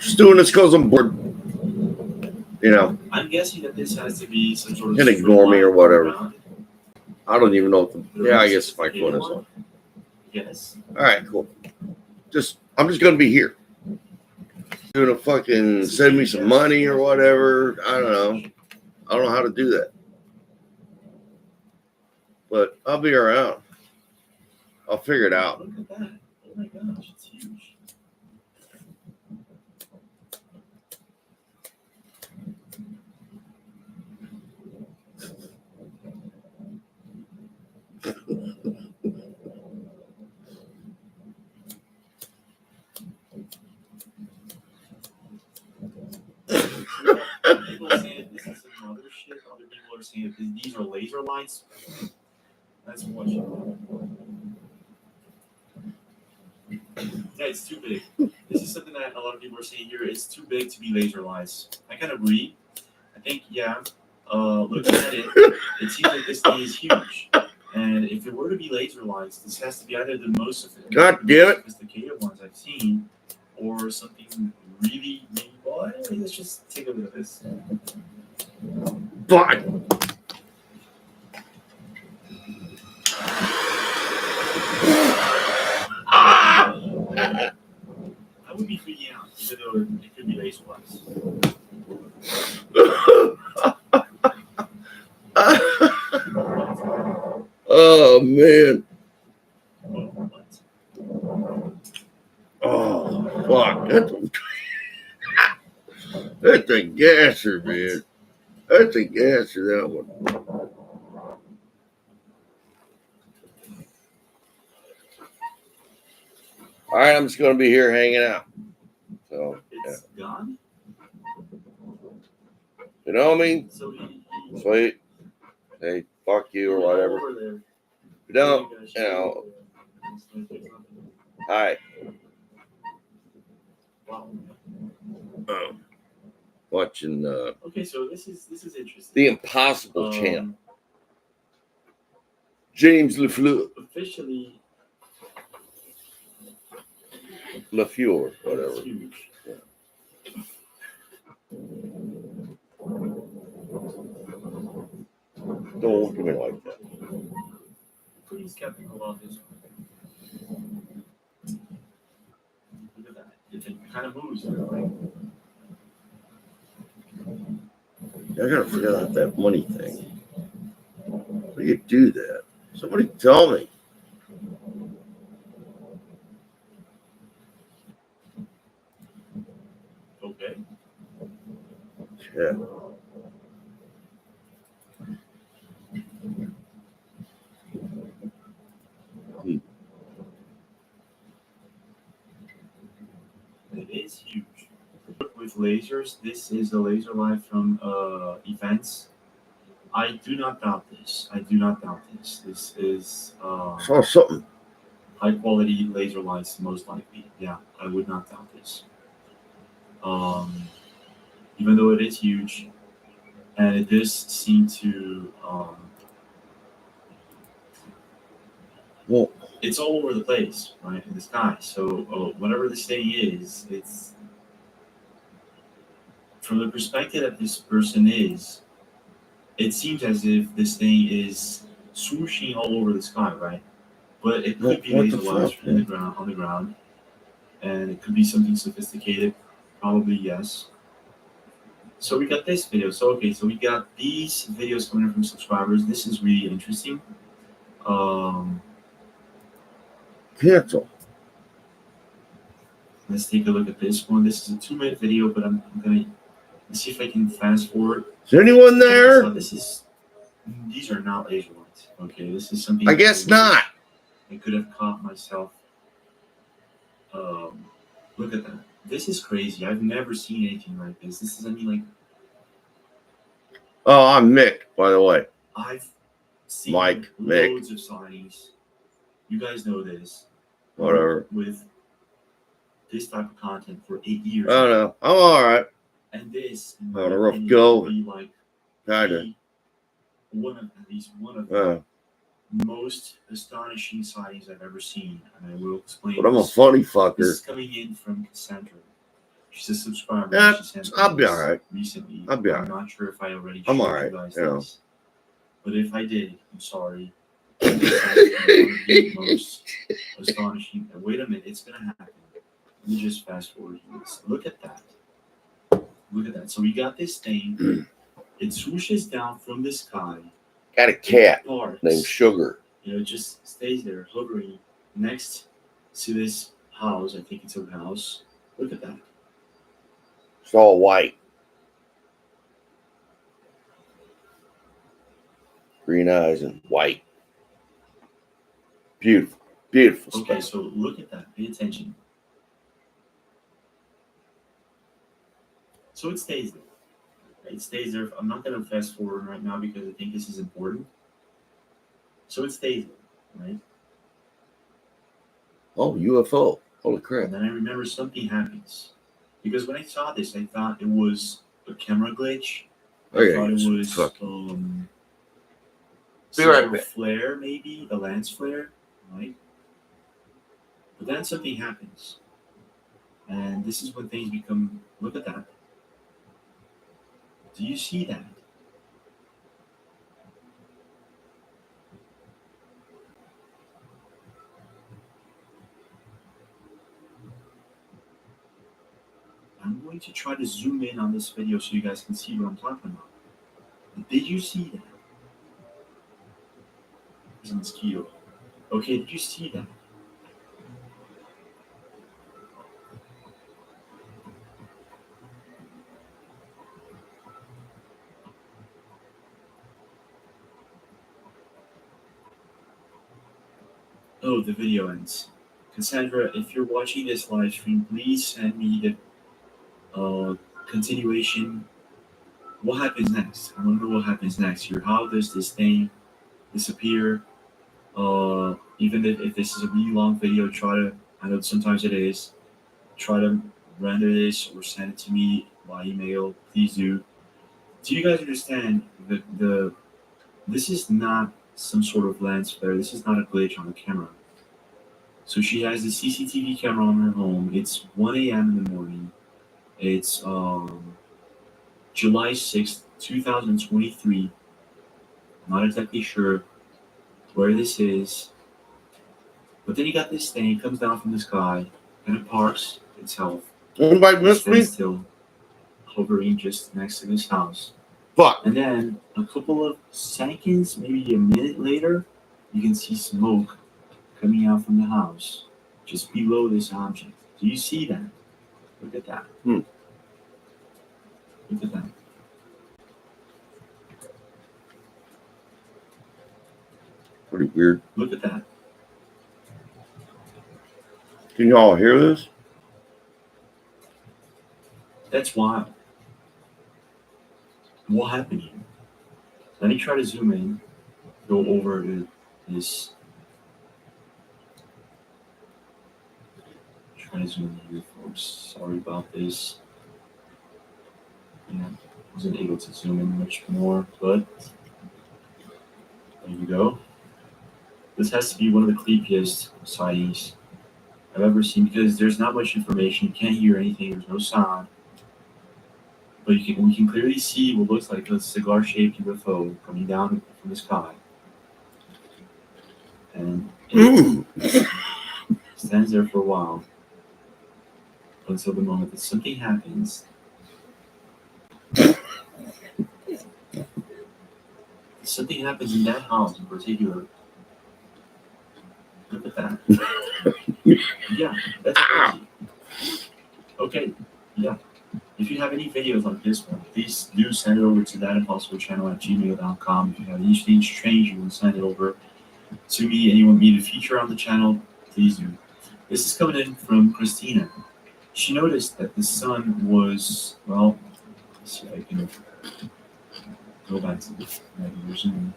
Just doing this because I'm bored. You know. I'm guessing that this has to be some sort of. You can ignore me or whatever. I don't even know. Yeah, I guess my phone is on. Yes. All right, cool. I'm just gonna be here. Gonna fucking send me some money or whatever. I don't know. I don't know how to do that. But I'll be around. I'll figure it out. Look at that. Oh my gosh, it's huge. People are saying this is some other shit. Other people are saying that these are laser lights. That's what. Yeah, it's too big. This is something that a lot of people are saying here. It's too big to be laser lights. I kind of agree. I think, yeah. Looking at it, it seems like this thing is huge. And if it were to be laser lights, this has to be either the most sophisticated ones I've seen, or something really, really. Well, anyway, let's just take a look at this. Fuck. I would be freaking out, even though it could be laser lights. Oh man. Oh fuck. That's a gasser, man. That's a gasser, that one. All right, I'm just gonna be here hanging out. So it's gone. You know what I mean? So Sweet. Hey, fuck you or whatever. If you don't, you know. Hi. Wow. Watching okay, so this is interesting. The Impossible Channel. James LaFleur. Officially LaFleur, whatever. Huge. Yeah. Don't look at me like that. Pretty skeptical of this. Look at that. It kind of moves. Right? I gotta figure out that money thing. How do you do that? Somebody tell me. Okay. Yeah. It is huge. With lasers, this is a laser light from events. I do not doubt this. This is Saw something. high quality laser lights, most likely. Yeah, I would not doubt this. Even though it is huge, and it does seem to Well, it's all over the place, right, in the sky. So whatever this thing is, it's from the perspective that this person is. It seems as if this thing is swooshing all over the sky, right? But it could be laser lights on the ground, and it could be something sophisticated. Probably yes. So we got this video. So we got these videos coming in from subscribers. This is really interesting. Cancel. Let's take a look at this one. This is a 2-minute video, but I'm gonna see if I can fast forward. Is anyone there? These are not laser lights. Okay, this is something. I guess not. I could have caught myself. Look at that. This is crazy. I've never seen anything like this. This is, Oh, I'm Mick, by the way. I've seen Mick. Loads of sightings. You guys know this. Whatever. With this type of content for 8 years. I don't know. I'm all right. And this, on a rough go. Be like Kinda. one of the most astonishing sightings I've ever seen, and I will explain. But I'm a funny fucker. This is coming in from Cassandra. She's a subscriber. Yeah, She sent I'll be this all right. recently. I'll be all I'm right. not sure if I already I'm showed all right, you guys you know. this. But if I did, I'm sorry. This has to be one of the most astonishing. Wait a minute, it's gonna happen. Let me just fast forward this. Look at that. Look at that. So we got this thing. It swooshes down from the sky. Got a cat Parks. named Sugar. You know, it just stays there hovering next to this house. I think it's a house. Look at that. It's all white. Green eyes and white. Beautiful. Beautiful Okay, stuff. so look at that. Pay attention. So it stays there. It stays there. I'm not going to fast forward right now because I think this is important. So it stays there, right? Oh, UFO. Holy crap. And then I remember something happens. Because when I saw this, I thought it was a camera glitch. I thought it was some sort of flare, maybe, a lens flare, right? But then something happens. And this is when things become, look at that. Do you see that? I'm going to try to zoom in on this video so you guys can see what I'm talking about. Did you see that? There's a mosquito. Okay, did you see that? Oh, the video ends. Cassandra, if you're watching this live stream, please send me the continuation. What happens next? I want to know what happens next here. How does this thing disappear? Even if this is a really long video, try to, I know sometimes it is, try to render this or send it to me by email. Please do. Do you guys understand the this is not some sort of lens flare. This is not a glitch on the camera. So she has the CCTV camera on her home. It's 1 a.m. in the morning. It's July 6th, 2023. I'm not exactly sure where this is. But then you got this thing, it comes down from the sky, and it parks itself. Anybody miss me? Still hovering just next to this house. Fuck. And then a couple of seconds, maybe a minute later, you can see smoke coming out from the house, just below this object. Do you see that? Look at that. Look at that. Pretty weird. Look at that. Can you all hear this? That's wild. What happened here? Let me try to zoom in, go over to this. Try to zoom in here, folks. Sorry about this. Yeah, wasn't able to zoom in much more, but there you go. This has to be one of the creepiest sightings I've ever seen because there's not much information. You can't hear anything. There's no sound. But we can clearly see what looks like a cigar-shaped UFO coming down from the sky. And it stands there for a while until the moment that something happens. Something happens in that house in particular. Look at that. Yeah, that's crazy. Okay, yeah. If you have any videos like this one, please do send it over to thatimpossiblechannel@gmail.com. If you have anything strange you want to send it over to me and you want me to feature on the channel, please do. This is coming in from Christina. She noticed that the sun was, well, let's see if I can go back to the regular Zoom.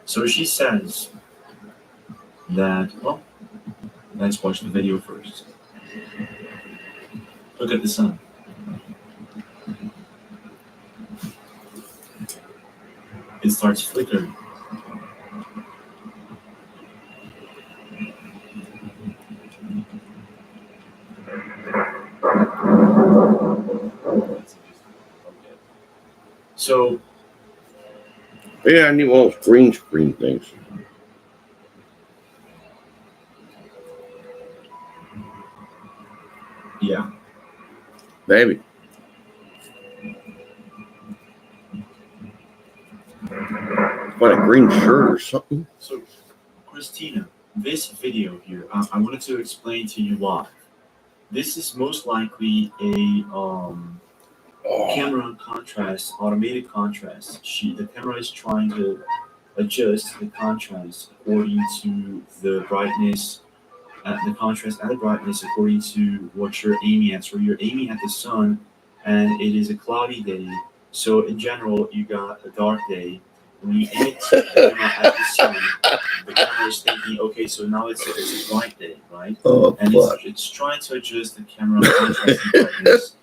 So she says that, well, let's watch the video first. Look at the sun. It starts flickering. Yeah, I need one of those green screen things. Yeah. Maybe. Find a green shirt or something. So, Christina, this video here, I wanted to explain to you why. This is most likely a Oh, camera contrast, automated contrast. The camera is trying to adjust the contrast according to the brightness, the contrast and the brightness according to what you're aiming at. So you're aiming at the sun, and it is a cloudy day. So in general, you got a dark day. When you aim it the camera at the sun, the camera is thinking, okay, so now it's a bright day, right? oh And fuck. it's trying to adjust the camera contrast and brightness,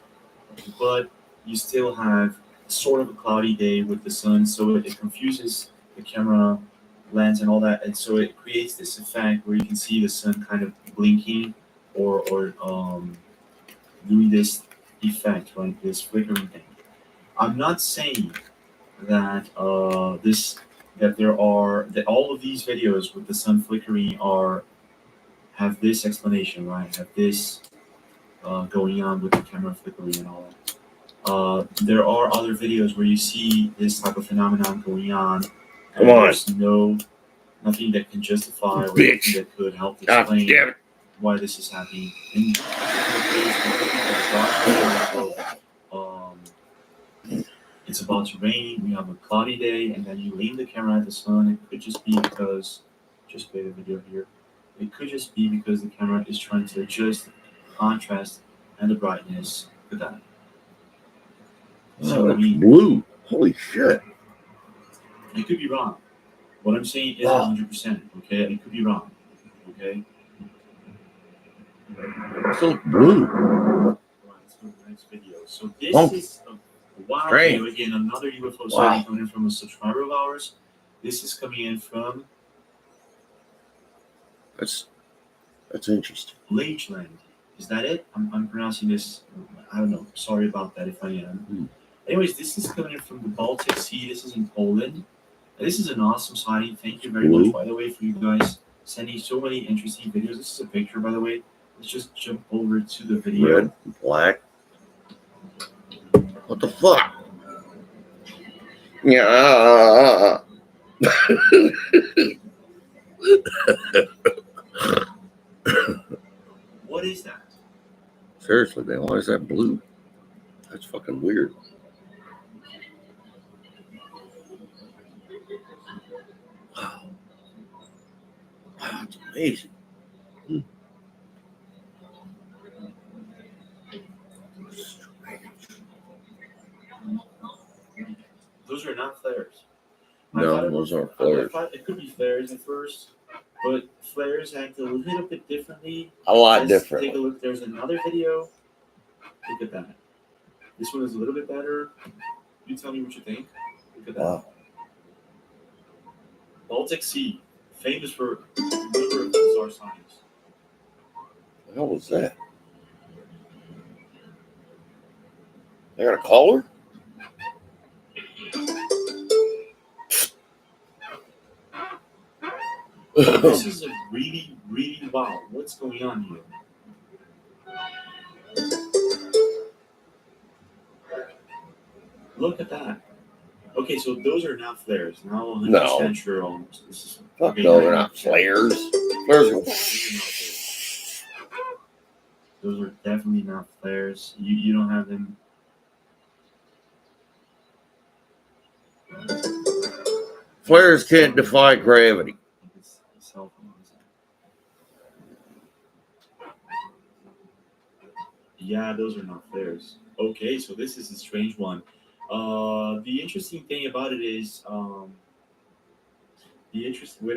but you still have sort of a cloudy day with the sun, so it confuses the camera lens and all that, and so it creates this effect where you can see the sun kind of blinking or doing this effect, right? This flickering thing. I'm not saying that that all of these videos with the sun flickering are have this explanation, right? Have this going on with the camera flickering and all that. There are other videos where you see this type of phenomenon going on, and Come on. there's nothing that can justify or Bitch. nothing that could help God explain damn it. why this is happening. In this particular case, we're looking at a dark day, it's about to rain, we have a cloudy day, and then you aim the camera at the sun. It could just be because, just play the video here, it could just be because the camera is trying to adjust the contrast and the brightness to that. So, Oh, I it's mean, blue. Holy shit. it could be wrong. What I'm saying isn't Oh. 100%, okay? It could be wrong, okay? It's so blue. Right, let's go to the next video. So this Oh. is a wild Strange. video. Again, another UFO Wow. sighting coming in from a subscriber of ours. This is coming in from That's interesting. Lageland. Is that it? I'm pronouncing this, I don't know. Sorry about that if I am. Anyways, this is coming in from the Baltic Sea. This is in Poland. And this is an awesome sighting. Thank you very much, by the way, for you guys sending so many interesting videos. This is a picture, by the way. Let's just jump over to the video. Red, black. What the fuck? Yeah. What is that? Seriously, man, why is that blue? That's fucking weird. Wow. Wow, it's amazing. Those are not flares. No, those aren't flares. I thought it could be flares at first, but flares act a little bit differently. A lot Let's differently. take a look. There's another video. Look at that. This one is a little bit better. You tell me what you think. Look at that. Wow. Baltic Sea, famous for a number of bizarre sightings. What the hell was that? They got a caller? This is a really, really wow. What's going on here? Look at that. Okay, so those are not flares. Now 100% sure almost. This is Fuck okay, no, they're not flares. Flares are... Those are definitely not flares. You don't have them. Flares can't defy gravity. Yeah, those are not flares. Okay, so this is a strange one. The interesting thing about it is, wait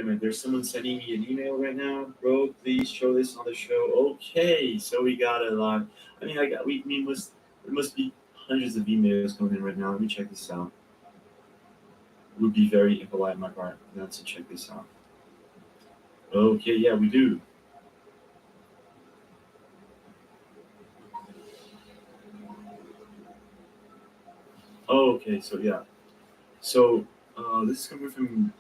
a minute, there's someone sending me an email right now. Bro, please show this on the show. Okay, so we got a lot. I mean, there must be hundreds of emails coming in right now. Let me check this out. It would be very impolite on my part not to check this out. Okay, yeah, we do. Oh, okay, so yeah. So This is coming from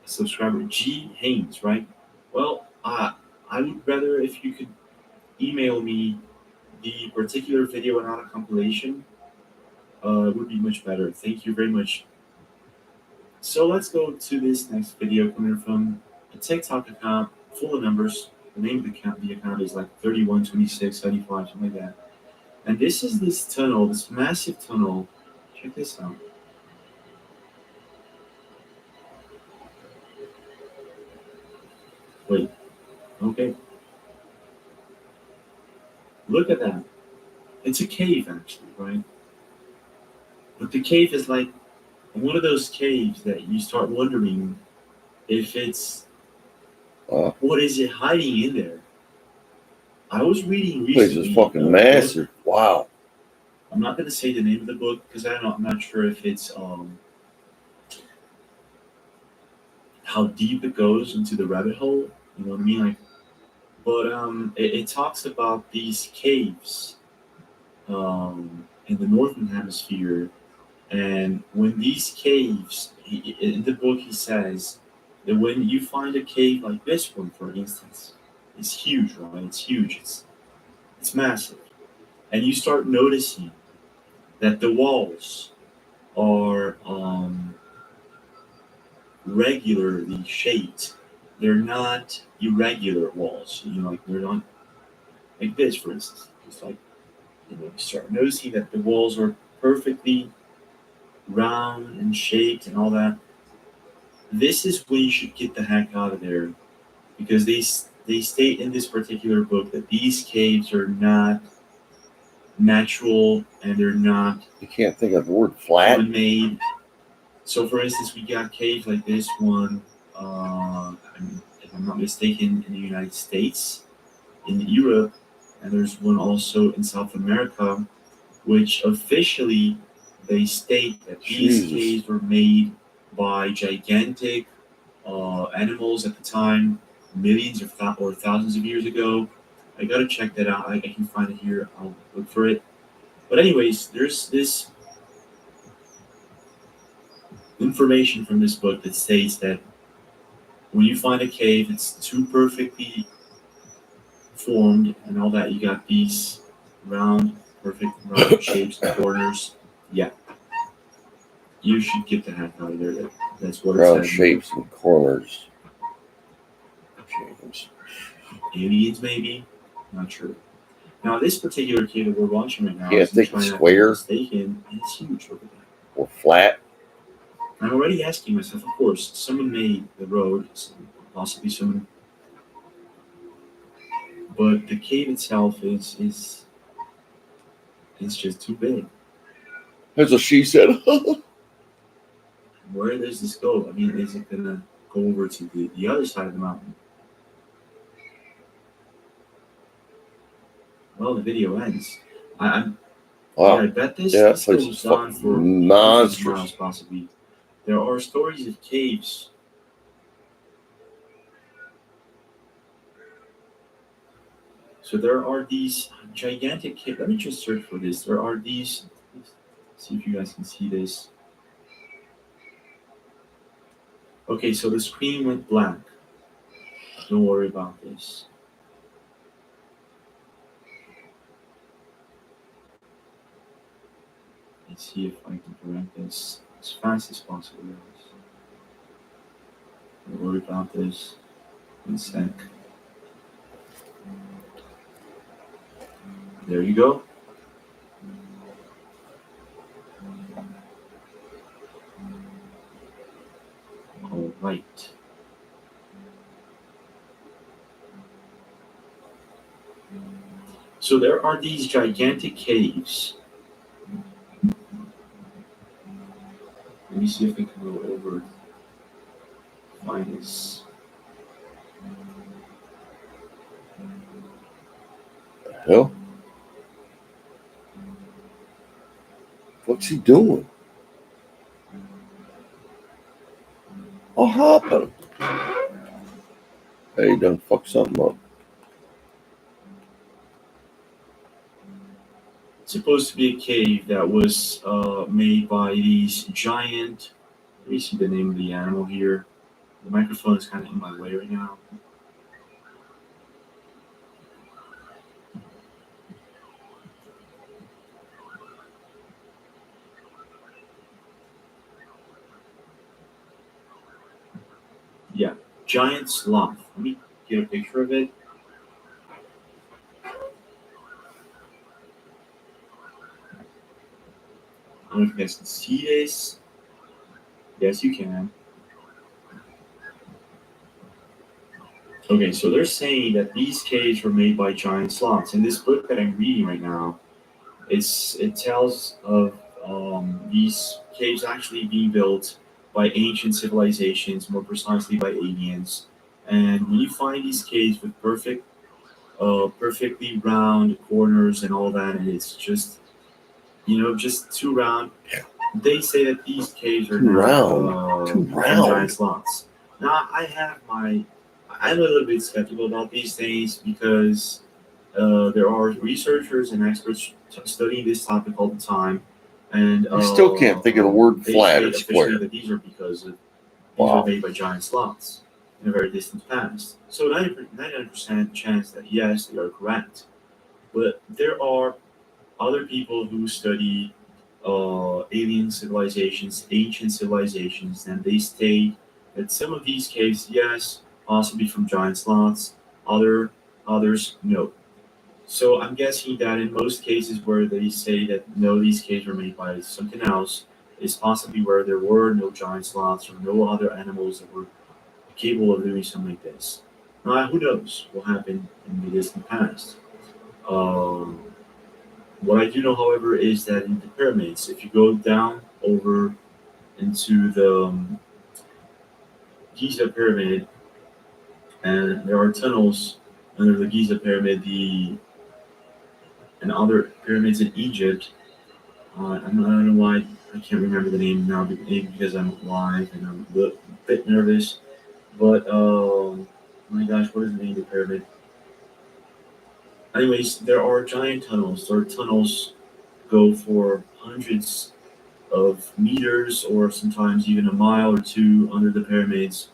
a subscriber, G. Haynes, right? Well, I would rather if you could email me the particular video and not a compilation. It would be much better. Thank you very much. So let's go to this next video coming from a TikTok account full of numbers. The name of the account is like 312675, something like that. And this is this tunnel, this massive tunnel. Check this out. Wait, okay. Look at that. It's a cave, actually, right? But the cave is like one of those caves that you start wondering if it's what is it hiding in there. I was reading This place recently. is fucking massive. Wow. I'm not going to say the name of the book because I'm not sure if it's how deep it goes into the rabbit hole. You know what I mean? Like, but it talks about these caves in the northern hemisphere, and when these caves, in the book, he says that when you find a cave like this one, for instance, it's huge, right? It's huge. It's massive, and you start noticing that the walls are regularly shaped. They're not irregular walls. You know, like they're not like this, for instance. It's like you start noticing that the walls are perfectly round and shaped and all that. This is when you should get the heck out of there because they state in this particular book that these caves are not natural and they're not. You can't think of the word flat. Human-made. So, for instance, we got caves like this one, if I'm not mistaken, in the United States, in Europe, and there's one also in South America, which officially they state that these caves were made by gigantic animals at the time, millions or thousands of years ago. I gotta check that out. I can find it here. I'll look for it. But anyways, there's this information from this book that states that when you find a cave that's too perfectly formed and all that, you got these perfect round shapes and corners. Yeah, you should get the heck out of there. That's what round it says. Shapes and corners. James. Aliens, maybe. Not sure. Now, this particular cave that we're watching right now is in China, square, mistaken, and it's huge. Look at that. Or flat. I'm already asking myself, of course, someone made the road, possibly someone, but the cave itself is just too big. That's what she said. Where does this go? I mean, is it gonna go over to the other side of the mountain? Well, the video ends. I bet this goes on for hundreds of miles, possibly. There are stories of caves. So there are these gigantic caves. Let me just search for this. There are these. See if you guys can see this. Okay, so the screen went black. Don't worry about this. Let's see if I can correct this as fast as possible, guys. Don't worry about this. 1 sec. There you go. All right. So there are these gigantic caves. Let me see if I can go over. Find this. The hell? What's he doing? I'll hop him. Hey, he done fuck something up. supposed to be a cave that was made by these giant. Let me see the name of the animal here. The microphone is kind of in my way right now. Yeah, giant sloth. Let me get a picture of it. I don't know if you guys can see this. Yes, you can. Okay, so they're saying that these caves were made by giant sloths. In this book that I'm reading right now, it tells of these caves actually being built by ancient civilizations, more precisely by aliens. And when you find these caves with perfectly round corners and all that, and it's just just too round. They say that these caves are now Too from round. giant sloths. Now I'm a little bit skeptical about these things because there are researchers and experts studying this topic all the time, and I still can't think of the word they flat state or officially square. that these are because these Wow. were made by giant sloths in a very distant past. So 99% chance that yes, they are correct. But there are other people who study alien civilizations, ancient civilizations, and they state that some of these caves, yes, possibly from giant sloths, others, no. So I'm guessing that in most cases where they say that no, these caves were made by something else, is possibly where there were no giant sloths or no other animals that were capable of doing something like this. Now, who knows what happened in the distant past? Um, what I do know, however, is that in the pyramids, if you go down over into the Giza pyramid, and there are tunnels under the Giza pyramid, and other pyramids in Egypt. I don't know why I can't remember the name now, maybe because I'm live and I'm a bit nervous. But my gosh, what is the name of the pyramid? Anyways, there are giant tunnels. There are tunnels go for hundreds of meters or sometimes even a mile or two under the pyramids.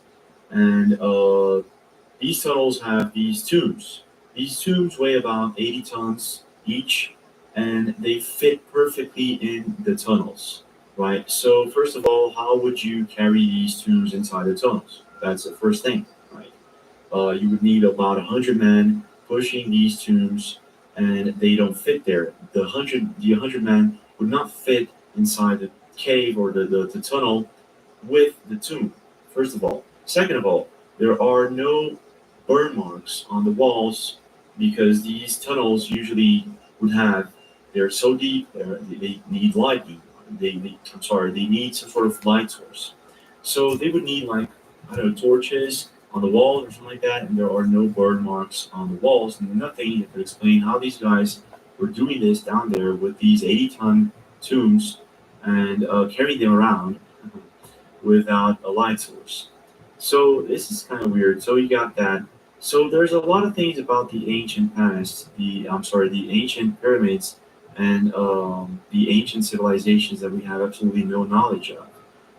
And these tunnels have these tubes. These tubes weigh about 80 tons each, and they fit perfectly in the tunnels, right? So, first of all, how would you carry these tubes inside the tunnels? That's the first thing, right? You would need about 100 men pushing these tubes, and they don't fit there. The 100 men would not fit inside the cave or the tunnel with the tube. First of all, second of all, there are no burn marks on the walls because these tunnels usually would have. They're so deep. They need lighting. They need some sort of light source. So they would need like I don't know torches on the walls or something like that, and there are no burn marks on the walls. Nothing that could explain how these guys were doing this down there with these 80-ton tombs and carrying them around without a light source. So this is kind of weird. So you got that. So there's a lot of things about the ancient past, the ancient pyramids and the ancient civilizations that we have absolutely no knowledge of,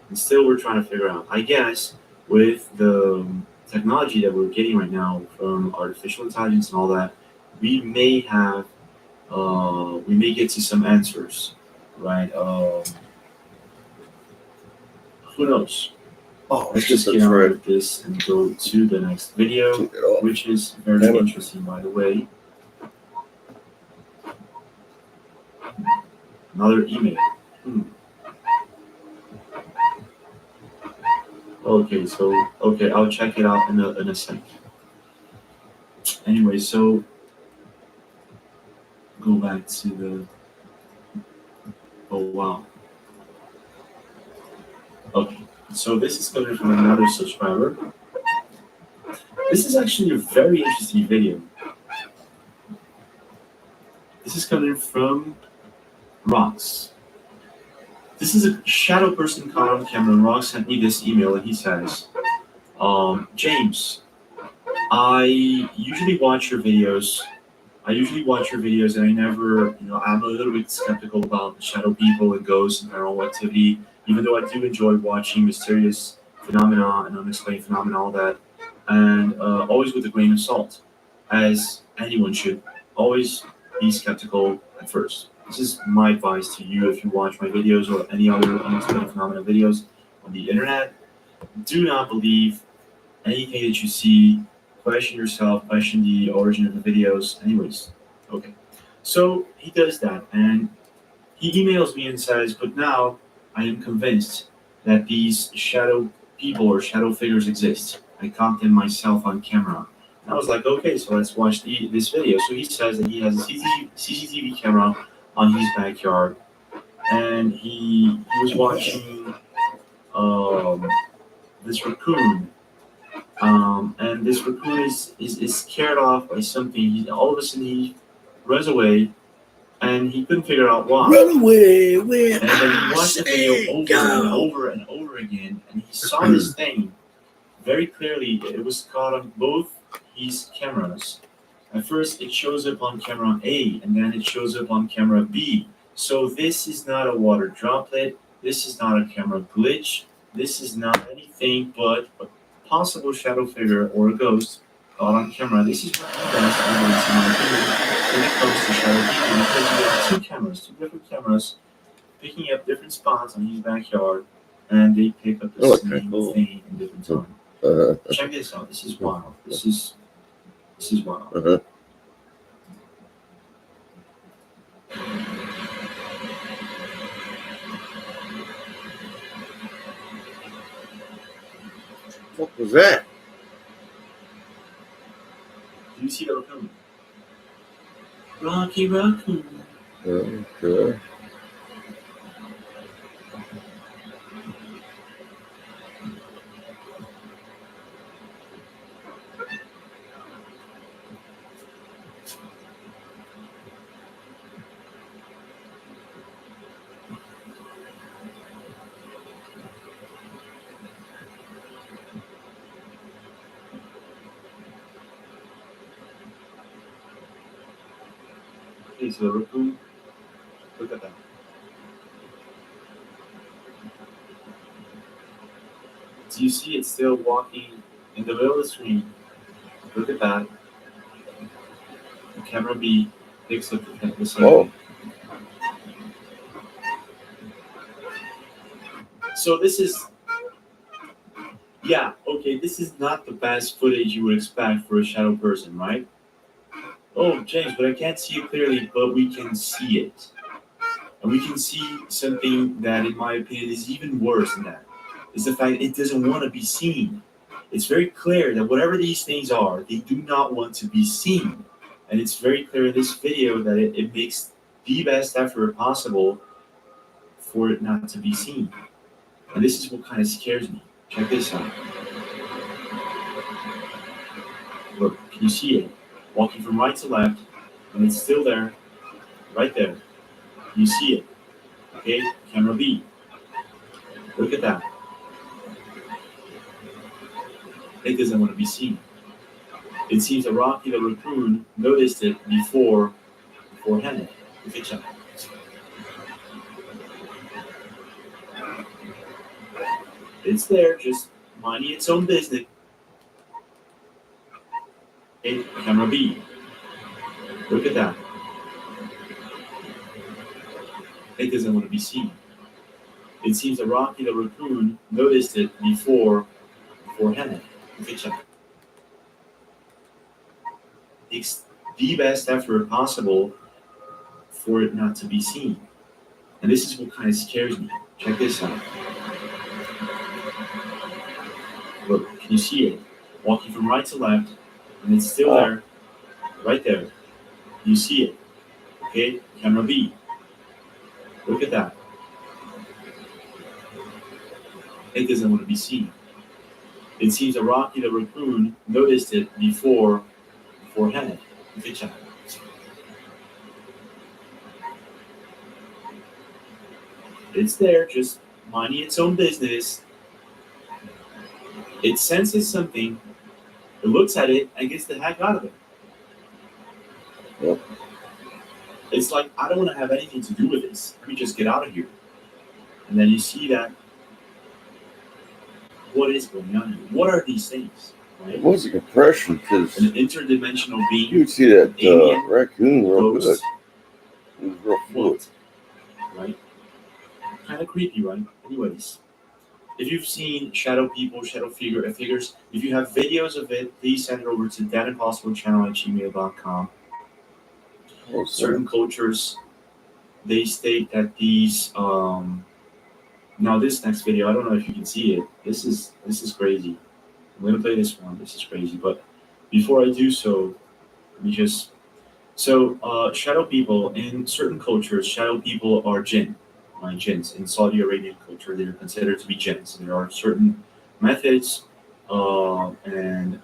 and still we're trying to figure out. I guess with the technology that we're getting right now from artificial intelligence and all that, we may get to some answers, right? Who knows? Oh, Let's just get on with this and go to the next video, which is very interesting, by the way. Another email. Okay, I'll check it out in a second. Anyway, so go back to the. Oh wow. Okay, so this is coming from another subscriber. This is actually a very interesting video. This is coming from Rox. This is a shadow person caught on camera. Rox sent me this email and he says, James, I usually watch your videos I usually watch your videos, and I never, I'm a little bit skeptical about shadow people and ghosts and paranormal activity, even though I do enjoy watching mysterious phenomena and unexplained phenomena, all that, and always with a grain of salt, as anyone should. Always be skeptical at first. This is my advice to you if you watch my videos or any other unexplained phenomena videos on the internet. Do not believe anything that you see. Question yourself, question the origin of the videos. Anyways, okay. So he does that, and he emails me and says, but now I am convinced that these shadow people or shadow figures exist. I caught them myself on camera. And I was like, okay, so let's watch this video. So he says that he has a CCTV camera on his backyard, and he was watching um, this raccoon, and this raccoon is scared off by something. All of a sudden he runs away, and he couldn't figure out why. Run away when And then he I watched the video say over go. and over and over again, and he saw this thing very clearly. It was caught on both his cameras. At first, it shows up on camera A, and then it shows up on camera B. So this is not a water droplet. This is not a camera glitch. This is not anything but a possible shadow figure or a ghost caught on camera. This is what the best evidence, in my opinion, when it comes to shadow people, because you have two cameras, two different cameras, picking up different spots on his backyard, and they pick up the same thing in different time. Check this out. This is wild. This is wild. What was that? Do you see the raccoon? Rocky Raccoon. Okay. Okay, so the raccoon, look at that. Do you see it still walking in the middle of the screen? Look at that. The camera B picks up the same. Oh. So this is, yeah, okay, this is not the best footage you would expect for a shadow person, right? Oh, James, but I can't see it clearly, but we can see it. And we can see something that, in my opinion, is even worse than that. Is the fact it doesn't want to be seen. It's very clear that whatever these things are, they do not want to be seen. And it's very clear in this video that it makes the best effort possible for it not to be seen. And this is what kind of scares me. Check this out. Look, can you see it? Walking from right to left, and it's still there, right there. You see it. Okay, camera B. Look at that. It doesn't want to be seen. It seems that Rocky the raccoon noticed it beforehand. Look at that. It's there, just minding its own business. Okay, camera B. Look at that. It doesn't want to be seen. It seems that Rocky the raccoon noticed it beforehand. Look at that. It's the best effort possible for it not to be seen. And this is what kind of scares me. Check this out. Look, can you see it? Walking from right to left, and it's still there, right there. You see it. Okay, camera B. Look at that. It doesn't want to be seen. It seems that Rocky the raccoon noticed it beforehand. Look at that. It's there, just minding its own business. It senses something, it looks at it, and gets the heck out of it. Yep. It's like, I don't want to have anything to do with this. Let me just get out of here. And then you see that, what is going on here? What are these things? Right? It was a compression because An interdimensional being. you would see that alien, raccoon real good. ghost, It was real fluid. right? Kind of creepy, right? Anyways, if you've seen shadow people, shadow figures, if you have videos of it, please send it over to thatimpossiblechannel@gmail.com. Certain cultures, they state that these now this next video, I don't know if you can see it. This is crazy. I'm gonna play this one. This is crazy. But before I do so, let me just shadow people in certain cultures, shadow people are jinn, right? Jinns. In Saudi Arabian culture, they're considered to be jinns. There are certain methods and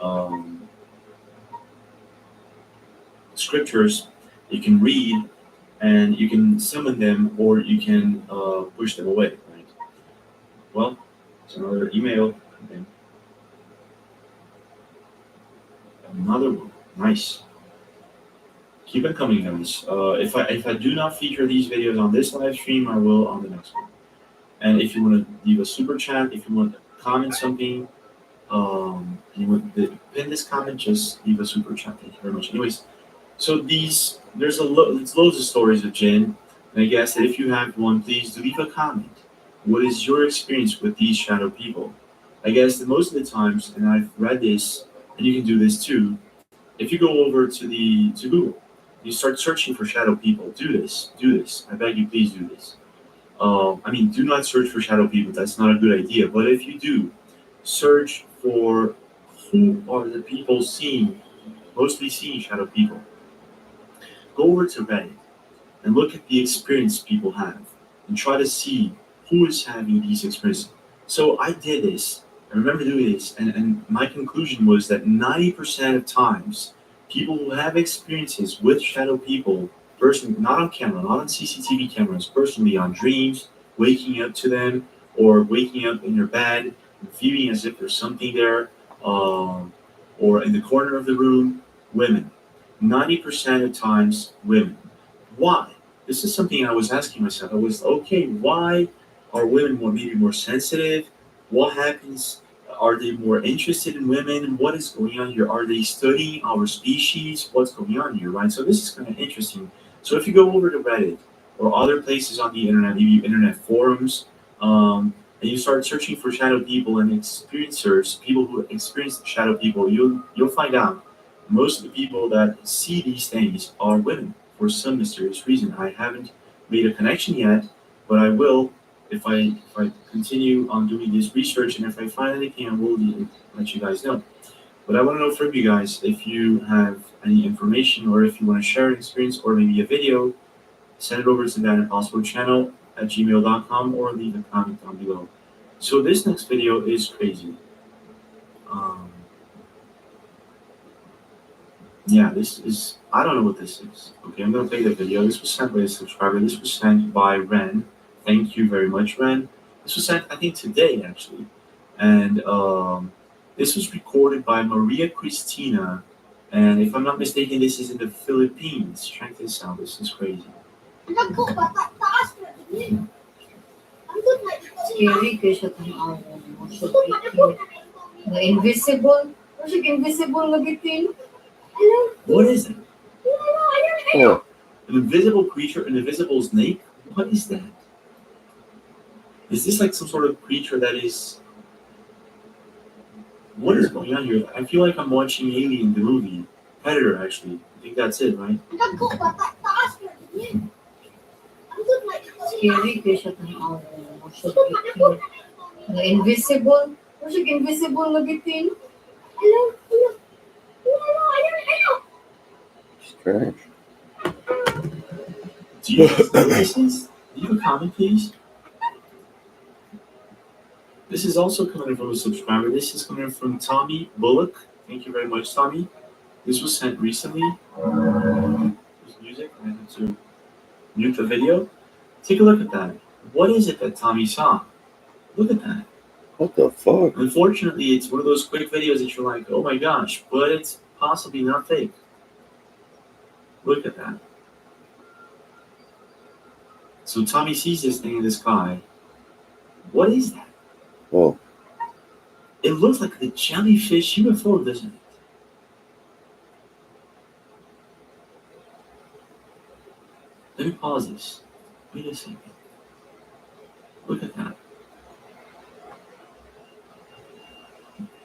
scriptures you can read, and you can summon them or you can push them away. Right? Well, it's another email. Okay. Another one. Nice. Keep it coming, guys. If I do not feature these videos on this live stream, I will on the next one. And if you want to leave a super chat, if you want to comment something, and you want to pin this comment, just leave a super chat. Thank you very much. Anyways, so there's loads of stories of jinn, and I guess that if you have one, please do leave a comment. What is your experience with these shadow people? I guess that most of the times, and I've read this, and you can do this too. If you go over to Google, you start searching for shadow people. Do this. I beg you, please do this. Do not search for shadow people. That's not a good idea. But if you do, search for who are the people mostly seeing shadow people. Go over to Reddit and look at the experience people have and try to see who is having these experiences. So I did this. I remember doing this, and my conclusion was that 90% of times, people who have experiences with shadow people, personally, not on camera, not on CCTV cameras, personally on dreams, waking up to them, or waking up in your bed, feeling as if there's something there, or in the corner of the room, women. 90% of times, women. Why? This is something I was asking myself. I was, okay, why are women maybe more sensitive? What happens? Are they more interested in women? What is going on here? Are they studying our species? What's going on here, right? So this is kind of interesting. So if you go over to Reddit or other places on the internet, maybe internet forums, and you start searching for shadow people and experiencers, people who experience shadow people, you'll find out most of the people that see these things are women for some mysterious reason. I haven't made a connection yet, but I will if I continue on doing this research, and if I find anything, I will let you guys know. But I want to know from you guys if you have any information, or if you want to share an experience or maybe a video, send it over to thatimpossiblechannel@gmail.com or leave a comment down below. So this next video is crazy. Yeah, this is, I don't know what this is. Okay, I'm going to play the video. This was sent by a subscriber. This was sent by Ren. Thank you very much, Ren. This was sent, I think, today, actually. And this was recorded by Maria Cristina. And if I'm not mistaken, this is in the Philippines. Check this out. This is crazy. Scary kasi tanaw mo. So, the invisible. What's invisible na bitin? What is it? Oh, An invisible creature, an invisible snake? What is that? Is this like some sort of creature that is... What is going on here? I feel like I'm watching Alien, the movie. Predator, actually. I think that's it, right? Scary kasi tanaw mo. So, the invisible. What's invisible na bitin? strange. Do you guys know this is? Leave a comment, please. This is also coming from a subscriber. This is coming from Tommy Bullock. Thank you very much, Tommy. This was sent recently. There's music. I have to mute the video. Take a look at that. What is it that Tommy saw? Look at that. What the fuck? Unfortunately, it's one of those quick videos that you're like, oh my gosh, but it's possibly not fake. Look at that. So Tommy sees this thing in the sky. What is that? Oh, It looks like the jellyfish UFO, doesn't it? Let me pause this. Wait a second. Look at that.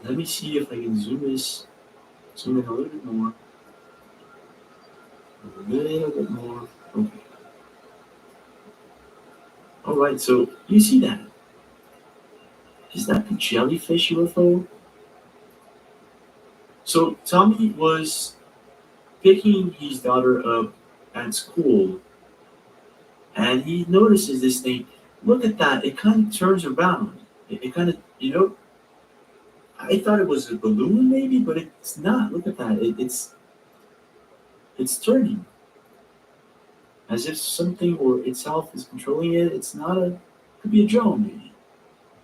Let me see if I can zoom in a little bit more. A little bit more. Okay. Alright, so you see that? Is that the jellyfish UFO? So Tommy was picking his daughter up at school and he notices this thing. Look at that. It kind of turns around. It kind of, I thought it was a balloon maybe, but it's not. Look at that. It's turning as if something or itself is controlling it. It's not a, could be a drone maybe.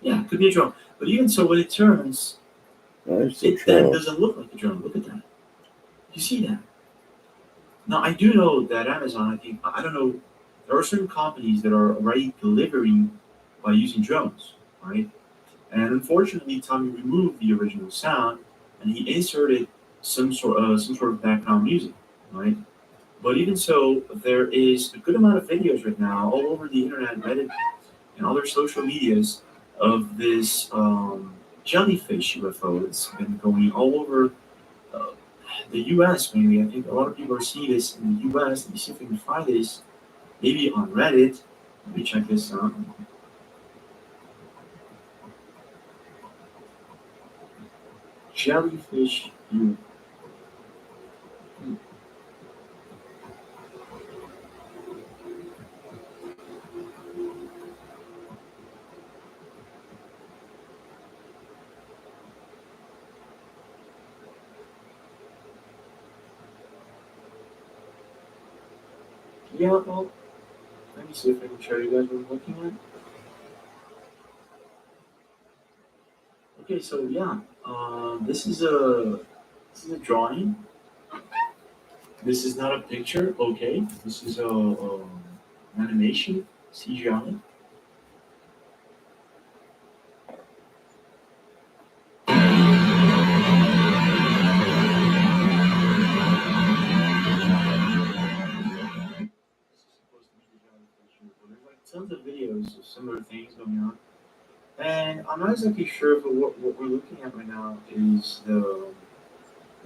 Yeah, it could be a drone. But even so, when it turns, nice. it then doesn't look like a drone. Look at that. You see that? Now, I do know that Amazon, I think, I don't know, there are certain companies that are already delivering by using drones, right? And unfortunately, Tommy removed the original sound and he inserted some sort of background music, right? But even so, there is a good amount of videos right now all over the internet, Reddit, and other social medias of this jellyfish UFO that's been going all over uh, the U.S. Mainly. I think a lot of people are seeing this in the U.S. Let me see if we can find this maybe on Reddit. Let me check this out. Jellyfish UFO. Yeah, well, let me see if I can show you guys what I'm looking at. Okay, so yeah, this is a drawing. This is not a picture. Okay, this is a animation CGI. This is supposed to be the jellyfish. There's like tons of videos of similar things going on, and I'm not exactly sure if what we're looking at right now is the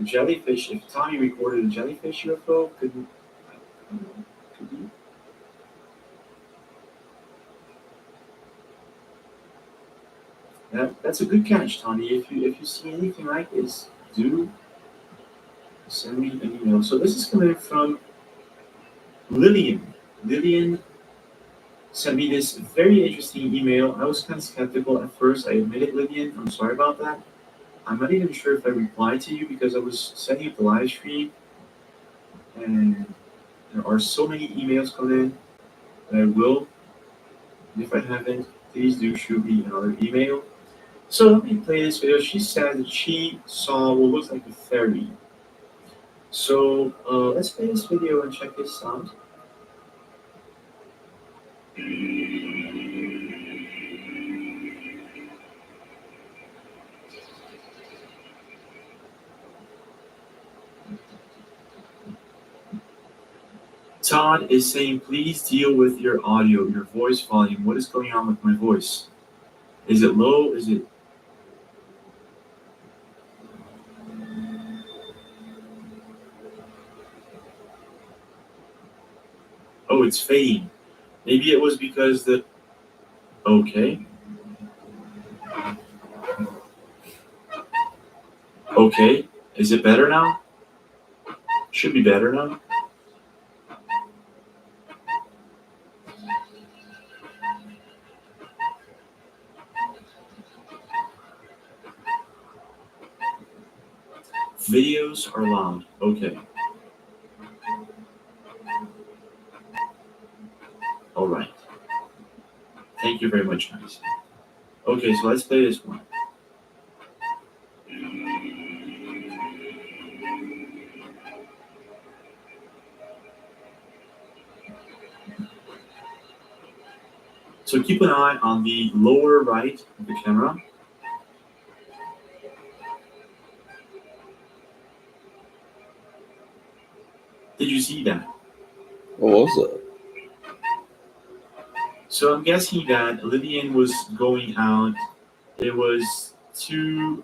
jellyfish. If Tommy recorded a jellyfish UFO, I don't know, could be. That's a good catch, Tommy. If you see anything like this, do send me an email. So this is coming from Lillian. Lillian sent me this very interesting email. I was kind of skeptical at first. I admit it, Lillian. I'm sorry about that. I'm not even sure if I replied to you because I was setting up the live stream and there are so many emails coming in that I will. And if I haven't, please do shoot me another email. So let me play this video. She said that she saw what looks like a fairy. So let's play this video and check this out. Todd is saying, please deal with your audio, your voice volume. What is going on with my voice? Is it low? Is it? Oh, it's fading. Maybe it was because the. Okay. Okay. Is it better now? Should be better now. Videos are loud. Okay. All right. Thank you very much, guys. Okay, so let's play this one. So keep an eye on the lower right of the camera. Did you see that? What was that? So I'm guessing that Lillian was going out. It was 2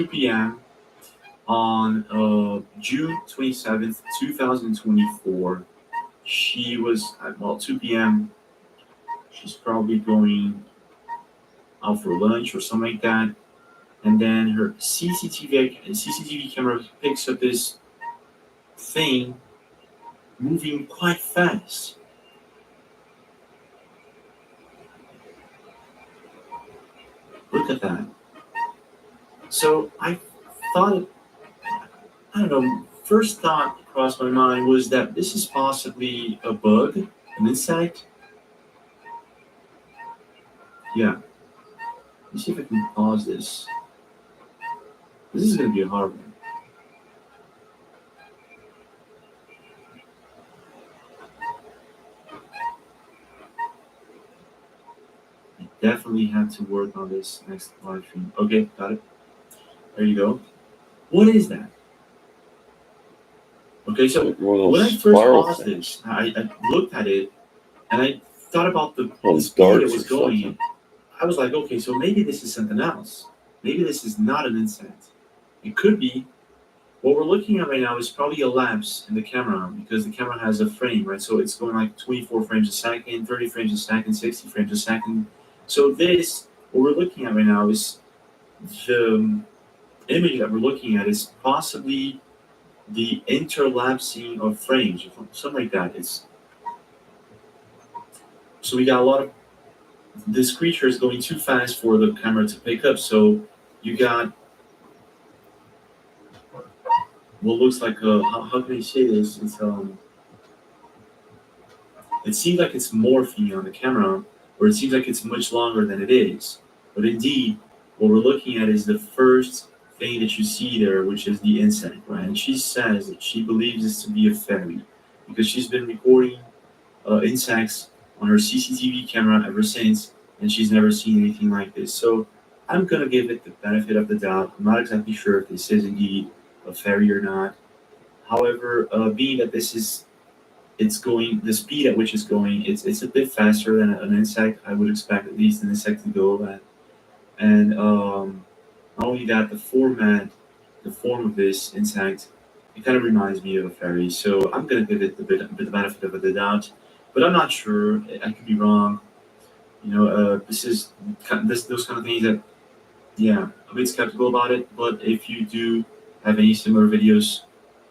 p.m. on June 27th, 2024. She was at 2 p.m. She's probably going out for lunch or something like that. And then her CCTV camera picks up this thing moving quite fast. Look at that. So I thought, I don't know, first thought crossed my mind was that this is possibly a bug, an insect. Yeah. Let me see if I can pause this. This is going to be a hard one. I definitely have to work on this next live stream. Okay, got it. There you go. What is that? Okay, so when I first paused this, I looked at it and I thought about the speed it was going in. I was like, okay, so maybe this is something else. Maybe this is not an insect. It could be. What we're looking at right now is probably a lapse in the camera because the camera has a frame, right? So it's going like 24 frames a second, 30 frames a second, 60 frames a second. So what we're looking at right now is the image that we're looking at is possibly the interlapsing of frames, or something like that. So we got a lot of this creature is going too fast for the camera to pick up. So you got what looks like how can I say this? It seems like it's morphing on the camera, or it seems like it's much longer than it is. But indeed, what we're looking at is the first thing that you see there, which is the insect, right? And she says that she believes this to be a fairy because she's been recording insects on her CCTV camera ever since, and she's never seen anything like this. So I'm gonna give it the benefit of the doubt. I'm not exactly sure if this is indeed a fairy or not. However, being that the speed at which it's going, it's a bit faster than an insect. I would expect at least an insect to go at. And not only that, the form of this insect, it kind of reminds me of a fairy. So I'm gonna give it the benefit of the doubt, but I'm not sure. I could be wrong. Those kind of things that, yeah, I'm a bit skeptical about it. But if you do have any similar videos,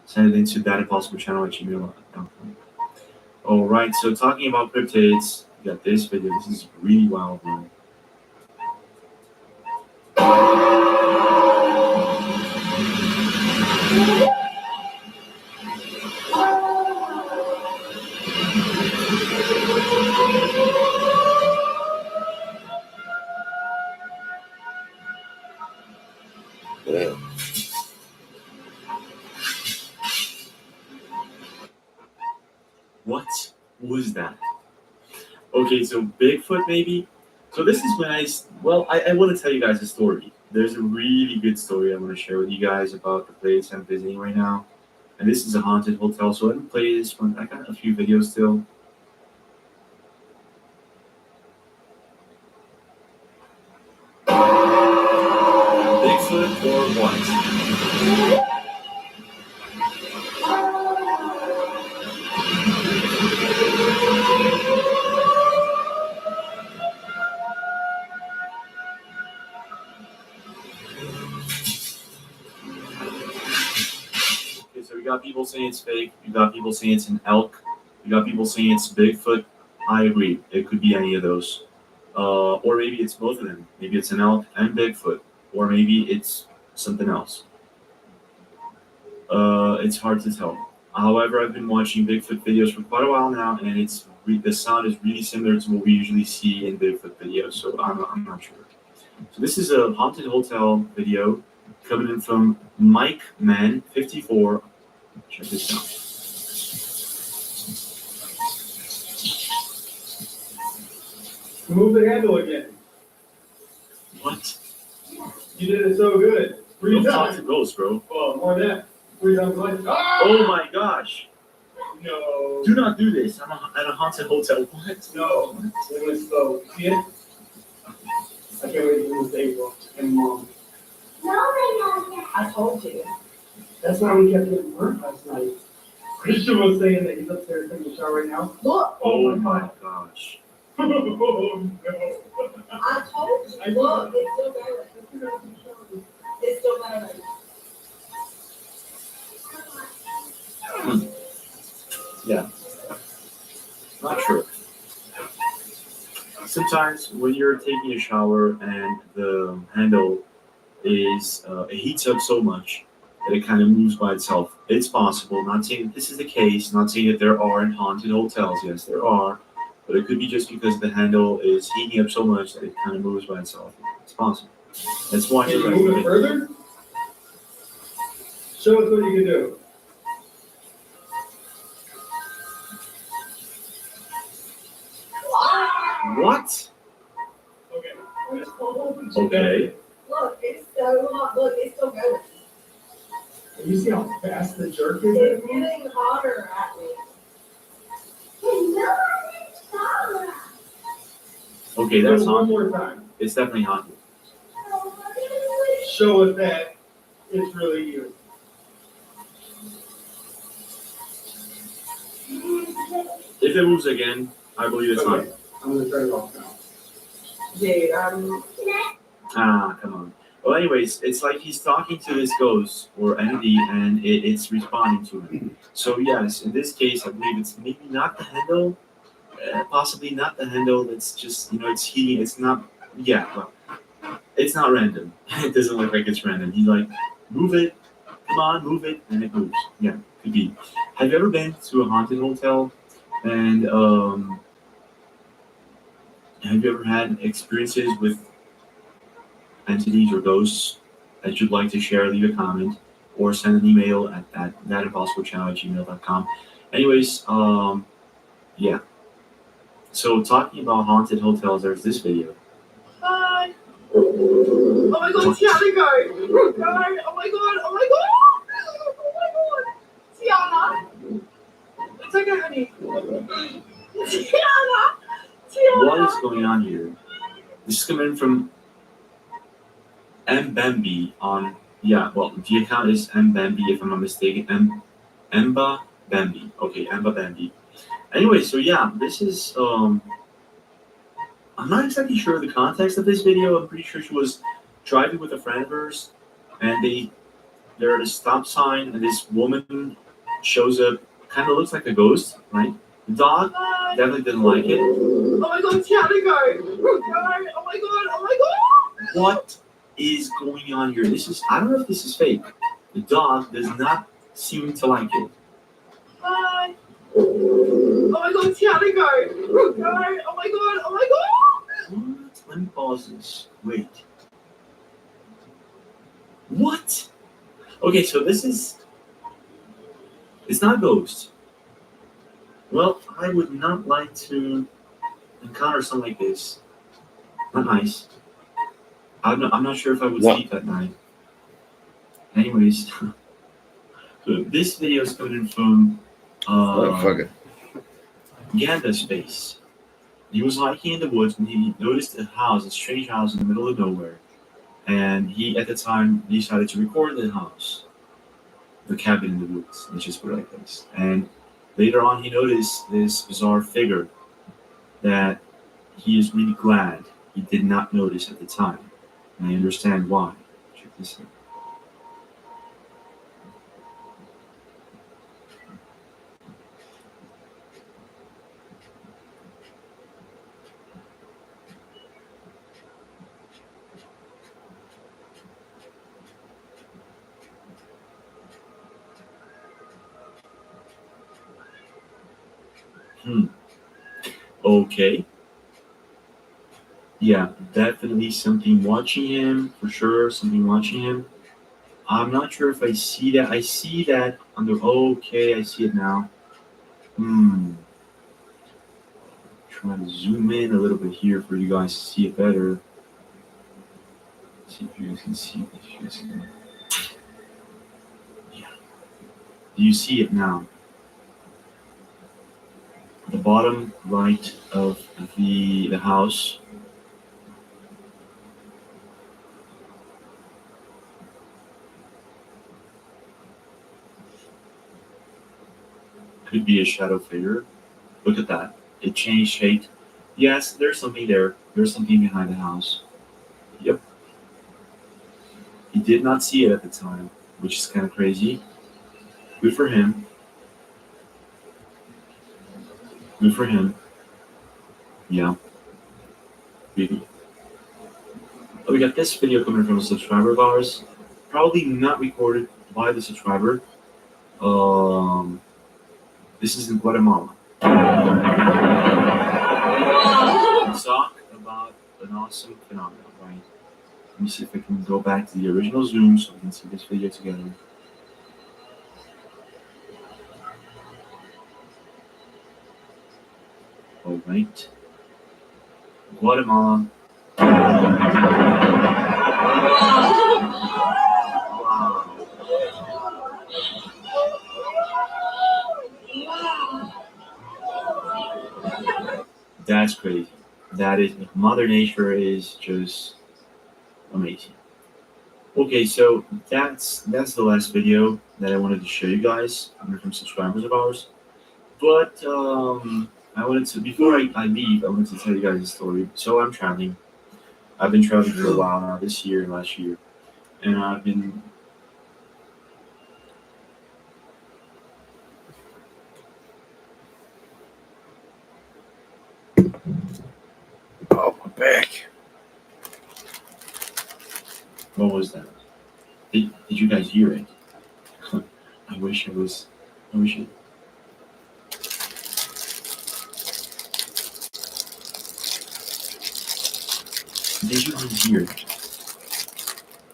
send it into thatimpossiblechannel@gmail.com. All right, so talking about cryptids, we got this video. This is really wild, man. Yeah. What was that? Okay, so Bigfoot maybe. So this is when I want to tell you guys a story. There's a really good story I want to share with you guys about the place I'm visiting right now. And this is a haunted hotel, so let me play this one. I got a few videos still. Bigfoot or what? Okay, so we got people saying it's fake. You got people saying it's an elk. You got people saying it's Bigfoot. I agree. It could be any of those. Or maybe it's both of them. Maybe it's an elk and Bigfoot. Or maybe it's something else. It's hard to tell. However, I've been watching Bigfoot videos for quite a while now, and the sound is really similar to what we usually see in Bigfoot videos. So I'm not sure. So this is a haunted hotel video coming in from MickCam 54. Check this out. Move the handle again. What? You did it so good. Three Don't talk times. to ghosts, bro. Well, more than that. 3 times like. Ah! Oh my gosh. No. Do not do this. I'm at a haunted hotel. What? No. It was slow. See it? I can't wait to lose April and Mom. I told you. That's why we kept getting burnt last night. Christian was saying that he's upstairs taking a shower right now. Look. Oh my gosh. Oh no. I told you. Look, it's still going. It's still going. Yeah. Not sure. Sometimes when you're taking a shower and the handle is it heats up so much that it kind of moves by itself. It's possible. Not saying that this is the case. Not saying that there aren't haunted hotels. Yes, there are. But it could be just because the handle is heating up so much that it kind of moves by itself. It's possible. Let's watch Can it. you move it further? Show us what you can do. What? Okay. Okay. Look, it's so hot. Look, it's still going. You see how fast the jerk is? It's getting hotter at me. Okay, Do that's it one haunted. more time. It's definitely haunted. Show us that it's really you. If it moves again, I believe it's haunted. Okay. I'm gonna turn it off now. Dude, Ah, come on. Well, anyways, it's like he's talking to this ghost or entity, and it's responding to him. So yes, in this case, I believe it's maybe not the handle, possibly not the handle. It's just it's heating. It's not. Yeah, well, it's not random. It doesn't look like it's random. He's like, move it, come on, move it, and it moves. Yeah, could be. Have you ever been to a haunted hotel, and have you ever had experiences with entities or ghosts that you'd like to share? Leave a comment or send an email at thatimpossiblechannel@gmail.com. Anyways, yeah. So talking about haunted hotels, there's this video. Hi. Oh my god, Tiana, go. Go. Oh my god, oh my god. Oh my god. Tiana. It's okay, honey. Tiana. What is going on here? This is coming from Mbembe on, well, the account is Mbembe if I'm not mistaken. Emba Bambi. Okay, Emba Bambi. Anyway, so yeah, this is I'm not exactly sure of the context of this video. I'm pretty sure she was driving with a friend of hers, and they're at a stop sign, and this woman shows up, kind of looks like a ghost, right? The dog definitely didn't like it. Oh my god, Tiana, go. Go. Oh my god, oh my god. What is going on here? I don't know if this is fake. The dog does not seem to like it. Hi. Oh my god, Tiana, go. Go. Oh my god, oh my god. What? Let me pause this. Wait. What? Okay, so it's not a ghost. Well, I would not like to encounter something like this. Not nice. I'm not sure if I would What? sleep at night. Anyways, so this video is coming from Fuck it. Ganda Space. He was hiking in the woods and he noticed a strange house in the middle of nowhere. And he, at the time, decided to record the house, the cabin in the woods. Let's just put it like this. And later on, he noticed this bizarre figure that he is really glad he did not notice at the time. And I understand why. Check this out. Okay. Yeah, definitely something watching him, for sure, something watching him. I'm not sure if I see that. I see that okay, I see it now. try to zoom in a little bit here for you guys to see it better. See if you guys can see. If you guys can. Yeah. Do you see it now? The bottom right of the house. Could be a shadow figure. Look at that. It changed shape. Yes, there's something there. There's something behind the house. Yep. He did not see it at the time, which is kind of crazy. Good for him. Good for him. Yeah. Really. Oh, we got this video coming from a subscriber of ours. Probably not recorded by the subscriber. This is in Guatemala. Talk about an awesome phenomenon, right? Let me see if I can go back to the original Zoom so we can see this video together. All right. Guatemala. That's crazy. That is, Mother Nature is just amazing. Okay, so that's the last video that I wanted to show you guys. I'm from subscribers of ours. But I wanted to, before I leave, I wanted to tell you guys a story. So I'm traveling. I've been traveling for a while now, this year and last year. And I've been... Oh, my back. What was that? Did you guys hear it? I wish it. Did you guys hear it?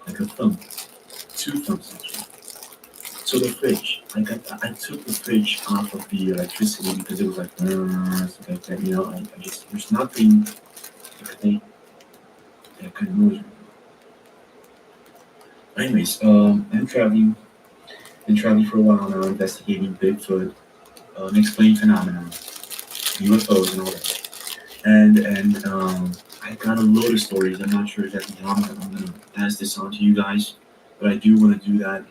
Like a thump. 2 thumps actually. So the fridge, I took the fridge off of the electricity because it was like, stuff like that, you know, I just, there's nothing that kind of noise. Anyways, I'm traveling, been traveling for a while now, investigating Bigfoot, unexplained phenomena, UFOs and all that. And I got a load of stories. I'm not sure exactly how I'm going to pass this on to you guys, but I do want to do that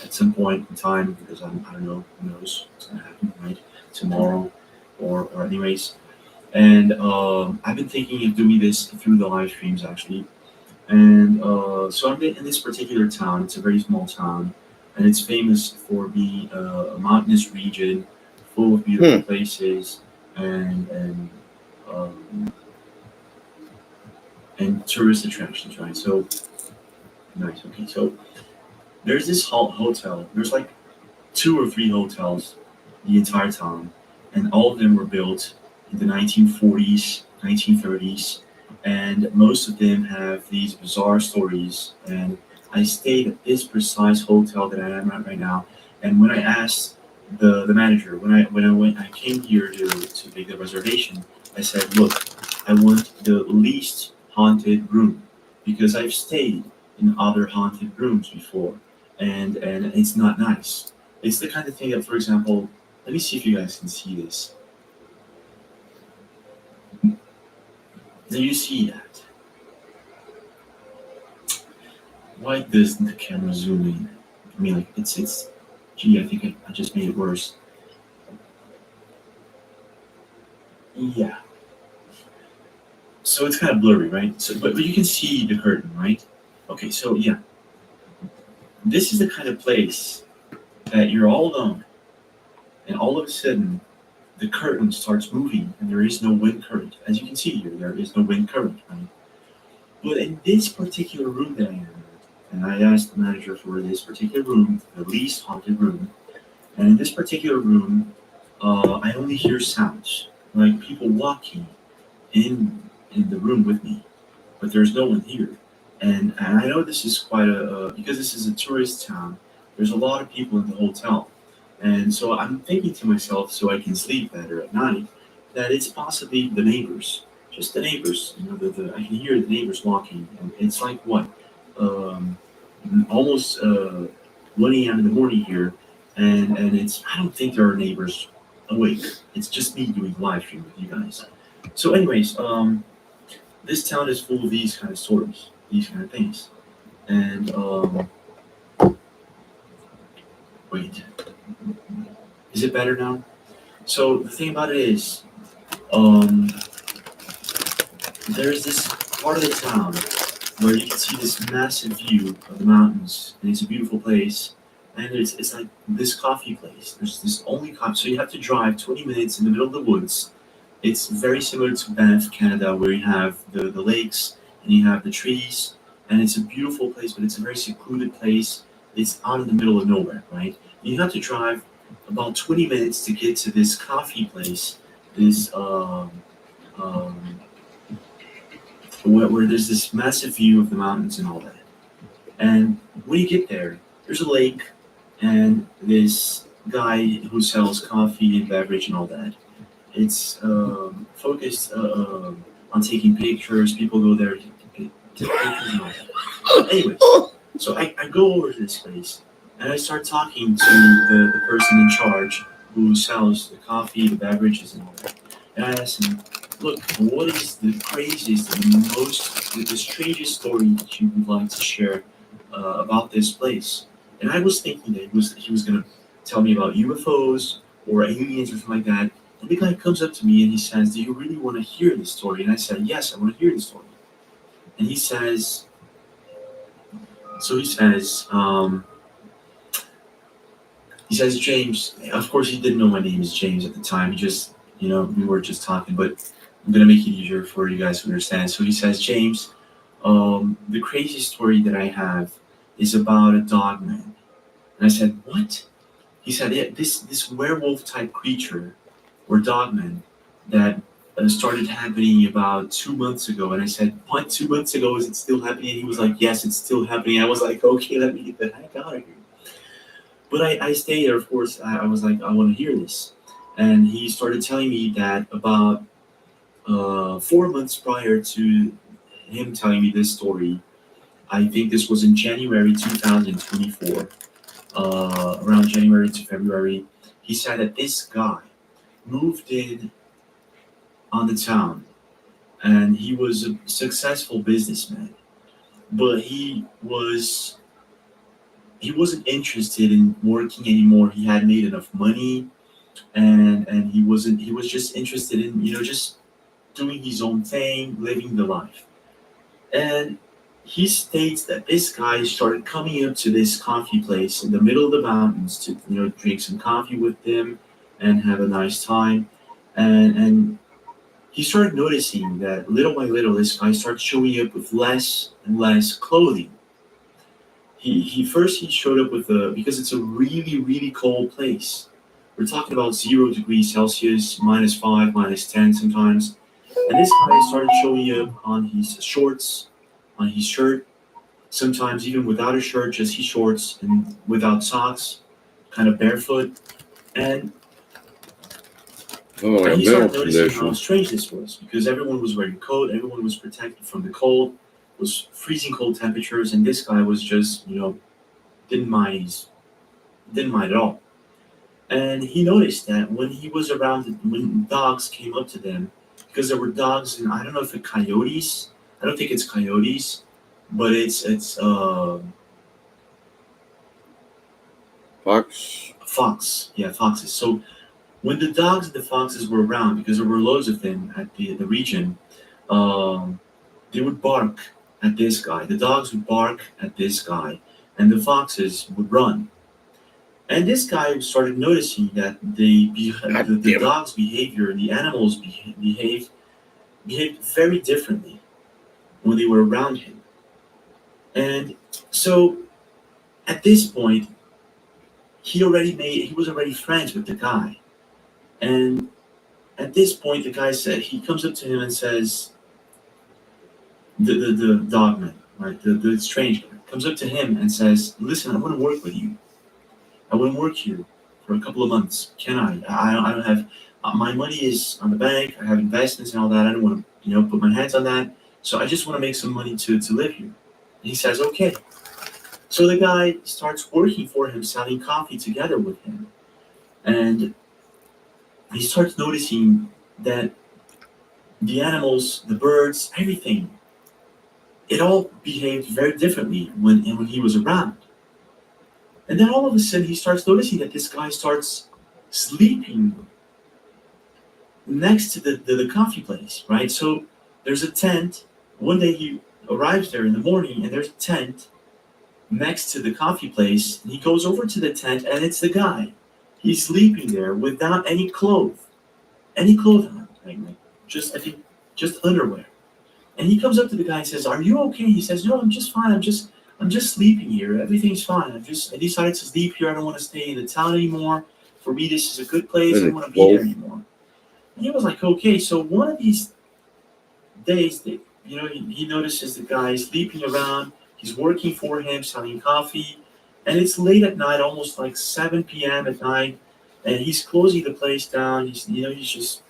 at some point in time because I don't know, who knows what's going to happen, right? Tomorrow or anyways. And I've been thinking of doing this through the live streams actually. And so I'm in this particular town. It's a very small town, and it's famous for being a mountainous region full of beautiful places and tourist attractions, right? So nice. Okay, so there's this hotel. There's like 2 or 3 hotels the entire town, and all of them were built in the 1940s, 1930s. And most of them have these bizarre stories. And I stayed at this precise hotel that I am at right now. And when I asked the manager, when I came here to make the reservation, I said, look, I want the least haunted room because I've stayed in other haunted rooms before, and it's not nice. It's the kind of thing that, for example, let me see if you guys can see this. Do you see that? Why doesn't the camera zoom in? I mean, like, it's, gee, I think I just made it worse. Yeah. So it's kind of blurry, right? So, but you can see the curtain, right? Okay, so yeah. This is the kind of place that you're all alone, and all of a sudden, the curtain starts moving, and there is no wind current. As you can see here, there is no wind current, right? But in this particular room that I am in, and I asked the manager for this particular room, the least haunted room, and in this particular room, I only hear sounds, like people walking in the room with me, but there's no one here. And I know this is quite because this is a tourist town, there's a lot of people in the hotel. And so I'm thinking to myself, so I can sleep better at night, that it's possibly the neighbors, just the neighbors. I can hear the neighbors walking, and it's like what, um, almost 1 a.m. in the morning here, and it's I don't think there are neighbors awake. It's just me doing live stream with you guys. So, anyways, this town is full of these kind of stories, these kind of things, and wait, is it better now? So the thing about it is, um, there's this part of the town where you can see this massive view of the mountains, and it's a beautiful place. And it's like this coffee place. There's this only coffee, so you have to drive 20 minutes in the middle of the woods. It's very similar to Banff, Canada, where you have the lakes and you have the trees, and it's a beautiful place, but it's a very secluded place. It's out in the middle of nowhere, right? You have to drive about 20 minutes to get to this coffee place, this um, where there's this massive view of the mountains and all that. And when you get there, there's a lake and this guy who sells coffee and beverage and all that. It's focused on taking pictures. People go there to take pictures and all that. Anyways, so I go over to this place and I start talking to the person in charge who sells the coffee, the beverages, and all that. And I asked him, look, what is the craziest and the strangest story that you would like to share about this place? And I was thinking that he was going to tell me about UFOs or aliens or something like that. And the guy comes up to me and he says, do you really want to hear this story? And I said, yes, I want to hear the story. And he says, James, of course he didn't know my name is James at the time. He just, we were just talking, but I'm going to make it easier for you guys to understand. So he says, James, the craziest story that I have is about a dog man. And I said, what? He said, yeah, this werewolf type creature or dog man that started happening about 2 months ago. And I said, what, 2 months ago? Is it still happening? And he was like, yes, it's still happening. I was like, okay, let me get the heck out of here. But I stayed there, of course. I was like, I want to hear this. And he started telling me that about 4 months prior to him telling me this story, I think this was in January 2024, around January to February, he said that this guy moved in on the town and he was a successful businessman, but he wasn't interested in working anymore. He had made enough money and he was just interested in, just doing his own thing, living the life. And he states that this guy started coming up to this coffee place in the middle of the mountains to, drink some coffee with them and have a nice time. And he started noticing that little by little, this guy started showing up with less and less clothing. He showed up with because it's a really, really cold place. We're talking about 0 degrees Celsius, -5, -10 sometimes. And this guy started showing up on his shorts, on his shirt, sometimes even without a shirt, just his shorts and without socks, kind of barefoot. And he started noticing how strange this was because everyone was wearing a coat, everyone was protected from the cold, it was freezing cold temperatures, and this guy was just, didn't mind at all. And he noticed that when he was around, when dogs came up to them, because there were dogs, and I don't know if it's coyotes. I don't think it's coyotes, but it's fox. Yeah, foxes. So when the dogs and the foxes were around, because there were loads of them at the region, they would bark at this guy. The dogs would bark at this guy, and the foxes would run. And this guy started noticing that the dog's behavior, the animals behaved very differently when they were around him. And so at this point, he was already friends with the guy. And at this point, the guy he comes up to him and says, the dog man, right, the strange guy, comes up to him and says, listen, I want to work with you. I want to work here for a couple of months. Can I? I don't have My money is on the bank. I have investments and all that. I don't want to, put my hands on that. So I just want to make some money to live here. And he says, okay. So the guy starts working for him, selling coffee together with him. And he starts noticing that the animals, the birds, everything, it all behaved very differently when he was around. And then all of a sudden he starts noticing that this guy starts sleeping next to the coffee place, right? So there's a tent. One day he arrives there in the morning and there's a tent next to the coffee place. And he goes over to the tent and it's the guy. He's sleeping there without any clothes on, right? Just, I think, just underwear. And he comes up to the guy and says, "Are you okay?" He says, "No, I'm just fine. I'm just sleeping here. Everything's fine. I decided to sleep here. I don't want to stay in the town anymore. For me, this is a good place. I don't want to be there anymore." And he was like, "Okay." So one of these days, that he notices the guy sleeping around. He's working for him, selling coffee, and it's late at night, almost like 7 p.m. at night, and he's closing the place down. He's just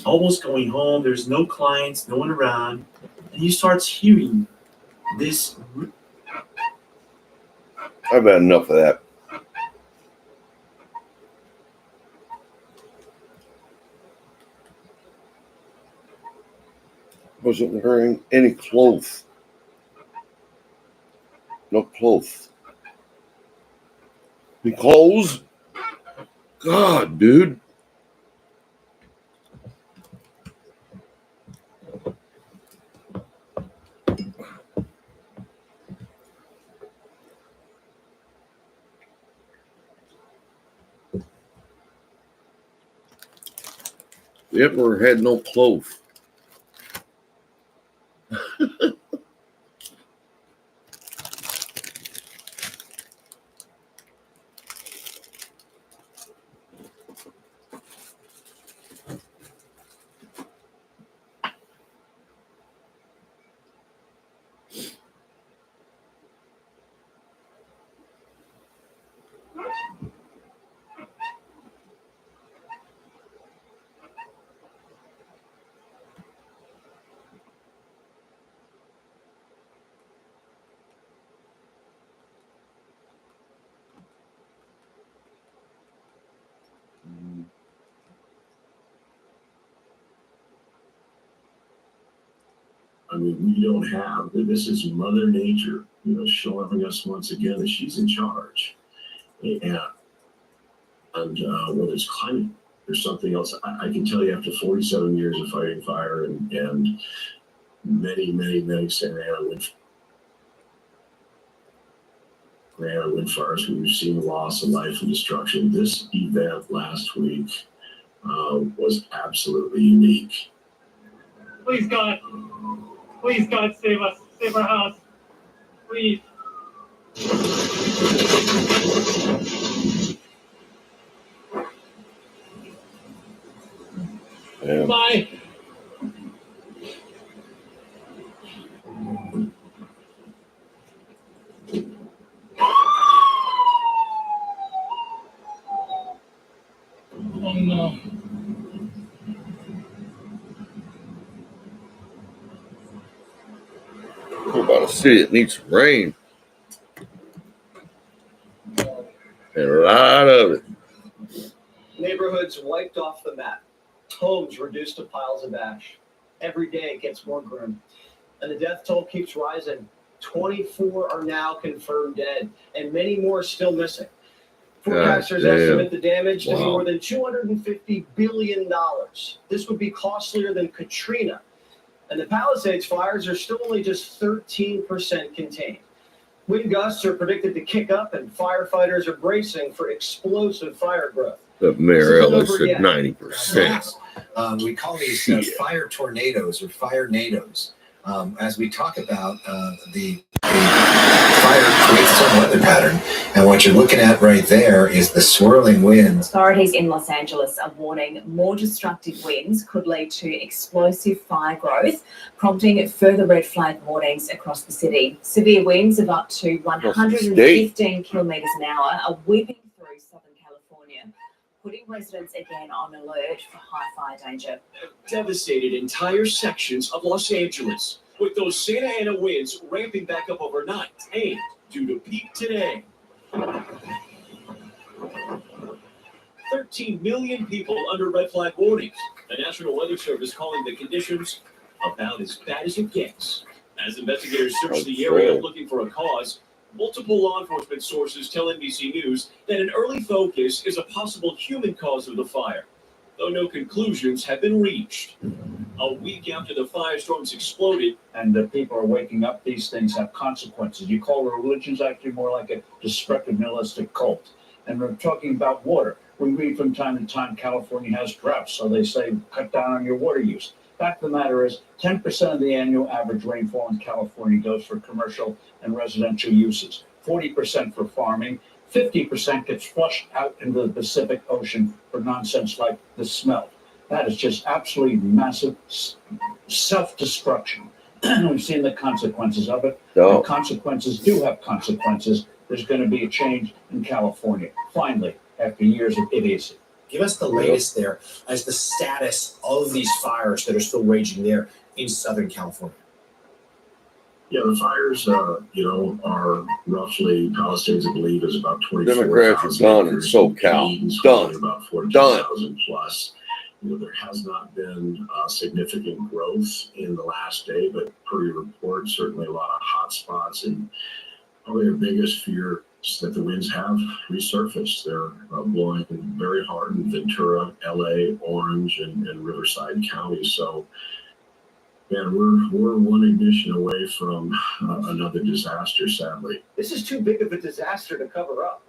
almost going home. There's no clients, no one around, and he starts hearing this. I've had enough of that. Wasn't wearing any clothes. No clothes. Any clothes? God, dude. You ever had no clothes? I mean, we don't have, this is Mother Nature, showing us once again that she's in charge. And whether it's climate or something else, I can tell you after 47 years of fighting fire and many, many, many Santa Ana wind fires, we've seen loss of life and destruction. This event last week was absolutely unique. Please, God. Please, God, save us. Save our house. Please. Yeah. Bye. Oh, no. We're about a city that needs some rain. And a lot of it. Neighborhoods wiped off the map. Homes reduced to piles of ash. Every day it gets more grim. And the death toll keeps rising. 24 are now confirmed dead, and many more still missing. Forecasters estimate the damage to be more than $250 billion. This would be costlier than Katrina. And the Palisades fires are still only just 13% contained. Wind gusts are predicted to kick up, and firefighters are bracing for explosive fire growth. The mayor Ellis said 90%. We call these fire tornadoes or fire nados. As we talk about the fire creates some weather pattern, and what you're looking at right there is the swirling winds. Authorities in Los Angeles are warning more destructive winds could lead to explosive fire growth, prompting further red flag warnings across the city. Severe winds of up to 115 kilometers an hour are whipping through Southern California. putting residents again on alert for high fire danger. Devastated entire sections of Los Angeles, with those Santa Ana winds ramping back up overnight and due to peak today. 13 million people under red flag warnings. The National Weather Service calling the conditions about as bad as it gets. As investigators search the area looking for a cause, multiple law enforcement sources tell NBC News that an early focus is a possible human cause of the fire, though no conclusions have been reached. A week after the firestorms exploded, and the people are waking up, these things have consequences. You call religions actually more like a destructive nihilistic cult. And we're talking about water. We read from time to time California has droughts, so they say cut down on your water use. Fact of the matter is 10% of the annual average rainfall in California goes for commercial and residential uses, 40% for farming, 50% gets flushed out into the Pacific Ocean for nonsense like the smell. That is just absolutely massive self-destruction. We've seen the consequences of it. No. The consequences do have consequences. There's going to be a change in California, finally, after years of idiocy. Give us the latest there as the status of these fires that are still raging there in Southern California. Yeah, the fires, are roughly, Palisades, I believe, is about 24,000 Democrats are done in SoCal. Eden's Done. About 42,000 plus. There has not been significant growth in the last day, but per your report, certainly a lot of hot spots. And probably the biggest fear is that the winds have resurfaced. They're blowing very hard in Ventura, LA, Orange, and Riverside counties. So, man, we're one ignition away from another disaster, sadly. This is too big of a disaster to cover up.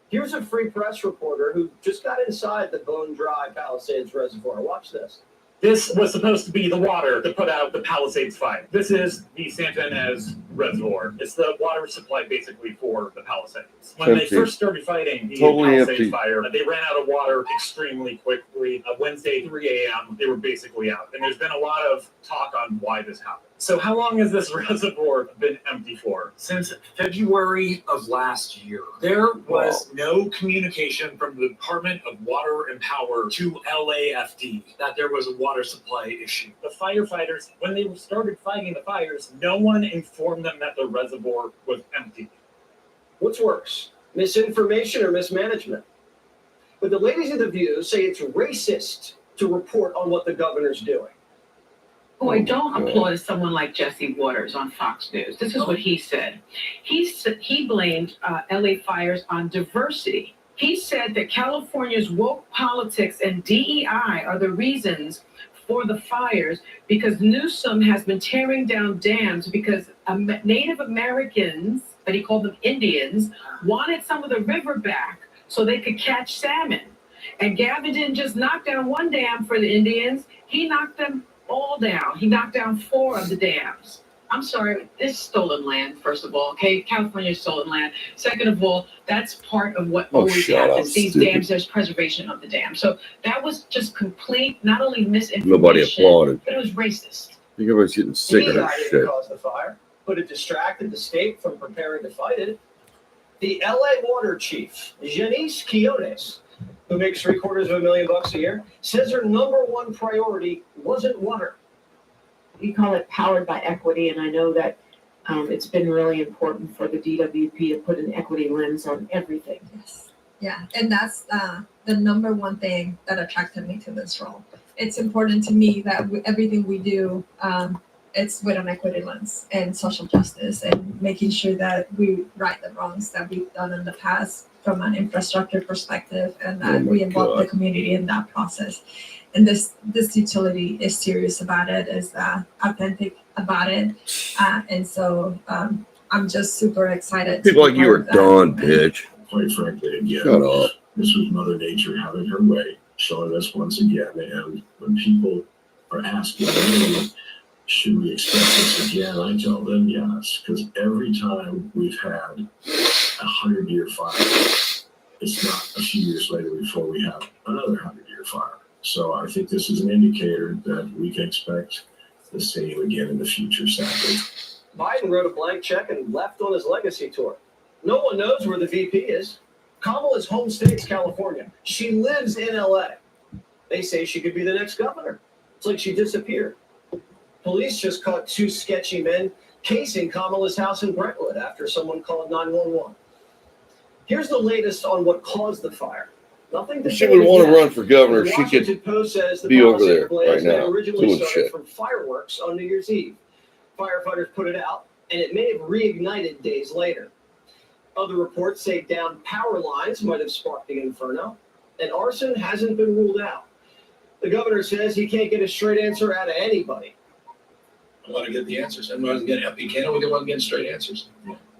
Here's a Free Press reporter who just got inside the Bone Dry Palisades Reservoir. Watch this. This was supposed to be the water to put out the Palisades fire. This is the Santa Ynez Reservoir. It's the water supply basically for the Palisades. When they first started fighting the Palisades fire, they ran out of water extremely quickly. Wednesday, 3 a.m., they were basically out. And there's been a lot of talk on why this happened. So how long has this reservoir been empty for? Since February of last year. There was no communication from the Department of Water and Power to LAFD that there was a water supply issue. The firefighters, when they started fighting the fires, no one informed them that the reservoir was empty. What's worse, misinformation or mismanagement? But the ladies of The View say it's racist to report on what the governor's doing. Boy, don't applaud someone like Jesse Waters on Fox News. This is what he said. He blamed LA fires on diversity. He said that California's woke politics and DEI are the reasons for the fires because Newsom has been tearing down dams because Native Americans, but he called them Indians, wanted some of the river back so they could catch salmon. And Gavin didn't just knock down one dam for the Indians, he knocked them all down. He knocked down 4 of the dams. I'm sorry, it's stolen land, first of all, okay? California's stolen land. Second of all, that's part of what always happens. These dams, there's preservation of the dam. So that was just complete, not only misinformation, Nobody applauded. but it was racist. I think everybody's getting sick of that DEI shit. didn't cause the fire, but it distracted the state from preparing to fight it. The LA water chief, Janice Quiones, who makes $750,000 a year, says her number one priority wasn't water. We call it powered by equity, and I know that it's been really important for the DWP to put an equity lens on everything. Yes. Yeah, and that's the number one thing that attracted me to this role. It's important to me that everything we do, it's with an equity lens and social justice and making sure that we right the wrongs that we've done in the past from an infrastructure perspective and that we involve the community in that process. And this utility is serious about it, is authentic about it. And so I'm just super excited. People like you are done, bitch. Quite frankly, again, shut up. This was Mother Nature having her way, showing us once again. And when people are asking me, should we expect this again? I tell them yes, because every time we've had 100-year fire, it's not a few years later before we have another 100-year fire. So I think this is an indicator that we can expect the same again in the future, sadly. Biden wrote a blank check and left on his legacy tour. No one knows where the VP is. Kamala's home state's California. She lives in LA. They say she could be the next governor. It's like she disappeared. Police just caught 2 sketchy men casing Kamala's house in Brentwood after someone called 911. Here's the latest on what caused the fire. Nothing If she would want to run for governor, The she Washington could Post says the be over Palisades there blaze right may now originally doing started shit. from fireworks on New Year's Eve. Firefighters put it out, and it may have reignited days later. Other reports say downed power lines might have sparked the inferno, and arson hasn't been ruled out. The governor says he can't get a straight answer out of anybody. I want to get the answers. I want to get help. You can't only want to get straight answers.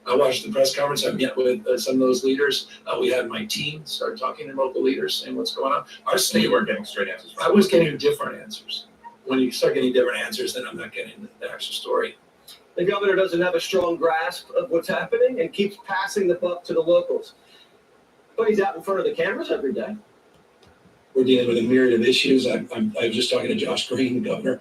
I watched the press conference. I met with some of those leaders. We had my team start talking to local leaders, saying what's going on. Our state, You weren't getting straight answers. I was getting different answers. When you start getting different answers, then I'm not getting the actual story. The governor doesn't have a strong grasp of what's happening and keeps passing the buck to the locals. But he's out in front of the cameras every day. We're dealing with a myriad of issues. I was just talking to Josh Green, the governor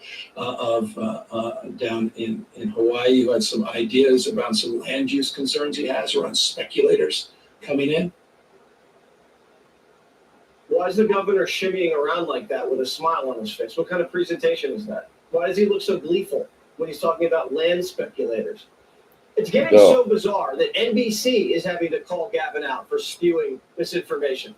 down in Hawaii, who had some ideas around some land use concerns he has around speculators coming in. Why is the governor shimmying around like that with a smile on his face? What kind of presentation is that? Why does he look so gleeful when he's talking about land speculators? It's getting so bizarre that NBC is having to call Gavin out for spewing misinformation.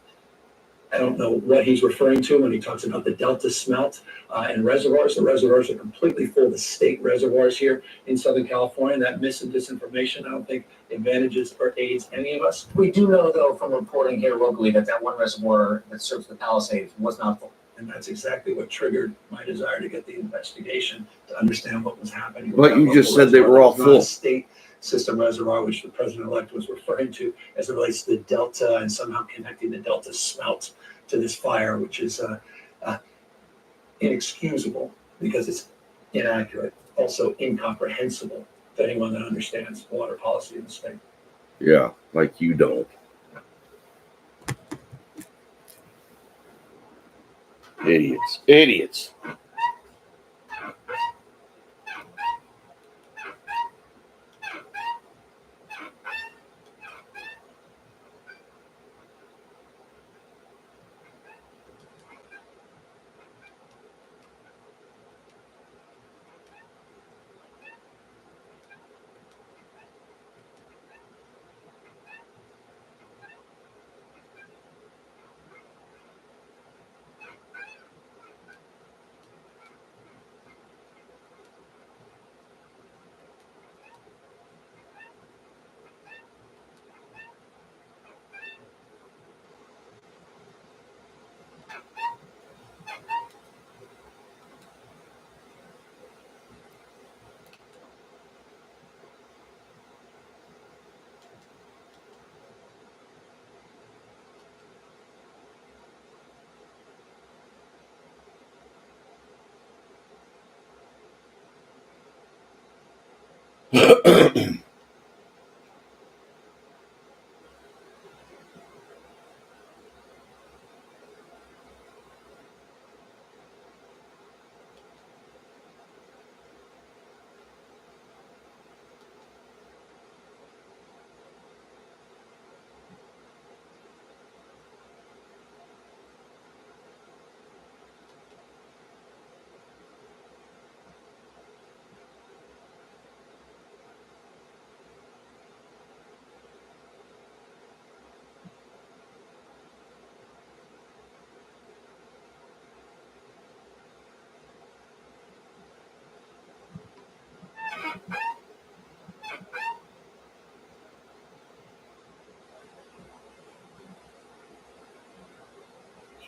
I don't know what he's referring to when he talks about the Delta smelt and reservoirs. The reservoirs are completely full. The state reservoirs here in Southern California. That mis and disinformation, I don't think advantages or aids any of us. We do know, though, from reporting here locally, that one reservoir that serves the Palisades was not full. And that's exactly what triggered my desire to get the investigation to understand what was happening. But you just said they were all full. State system reservoir, which the president-elect was referring to as it relates to the Delta and somehow connecting the Delta smelt to this fire, which is inexcusable because it's inaccurate, also incomprehensible to anyone that understands water policy in the state. Yeah, like you don't. Idiots. Idiots.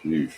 Jeez.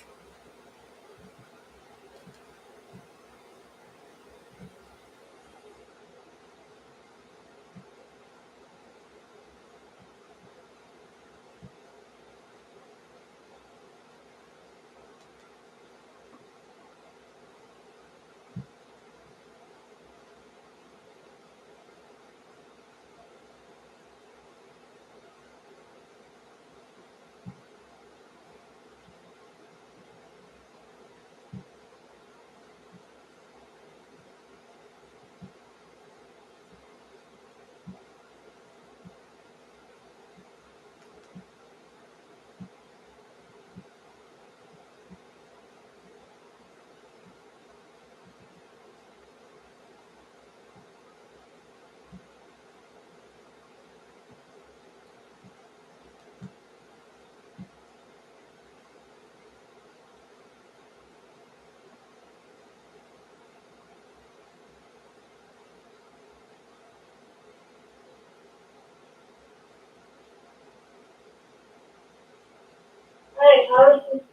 I was just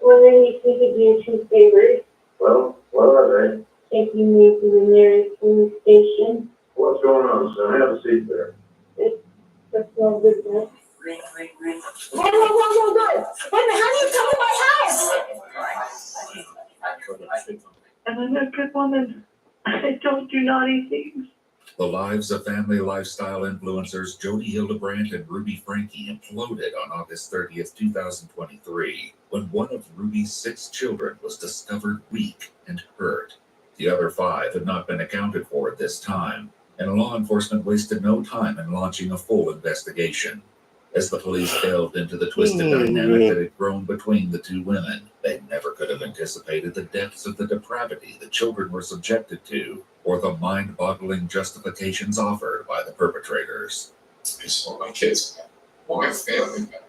wondering if we could do 2 favors. Well, what are they? Taking me to the nearest police station. What's going on, son? Have a seat there. It's personal business. Whoa, whoa, whoa, whoa, whoa! Wait a minute, how do you come in my house? And I'm a good woman. I don't do naughty things. The lives of family lifestyle influencers Jody Hildebrandt and Ruby Franke imploded on August 30th, 2023, when one of Ruby's 6 children was discovered weak and hurt. The other 5 had not been accounted for at this time, and law enforcement wasted no time in launching a full investigation. As the police delved into the twisted dynamic that had grown between the 2 women, they never could have anticipated the depths of the depravity the children were subjected to, or the mind-boggling justifications offered by the perpetrators. I just want my kids, want my family back.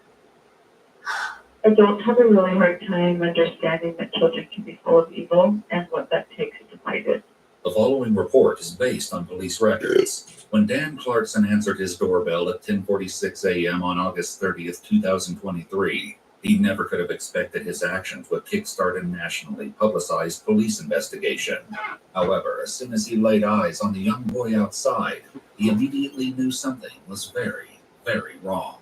I don't have a really hard time understanding that children can be full of evil and what that takes to fight it. The following report is based on police records. When Dan Clarkson answered his doorbell at 10:46 a.m. on August 30th, 2023, he never could have expected his actions would kickstart a nationally publicized police investigation. However, as soon as he laid eyes on the young boy outside, he immediately knew something was very, very wrong.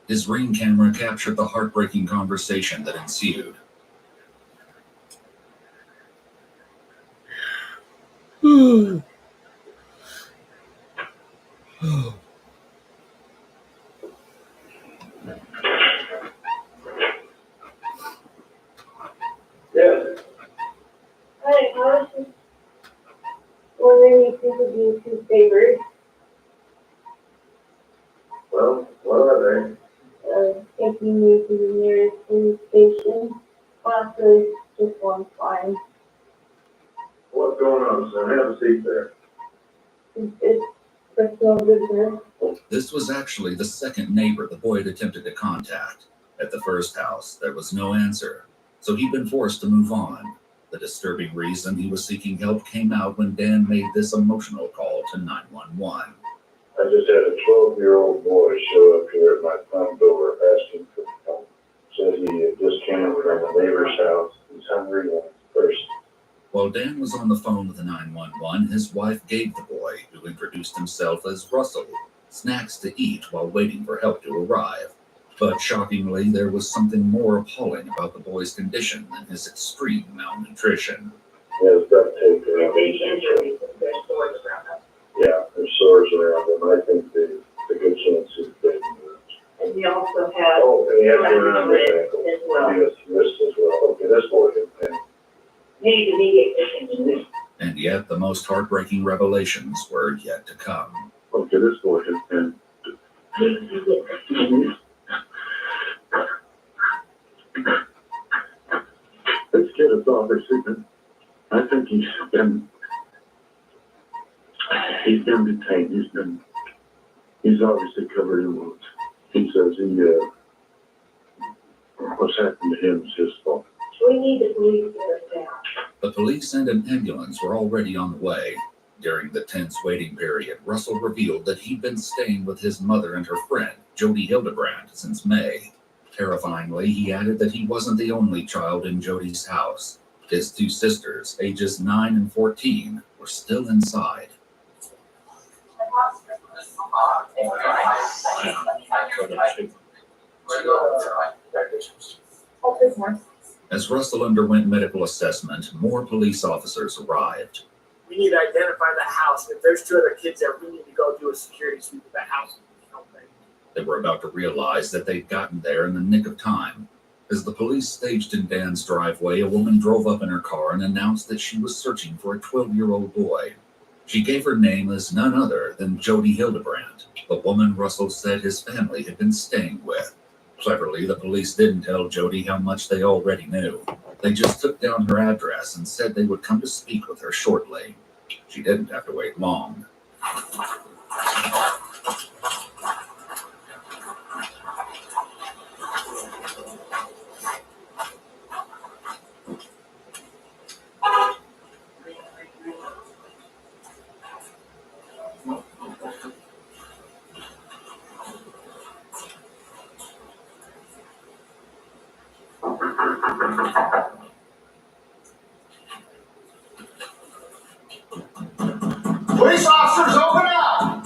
His Ring camera captured the heartbreaking conversation that ensued. Yes. Hi, I was just wondering if you could do 2 favors. Well, what are they? Taking me to the nearest police station. Actually, just one fine. What's going on, son? Have a seat there. It's personal business. This was actually the second neighbor the boy had attempted to contact. At the first house, there was no answer, so he'd been forced to move on. The disturbing reason he was seeking help came out when Dan made this emotional call to 911. I just had a 12-year-old boy show up here at my front door asking for help. Said he had just came from a neighbor's house. He's hungry and thirsty. While Dan was on the phone with the 911, his wife gave the boy, who introduced himself as Russell, snacks to eat while waiting for help to arrive. But shockingly, there was something more appalling about the boy's condition than his extreme malnutrition. He has duct tape around his injuries. Yeah, there's sores around him. I think there's a good chance he's been moved. And he also has. Oh, and he has it around his ankle. As well. And he has wrist as well. Okay, this boy can pain. Need immediate attention. And yet, the most heartbreaking revelations were yet to come. Okay, this boy can pain. This kid is obviously I think he's been detained. He's obviously covered in wounds. He says what's happened to him is his fault. We need the police there now. The police and an ambulance were already on the way. During the tense waiting period, Russell revealed that he'd been staying with his mother and her friend, Jody Hildebrandt, since May. Terrifyingly, he added that he wasn't the only child in Jody's house. His 2 sisters, ages 9 and 14, were still inside. As Russell underwent medical assessment, more police officers arrived. We need to identify the house. If there's 2 other kids there, we need to go do a security sweep of the house. They were about to realize that they'd gotten there in the nick of time. As the police staged in Dan's driveway, a woman drove up in her car and announced that she was searching for a 12-year-old boy. She gave her name as none other than Jody Hildebrandt, the woman Russell said his family had been staying with. Cleverly, the police didn't tell Jody how much they already knew. They just took down her address and said they would come to speak with her shortly. She didn't have to wait long. Police officers, open up!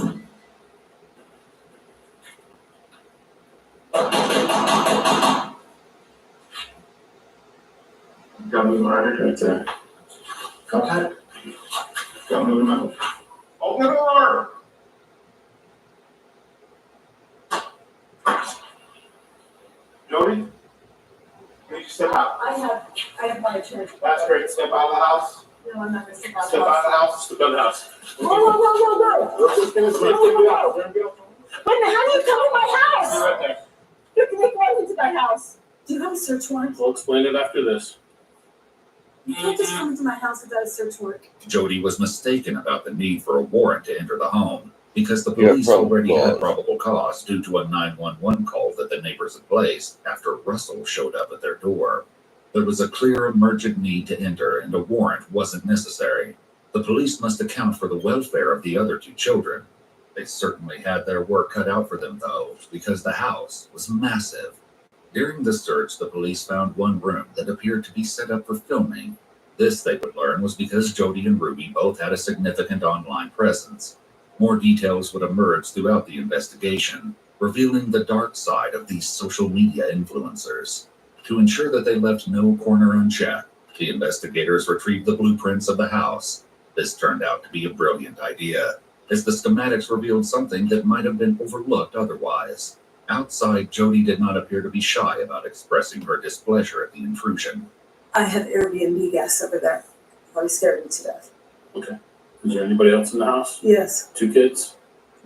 Got me right there. Go ahead. Got me right. Open the door! Jody? Will you step out? I have my chair. That's great. Step out of the house. No, I'm not gonna step out. Step out of the house. Step out of the house. No. We're just gonna step you out. We're gonna go. Wait a minute, how do you come in my house? Be right there. You can make one into my house. Do you have a search warrant? We'll explain it after this. You can't just come into my house without a search warrant. Jody was mistaken about the need for a warrant to enter the home because the police already had probable cause due to a 911 call that the neighbors had placed after Russell showed up at their door. There was a clear emergent need to enter, and a warrant wasn't necessary. The police must account for the welfare of the other two children. They certainly had their work cut out for them, though, because the house was massive. During the search, the police found one room that appeared to be set up for filming. This, they would learn, was because Jody and Ruby both had a significant online presence. More details would emerge throughout the investigation, revealing the dark side of these social media influencers. To ensure that they left no corner unchecked, the investigators retrieved the blueprints of the house. This turned out to be a brilliant idea, as the schematics revealed something that might have been overlooked otherwise. Outside, Jody did not appear to be shy about expressing her displeasure at the intrusion. I have Airbnb guests over there. Probably scared me to death. Okay. Is there anybody else in the house? Yes, 2 kids?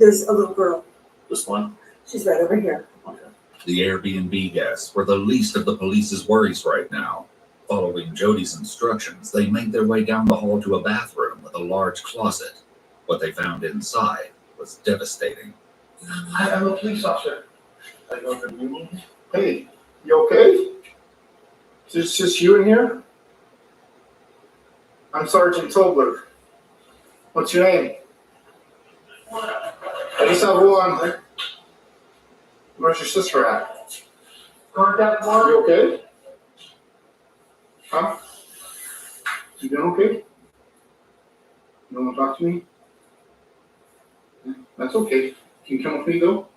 there's a little girl. Just one? She's right over here. Okay. The Airbnb guests were the least of the police's worries right now. Following Jody's instructions, they made their way down the hall to a bathroom with a large closet. What they found inside was devastating. I'm a police officer. Hey, you okay? Is this just you in here? I'm Sergeant Tobler. What's your name? I just have one. Where's your sister at? Contact Mark. You okay? Huh? You doing okay? You don't want to talk to me? That's okay. Can you come with me though?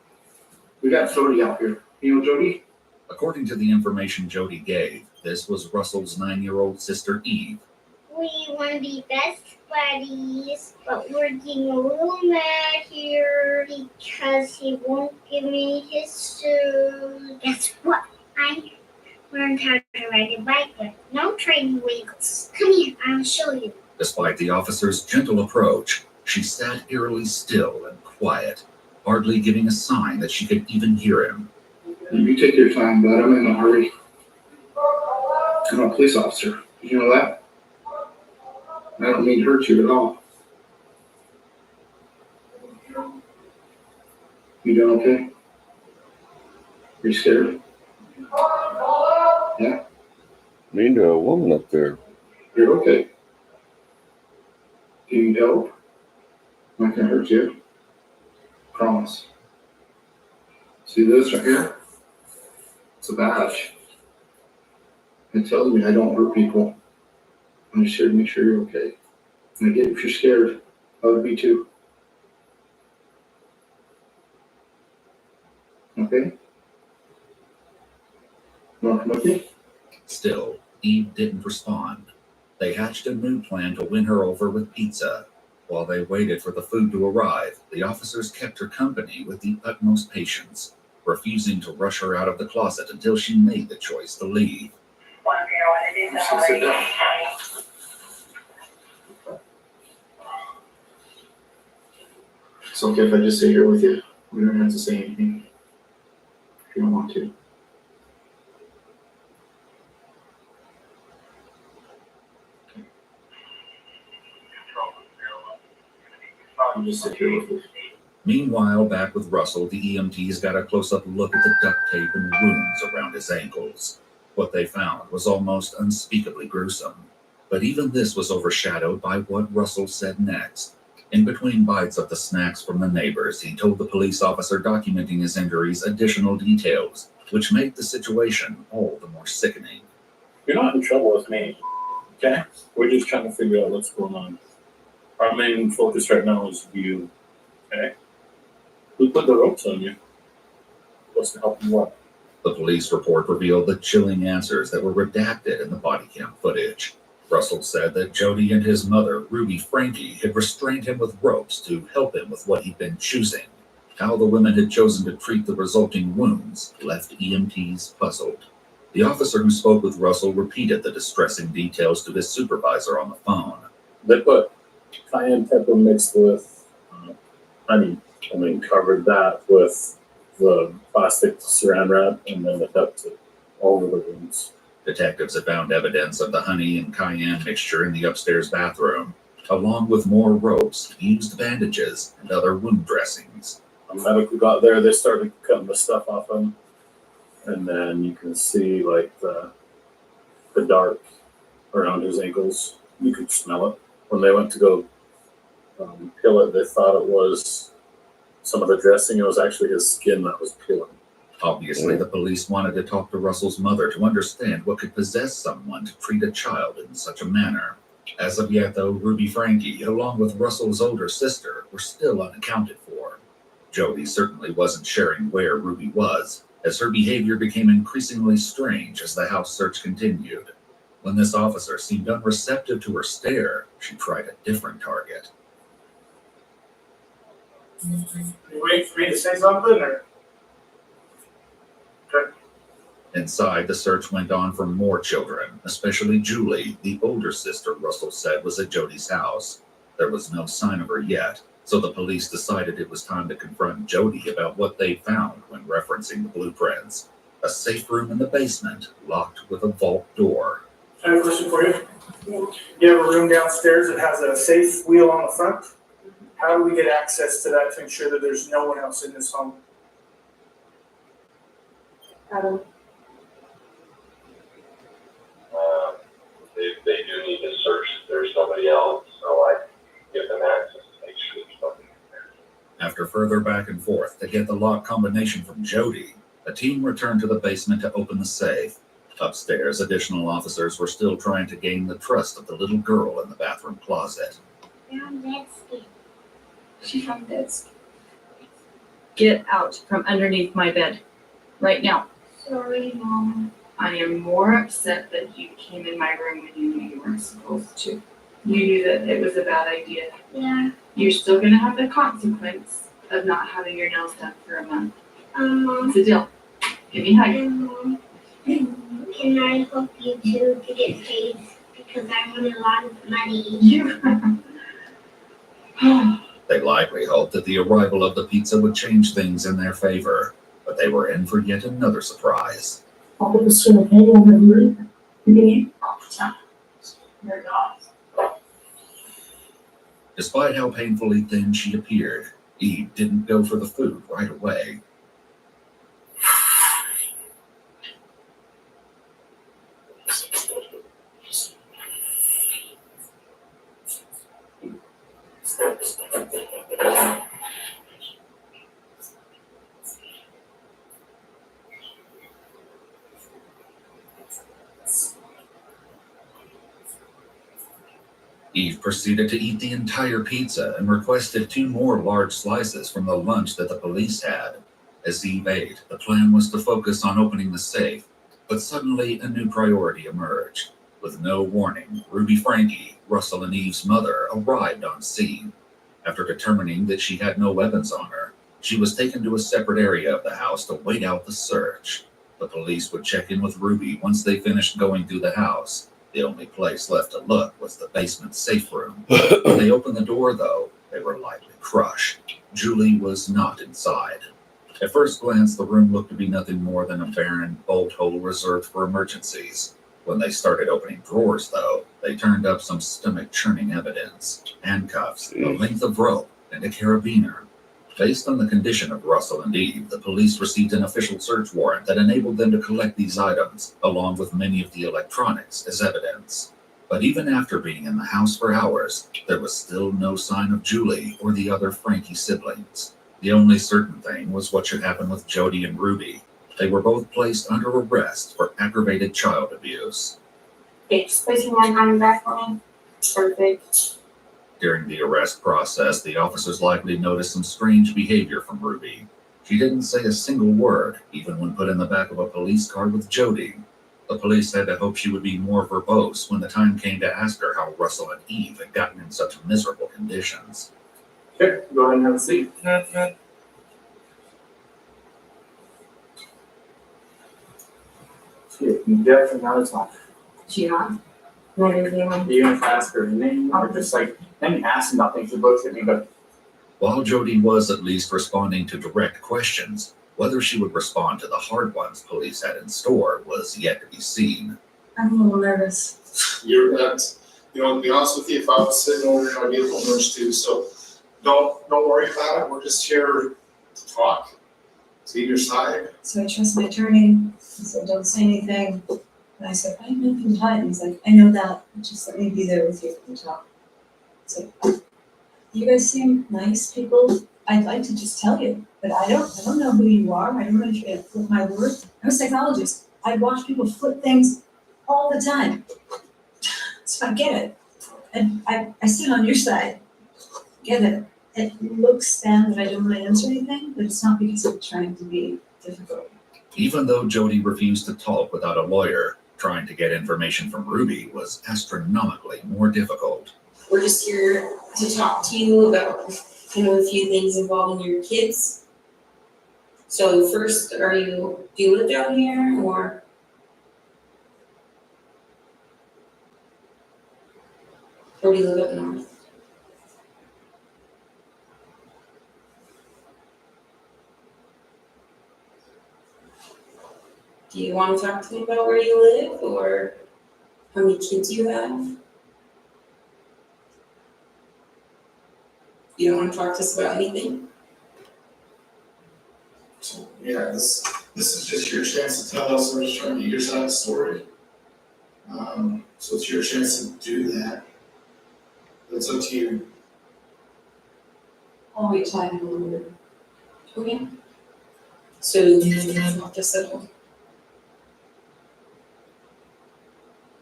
We got Jody out here. You know Jody? According to the information Jody gave, this was Russell's 9-year-old sister Eve. We want to be best buddies, but we're getting a little mad here because he won't give me his shoes. Guess what? I learned how to ride a bike with no training wheels. Come here, I'll show you. Despite the officer's gentle approach, she sat eerily still and quiet, hardly giving a sign that she could even hear him. You take your time, bud. I'm in a hurry. I'm a police officer. Did you know that? I don't mean to hurt you at all. You doing okay? Are you scared? Yeah? Mean to a woman up there. You're okay. Do you need help? I'm not gonna hurt you. Promise. See this right here? It's a badge. It tells me I don't hurt people. I'm just here to make sure you're okay. And again, if you're scared, I would be too. Okay? You want to come with me? Still, Eve didn't respond. They hatched a new plan to win her over with pizza. While they waited for the food to arrive, the officers kept her company with the utmost patience, refusing to rush her out of the closet until she made the choice to leave. Sit down. It's okay if I just sit here with you. We don't have to say anything if you don't want to. I'll just sit here with you. Meanwhile, back with Russell, the EMTs got a close-up look at the duct tape and wounds around his ankles. What they found was almost unspeakably gruesome. But even this was overshadowed by what Russell said next. In between bites of the snacks from the neighbors, he told the police officer documenting his injuries additional details, which made the situation all the more sickening. You're not in trouble with me, okay? We're just trying to figure out what's going on. Our main focus right now is you. Okay? Who put the ropes on you? What's to help you what? The police report revealed the chilling answers that were redacted in the body cam footage. Russell said that Jody and his mother, Ruby Frankie, had restrained him with ropes to help him with what he'd been choosing. How the women had chosen to treat the resulting wounds left EMTs puzzled. The officer who spoke with Russell repeated the distressing details to his supervisor on the phone. They put cayenne pepper mixed with honey, and then covered that with the plastic saran wrap and then the duct tape all over the wounds. Detectives have found evidence of the honey and cayenne mixture in the upstairs bathroom, along with more ropes, used bandages, and other wound dressings. A medical got there, they started cutting the stuff off him, and then you can see like the dark around his ankles. You could smell it. When they went to go peel it, they thought it was some of the dressing. It was actually his skin that was peeling. Obviously, the police wanted to talk to Russell's mother to understand what could possess someone to treat a child in such a manner. As of yet, though, Ruby Frankie, along with Russell's older sister, were still unaccounted for. Jody certainly wasn't sharing where Ruby was, as her behavior became increasingly strange as the house search continued. When this officer seemed unreceptive to her stare, she tried a different target. You wait for me to say something, or? Okay. Inside, the search went on for more children, especially Julie, the older sister Russell said was at Jody's house. There was no sign of her yet, so the police decided it was time to confront Jody about what they found when referencing the blueprints. A safe room in the basement, locked with a vault door. I have a question for you. You have a room downstairs that has a safe wheel on the front. How do we get access to that to ensure that there's no one else in this home? Adam. They do need to search if there's somebody else, so I give them access to make sure there's somebody there. After further back and forth to get the lock combination from Jody, a team returned to the basement to open the safe. Upstairs, additional officers were still trying to gain the trust of the little girl in the bathroom closet. Found dead skin. She found this. Get out from underneath my bed. Right now. Sorry, Mom. I am more upset that you came in my room when you knew you weren't supposed to. You knew that it was a bad idea. Yeah. You're still gonna have the consequence of not having your nails done for a month. It's a deal. Give me a hug. Can I help you too to get paid? Because I want a lot of money. They likely hoped that the arrival of the pizza would change things in their favor, but they were in for yet another surprise. All of us from the table have you eat all the time. You're not. Despite how painfully thin she appeared, Eve didn't go for the food right away. Eve proceeded to eat the entire pizza and requested 2 more large slices from the lunch that the police had. As Eve ate, the plan was to focus on opening the safe, but suddenly a new priority emerged. With no warning, Ruby Frankie, Russell and Eve's mother, arrived on scene. After determining that she had no weapons on her, she was taken to a separate area of the house to wait out the search. The police would check in with Ruby once they finished going through the house. The only place left to look was the basement safe room. When they opened the door, though, they were likely crushed. Julie was not inside. At first glance, the room looked to be nothing more than a barren bolt hole reserved for emergencies. When they started opening drawers, though, they turned up some stomach-churning evidence. Handcuffs, a length of rope, and a carabiner. Based on the condition of Russell and Eve, the police received an official search warrant that enabled them to collect these items, along with many of the electronics, as evidence. But even after being in the house for hours, there was still no sign of Julie or the other Frankie siblings. The only certain thing was what should happen with Jody and Ruby. They were both placed under arrest for aggravated child abuse. Okay, just place your hand on your back for me. Perfect. During the arrest process, the officers likely noticed some strange behavior from Ruby. She didn't say a single word, even when put in the back of a police car with Jody. The police had to hope she would be more verbose when the time came to ask her how Russell and Eve had gotten in such miserable conditions. Okay, go ahead and have a seat. You definitely not talk. She not? What is it? You gonna ask her name or just like then ask nothing? She looks at me, but While Jody was at least responding to direct questions, whether she would respond to the hard ones police had in store was yet to be seen. I'm a little nervous. You're not, to be honest with you, if I was sitting over here, I'd be a little nervous too, so don't worry about it, we're just here to talk, see your side. So I trust my attorney. He said, don't say anything. And I said, I have nothing to hide. And he's like, I know that, but just let me be there with you when we talk. So you guys seem nice people. I'd like to just tell you, but I don't know who you are. I don't know if you flip my word. I'm a psychologist. I watch people flip things all the time. So I get it. And I sit on your side. Get it. It looks bad that I don't want to answer anything, but it's not because I'm trying to be difficult. Even though Jody refused to talk without a lawyer, trying to get information from Ruby was astronomically more difficult. We're just here to talk to you about, a few things involving your kids. So first, do you live down here or? Or do you live up north? Do you want to talk to me about where you live or how many kids you have? You don't want to talk to us about anything? So, yeah, this is just your chance to tell us, we're just trying to get your side of the story. So it's your chance to do that. It's up to you. I'll wait till I have a little bit. Okay. So you can talk to us at all.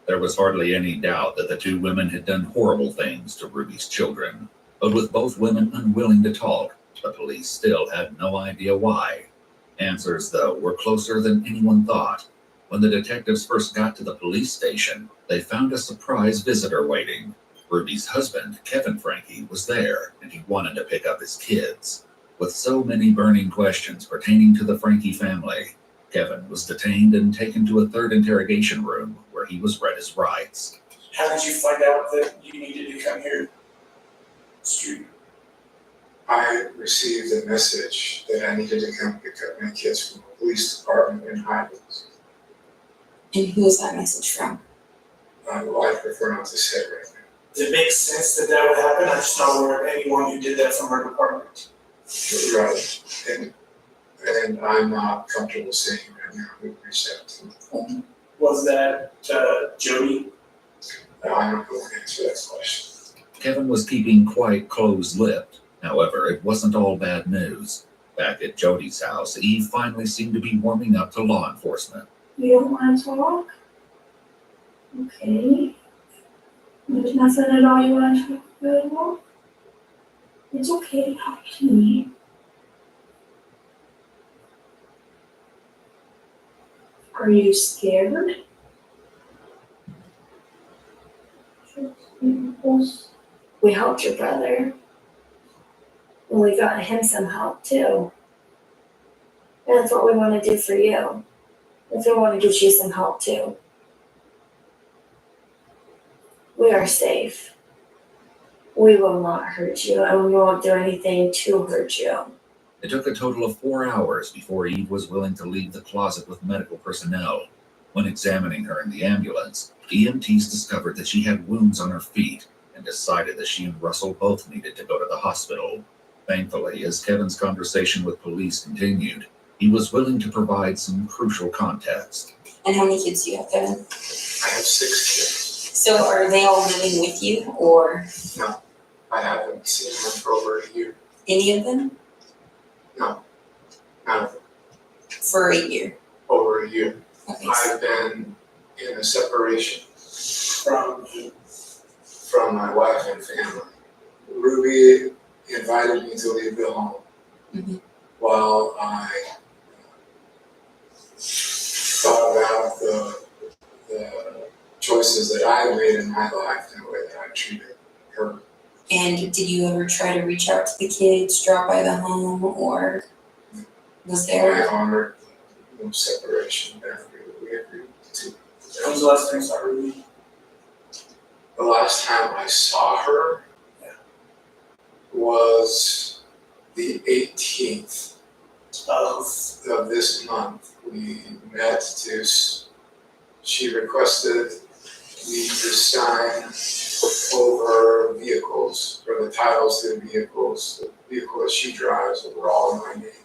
There was hardly any doubt that the two women had done horrible things to Ruby's children. But with both women unwilling to talk, the police still had no idea why. Answers, though, were closer than anyone thought. When the detectives first got to the police station, they found a surprise visitor waiting. Ruby's husband, Kevin Frankie, was there, and he wanted to pick up his kids. With so many burning questions pertaining to the Frankie family, Kevin was detained and taken to a third interrogation room where he was read his rights. How did you find out that you needed to come here? Street. I received a message that I needed to come pick up my kids from the police department in Highlands. And who is that message from? I prefer not to say right now. Does it make sense that would happen? I just don't know anyone who did that from our department. You're right. And I'm not comfortable saying right now who reached out to me. Was that Jody? No, I'm not going to answer that question. Kevin was keeping quite close-lipped. However, it wasn't all bad news. Back at Jody's house, Eve finally seemed to be warming up to law enforcement. You don't want to talk? Okay. There's nothing at all you want to talk about? It's okay to talk to me. Are you scared? We helped your brother. And we got him some help too. And that's what we want to do for you. If we want to get you some help too. We are safe. We will not hurt you, and we won't do anything to hurt you. It took a total of 4 hours before Eve was willing to leave the closet with medical personnel. When examining her in the ambulance, EMTs discovered that she had wounds on her feet and decided that she and Russell both needed to go to the hospital. Thankfully, as Kevin's conversation with police continued, he was willing to provide some crucial context. And how many kids do you have, Kevin? I have 6 kids. So are they all living with you, or? No, I haven't seen them for over a year. Any of them? No, none of them. For a year? Over a year. Okay. I've been in a separation From my wife and family. Ruby invited me to leave the home while I thought about the choices that I made in my life and the way that I treated her. And did you ever try to reach out to the kids, drop by the home, or was there? I honored no separation after we agreed to. When was the last time you saw Ruby? The last time I saw her was the 18th of this month. We met to, she requested me to sign over vehicles, or the titles to the vehicles. The vehicle that she drives were all in my name.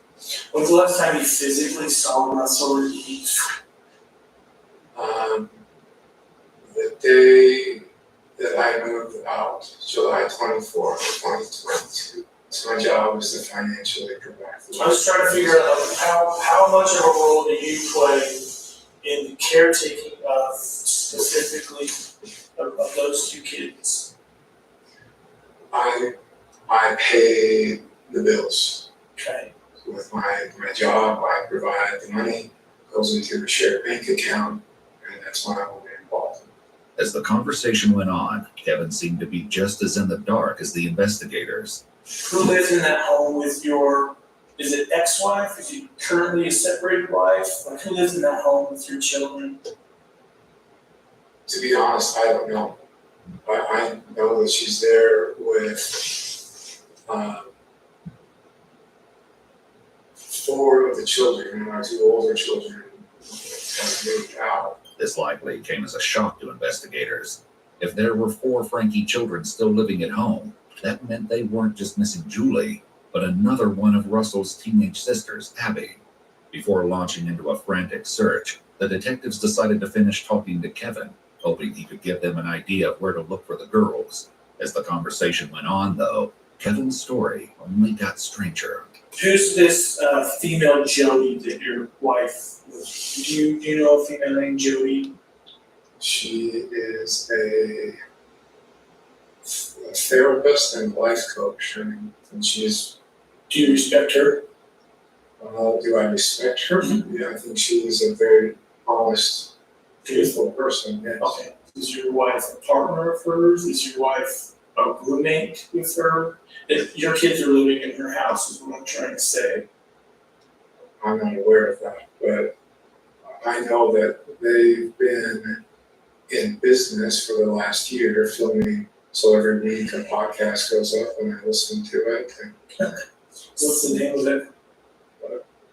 When's the last time you physically saw Russell or Eve? The day that I moved out, July 24th, 2022. So my job was to financially provide for I was trying to figure out how much of a role do you play in the caretaking of specifically of those two kids? I pay the bills. Okay. With my job, I provide the money, goes into a shared bank account, and that's when I will be involved. As the conversation went on, Kevin seemed to be just as in the dark as the investigators. Who lives in that home with your, is it ex-wife? Is he currently a separated wife? Like, who lives in that home with your children? To be honest, I don't know. I know that she's there with 4 of the children, and my 2 older children have moved out. This likely came as a shock to investigators. If there were 4 Frankie children still living at home, that meant they weren't just missing Julie, but another one of Russell's teenage sisters, Abby. Before launching into a frantic search, the detectives decided to finish talking to Kevin, hoping he could give them an idea of where to look for the girls. As the conversation went on, though, Kevin's story only got stranger. Who's this female Jody that your wife was? Do you know a female named Jody? She is a therapist and life coach, and she's. Do you respect her? Do I respect her? Yeah, I think she is a very honest, truthful person. Yes. Okay. Is your wife a partner of hers? Is your wife a roommate with her? If your kids are living in her house, is what I'm trying to say. I'm not aware of that, but I know that they've been in business for the last year filming. So every week a podcast goes up and I listen to it. And what's the name of it?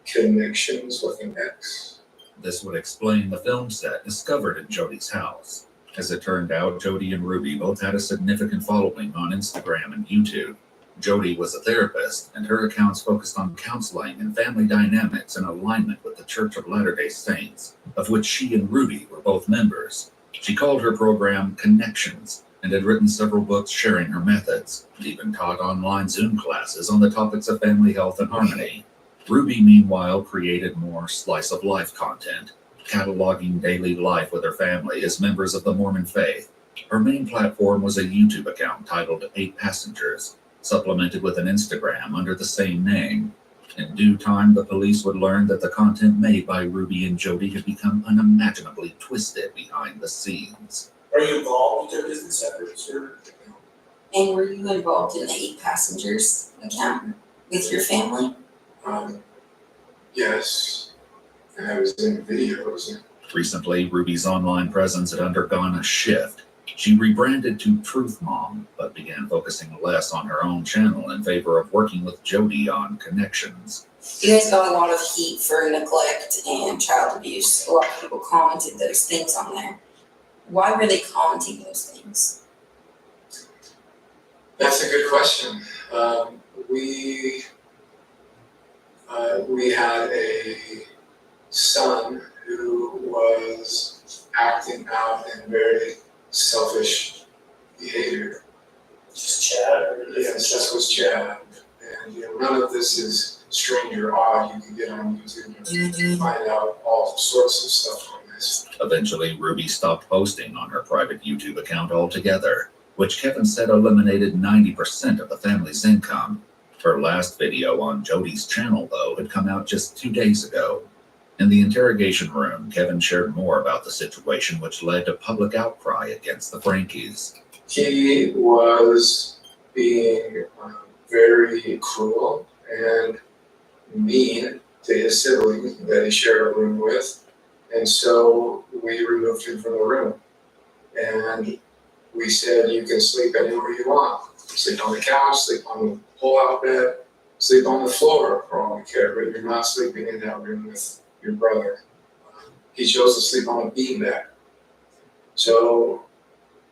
Connections with an X. This would explain the film set discovered in Jody's house. As it turned out, Jody and Ruby both had a significant following on Instagram and YouTube. Jody was a therapist, and her accounts focused on counseling and family dynamics in alignment with the Church of Latter-day Saints, of which she and Ruby were both members. She called her program Connections, and had written several books sharing her methods, and even taught online Zoom classes on the topics of family health and harmony. Ruby, meanwhile, created more slice-of-life content, cataloging daily life with her family as members of the Mormon faith. Her main platform was a YouTube account titled 8 Passengers, supplemented with an Instagram under the same name. In due time, the police would learn that the content made by Ruby and Jody had become unimaginably twisted behind the scenes. Are you involved with their business efforts? And were you involved in the 8 Passengers account with your family? Yes. And I was in videos. Recently, Ruby's online presence had undergone a shift. She rebranded to Truth Mom, but began focusing less on her own channel in favor of working with Jody on Connections. You guys got a lot of heat for neglect and child abuse. A lot of people commented those things on there. Why were they commenting those things? That's a good question. We had a son who was acting out in very selfish behavior. Just Chad? Yes, this was Chad. And none of this is strange or odd. You can get on YouTube and find out all sorts of stuff on this. Eventually, Ruby stopped posting on her private YouTube account altogether. which Kevin said eliminated 90% of the family's income. Her last video on Jody's channel, though, had come out just 2 days ago. In the interrogation room, Kevin shared more about the situation, which led to public outcry against the Frankies. He was being very cruel and mean to his sibling that he shared a room with, and so we removed him from the room. And we said, you can sleep anywhere you want. Sleep on the couch, sleep on the pull-out bed, sleep on the floor for all we care, but you're not sleeping in that room with your brother. He chose to sleep on a beanbag. So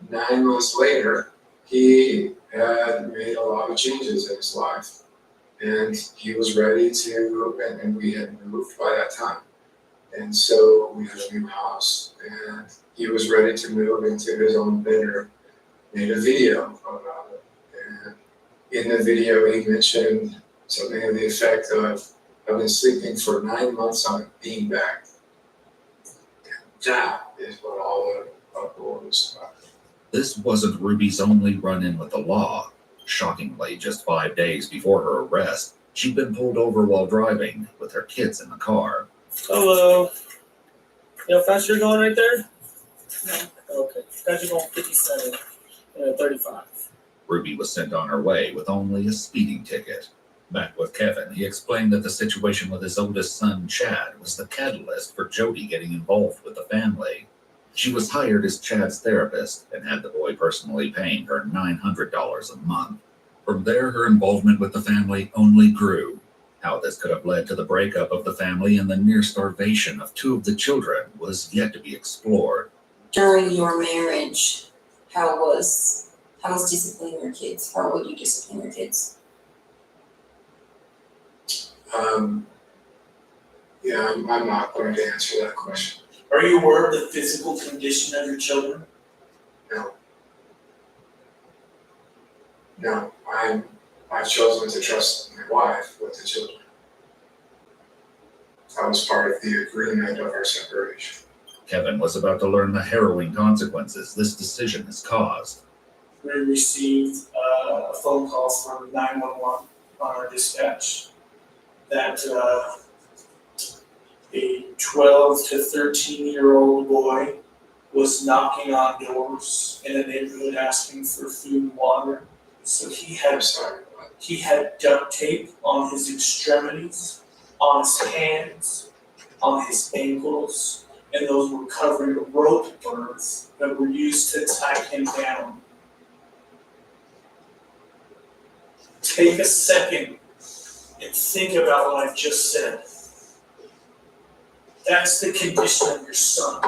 9 months later, he had made a lot of changes in his life. And he was ready to, and we had moved by that time. And so we had a new house, and he was ready to move into his own bedroom. Made a video about it. And in the video, he mentioned something to the effect of, I've been sleeping for 9 months on a beanbag. That is what all the uproar was about. This wasn't Ruby's only run-in with the law. Shockingly, just 5 days before her arrest, she'd been pulled over while driving with her kids in the car. Hello. You know how fast you're going right there? No. Okay. Guys are going 57, 35. Ruby was sent on her way with only a speeding ticket. Back with Kevin, he explained that the situation with his oldest son, Chad, was the catalyst for Jody getting involved with the family. She was hired as Chad's therapist and had the boy personally paying her $900 a month. From there, her involvement with the family only grew. How this could have led to the breakup of the family and the near starvation of 2 of the children was yet to be explored. During your marriage, how was disciplining your kids? How would you discipline your kids? Yeah, I'm not going to answer that question. Are you aware of the physical condition of your children? No, I've chosen to trust my wife with the children. That was part of the agreement of our separation. Kevin was about to learn the harrowing consequences this decision has caused. We received a phone call from 911 on our dispatch that a 12 to 13-year-old boy was knocking on doors in a neighborhood asking for food and water. So he had duct tape on his extremities, on his hands, on his ankles, and those were covering rope burns that were used to tie him down. Take a second and think about what I just said. That's the condition of your son.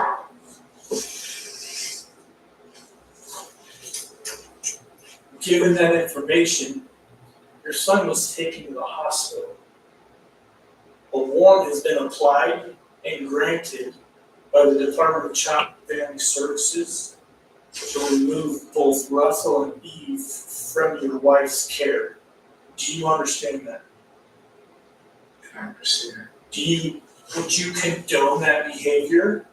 Given that information, your son was taken to the hospital. A warrant has been applied and granted by the Department of Child and Family Services to remove both Russell and Eve from your wife's care. Do you understand that? I understand. Would you condone that behavior?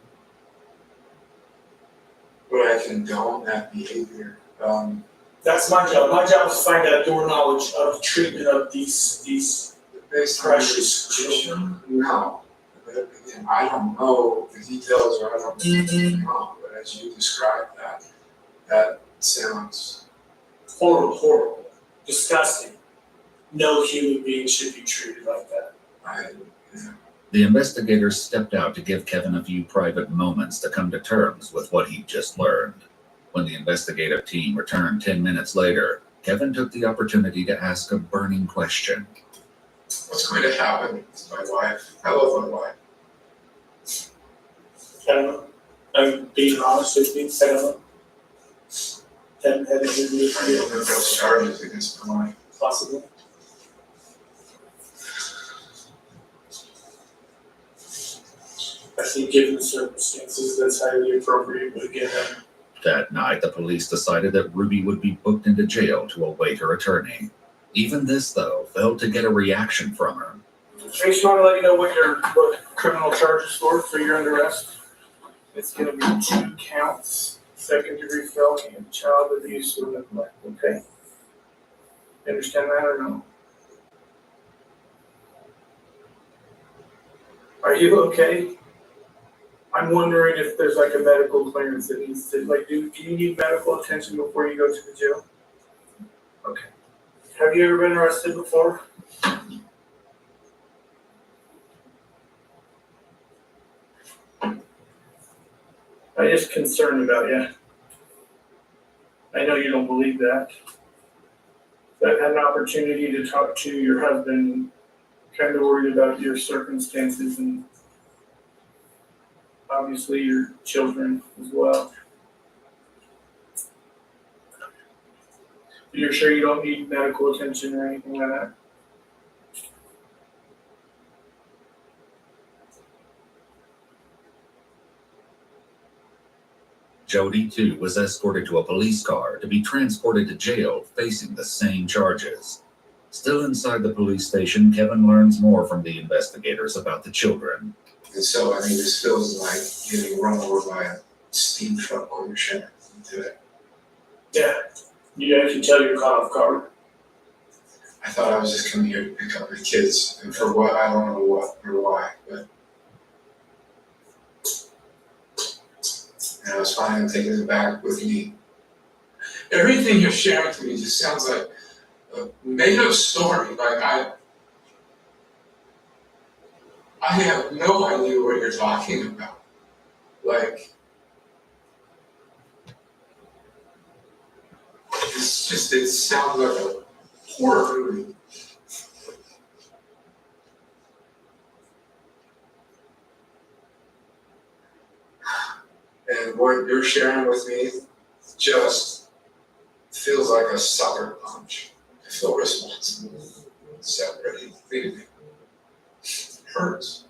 Would I condone that behavior? That's my job. My job is to find out your knowledge of the treatment of these precious children. No. Again, I don't know the details, or I don't know, but as you described that sounds horrible, disgusting. No human being should be treated like that. The investigators stepped out to give Kevin a few private moments to come to terms with what he'd just learned. When the investigative team returned 10 minutes later, Kevin took the opportunity to ask a burning question. What's going to happen to my wife? I love my wife. I don't know. I'm being honest with you. I don't know. Haven't had anything to I don't know if those charges against my wife. Possibly. I think given the circumstances, that's highly appropriate, but again, That night, the police decided that Ruby would be booked into jail to await her attorney. Even this, though, failed to get a reaction from her. I just want to let you know what criminal charges for, so you're under arrest. It's going to be 2 counts second-degree felony and child abuse or neglect, okay? You understand that or no? Are you okay? I'm wondering if there's like a medical clearance that needs to, like, do you need medical attention before you go to the jail? Okay. Have you ever been arrested before? I'm just concerned about you. I know you don't believe that. I've had an opportunity to talk to your husband, kind of worried about your circumstances and obviously your children as well. You're sure you don't need medical attention or anything like that? Jody, too, was escorted to a police car to be transported to jail facing the same charges. Still inside the police station, Kevin learns more from the investigators about the children. And so, I mean, this feels like getting run over by a steam truck on your shin today. Yeah. You actually tell you're caught off guard. I thought I was just coming here to pick up my kids, and for what, I don't know what or why, but. And I was planning on taking them back with me. Everything you're sharing to me just sounds like a made-up story. Like I have no idea what you're talking about. Like, it sounds like a horror movie. And what you're sharing with me just feels like a sucker punch. I feel responsible, separating, leaving. It hurts.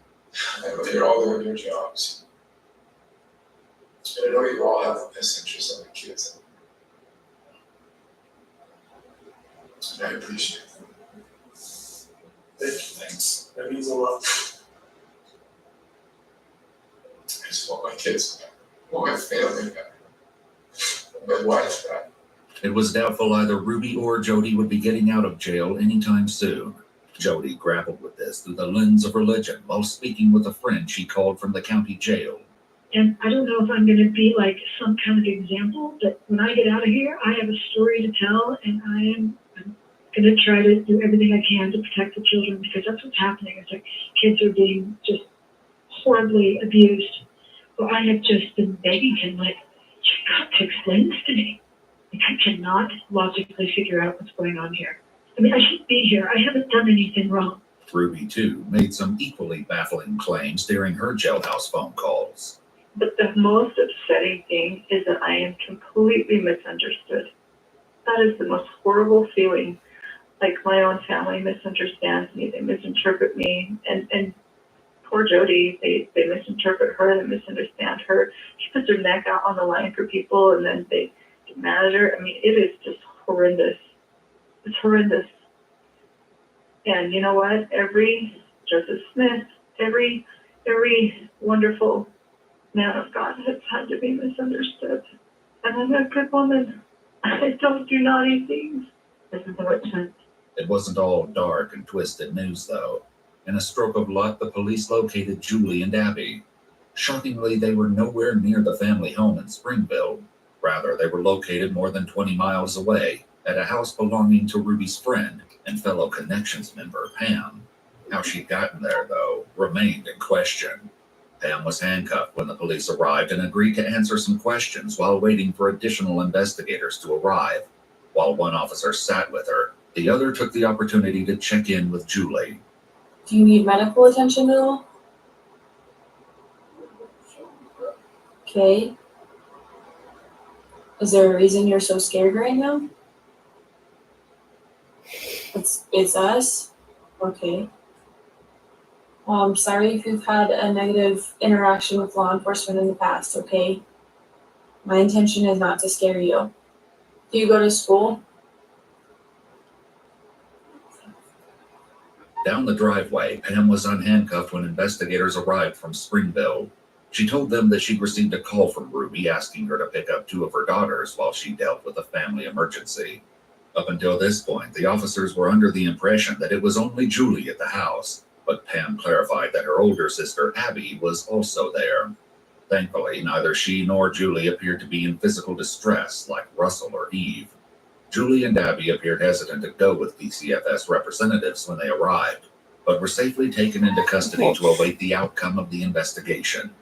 I know you're all doing your jobs. And I know you all have the best interests of the kids. And I appreciate it. Thanks. That means a lot. I just want my kids back. I want my family back. My wife back. It was doubtful either Ruby or Jody would be getting out of jail anytime soon. Jody grappled with this through the lens of religion while speaking with a friend she called from the county jail. And I don't know if I'm going to be like some kind of example, but when I get out of here, I have a story to tell, and I'm going to try to do everything I can to protect the children, because that's what's happening. It's like kids are being just horribly abused. So I have just been begging him, like, you've got to explain this to me. Like, I cannot logically figure out what's going on here. I mean, I shouldn't be here. I haven't done anything wrong. Ruby, too, made some equally baffling claims during her jailhouse phone calls. But the most upsetting thing is that I am completely misunderstood. That is the most horrible feeling. Like my own family misunderstands me, they misinterpret me, and poor Jody, they misinterpret her, they misunderstand her. She puts her neck out on the line for people, and then they get mad at her. I mean, it is just horrendous. It's horrendous. And you know what? Every Joseph Smith, every wonderful man of God has had to be misunderstood. And I'm a good woman. I don't do naughty things. This is the witch hunt. It wasn't all dark and twisted news, though. In a stroke of luck, the police located Julie and Abby. Shockingly, they were nowhere near the family home in Springville. Rather, they were located more than 20 miles away at a house belonging to Ruby's friend and fellow Connections member, Pam. How she'd gotten there, though, remained in question. Pam was handcuffed when the police arrived and agreed to answer some questions while waiting for additional investigators to arrive. While one officer sat with her, the other took the opportunity to check in with Julie. Do you need medical attention at all? Okay. Is there a reason you're so scared right now? It's us? Okay. Sorry if you've had a negative interaction with law enforcement in the past, okay? My intention is not to scare you. Do you go to school? Down the driveway, Pam was unhandcuffed when investigators arrived from Springville. She told them that she'd received a call from Ruby asking her to pick up 2 of her daughters while she dealt with a family emergency. Up until this point, the officers were under the impression that it was only Julie at the house, but Pam clarified that her older sister Abby was also there. Thankfully, neither she nor Julie appeared to be in physical distress like Russell or Eve. Julie and Abby appeared hesitant to go with PCFS representatives when they arrived, but were safely taken into custody to await the outcome of the investigation.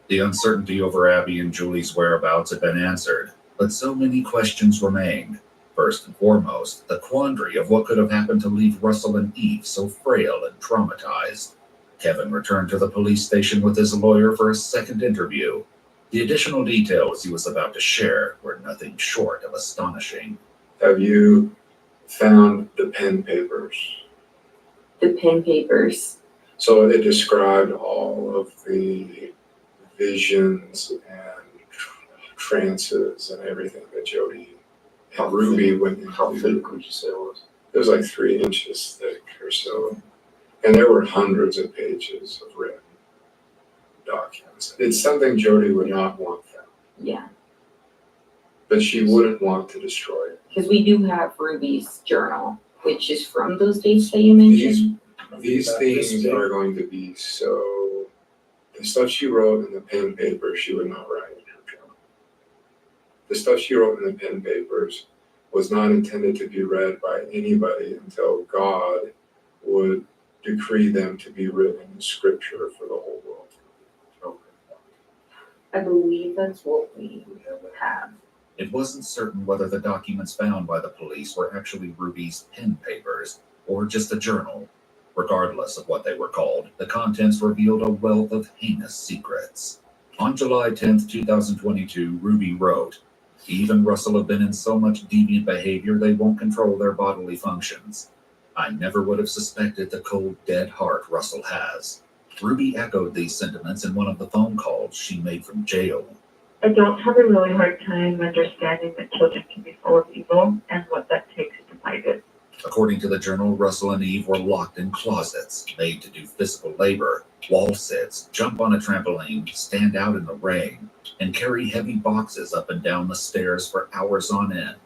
The uncertainty over Abby and Julie's whereabouts had been answered, but so many questions remained. First and foremost, the quandary of what could have happened to leave Russell and Eve so frail and traumatized. Kevin returned to the police station with his lawyer for a second interview. The additional details he was about to share were nothing short of astonishing. Have you found the pen papers? The pen papers. So it described all of the visions and trances and everything that Jody and Ruby went into. How thick would you say it was? It was like 3 inches thick or so. And there were hundreds of pages of written documents. It's something Jody would not want found. Yeah, But she wouldn't want to destroy it. because we do have Ruby's journal, which is from those dates that you mentioned. These things are going to be so, the stuff she wrote in the pen paper, she would not write in her journal. The stuff she wrote in the pen papers was not intended to be read by anybody until God would decree them to be written in scripture for the whole world. I believe that's what we have. It wasn't certain whether the documents found by the police were actually Ruby's pen papers or just a journal. Regardless of what they were called, the contents revealed a wealth of heinous secrets. On July 10th, 2022, Ruby wrote, "Eve and Russell have been in so much deviant behavior they won't control their bodily functions. I never would have suspected the cold, dead heart Russell has." Ruby echoed these sentiments in one of the phone calls she made from jail. I don't have a really hard time understanding that children can be full of evil and what that takes to fight it. According to the journal, Russell and Eve were locked in closets, made to do physical labor, wall sits, jump on a trampoline, stand out in the rain, and carry heavy boxes up and down the stairs for hours on end.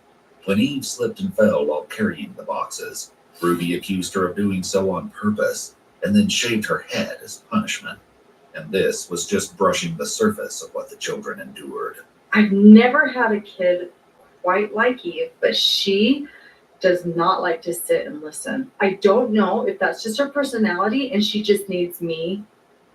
When Eve slipped and fell while carrying the boxes, Ruby accused her of doing so on purpose and then shaved her head as punishment. And this was just brushing the surface of what the children endured. I've never had a kid quite like Eve, but she does not like to sit and listen. I don't know if that's just her personality and she just needs me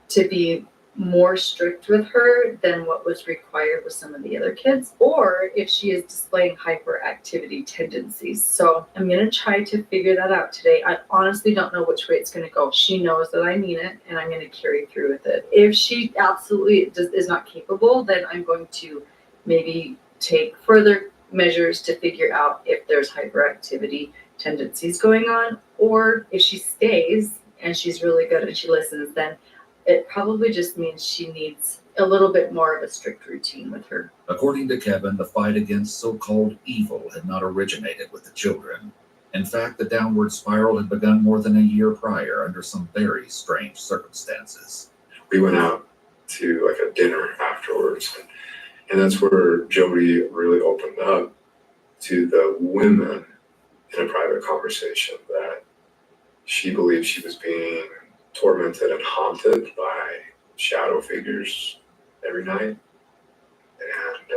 to be more strict with her than what was required with some of the other kids, or if she is displaying hyperactivity tendencies. So I'm going to try to figure that out today. I honestly don't know which way it's going to go. She knows that I mean it, and I'm going to carry through with it. If she absolutely is not capable, then I'm going to maybe take further measures to figure out if there's hyperactivity tendencies going on, or if she stays and she's really good and she listens, then it probably just means she needs a little bit more of a strict routine with her. According to Kevin, the fight against so-called evil had not originated with the children. In fact, the downward spiral had begun more than a year prior under some very strange circumstances. We went out to like a dinner afterwards, and that's where Jody really opened up to the women in a private conversation that she believed she was being tormented and haunted by shadow figures every night, and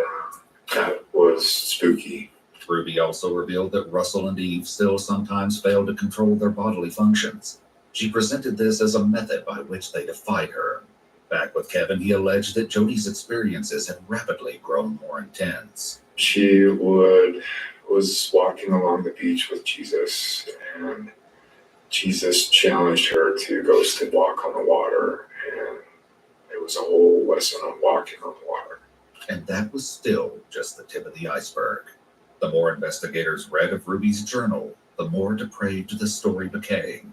that was spooky. Ruby also revealed that Russell and Eve still sometimes failed to control their bodily functions. She presented this as a method by which they defied her. Back with Kevin, he alleged that Jody's experiences had rapidly grown more intense. She was walking along the beach with Jesus, and Jesus challenged her to go walk on the water, and it was a whole lesson on walking on the water. And that was still just the tip of the iceberg. The more investigators read of Ruby's journal, the more depraved the story became.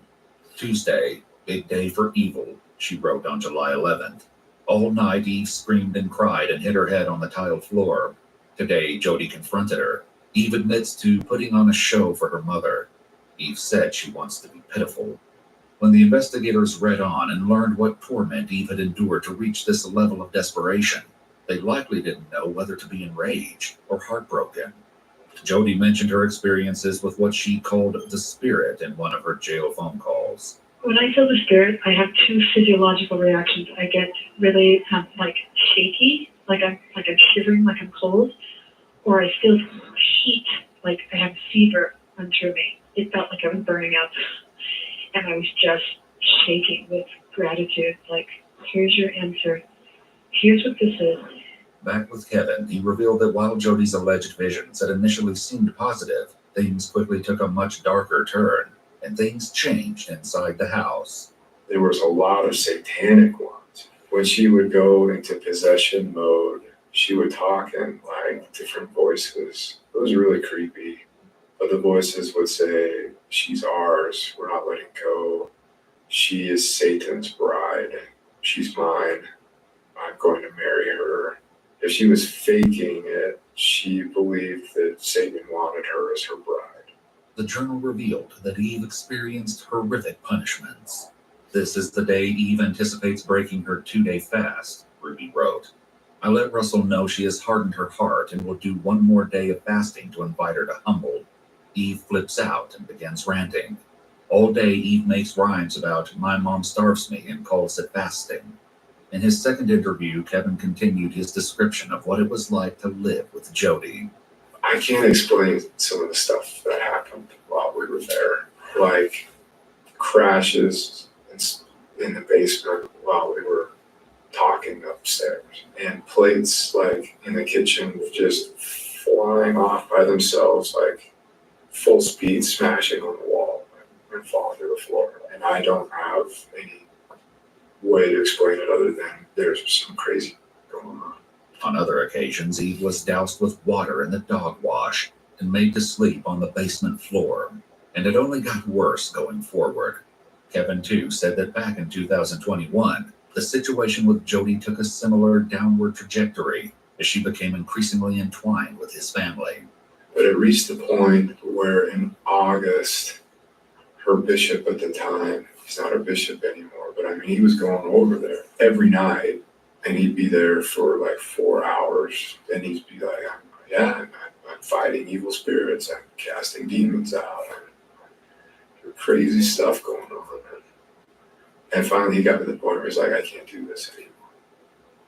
Tuesday, big day for evil, she wrote on July 11th. All night, Eve screamed and cried and hit her head on the tiled floor. Today, Jody confronted her. Eve admits to putting on a show for her mother. Eve said she wants to be pitiful. When the investigators read on and learned what torment Eve had endured to reach this level of desperation, they likely didn't know whether to be enraged or heartbroken. Jody mentioned her experiences with what she called the spirit in one of her jail phone calls. When I feel the spirit, I have two physiological reactions. I get really like shaky, like I'm shivering, like I'm cold, or I feel heat, like I have fever under me. It felt like I was burning up, and I was just shaking with gratitude. Like, here's your answer. Here's what this is. Back with Kevin, he revealed that while Jody's alleged visions had initially seemed positive, things quickly took a much darker turn, and things changed inside the house. There was a lot of satanic ones. When she would go into possession mode, she would talk in like different voices. It was really creepy. But the voices would say, she's ours, we're not letting go. She is Satan's bride. She's mine. I'm going to marry her. If she was faking it, she believed that Satan wanted her as her bride. The journal revealed that Eve experienced horrific punishments. This is the day Eve anticipates breaking her 2-day fast, Ruby wrote. I let Russell know she has hardened her heart and will do one more day of fasting to invite her to humble. Eve flips out and begins ranting. All day Eve makes rhymes about my mom starves me and calls it fasting. In his second interview, Kevin continued his description of what it was like to live with Jody. I can't explain some of the stuff that happened while we were there, like crashes in the basement while we were talking upstairs, and plates like in the kitchen just flying off by themselves, like full speed, smashing on the wall and falling to the floor. And I don't have any way to explain it other than there's some crazy going on. On other occasions, Eve was doused with water in the dog wash and made to sleep on the basement floor, and it only got worse going forward. Kevin, too, said that back in 2021, the situation with Jody took a similar downward trajectory as she became increasingly entwined with his family. But it reached the point where in August, her bishop at the time, he's not a bishop anymore, but I mean, he was going over there every night, and he'd be there for like 4 hours, and he'd be like, I'm fighting evil spirits, I'm casting demons out, and crazy stuff going on. And finally he got to the point where he's like, I can't do this anymore.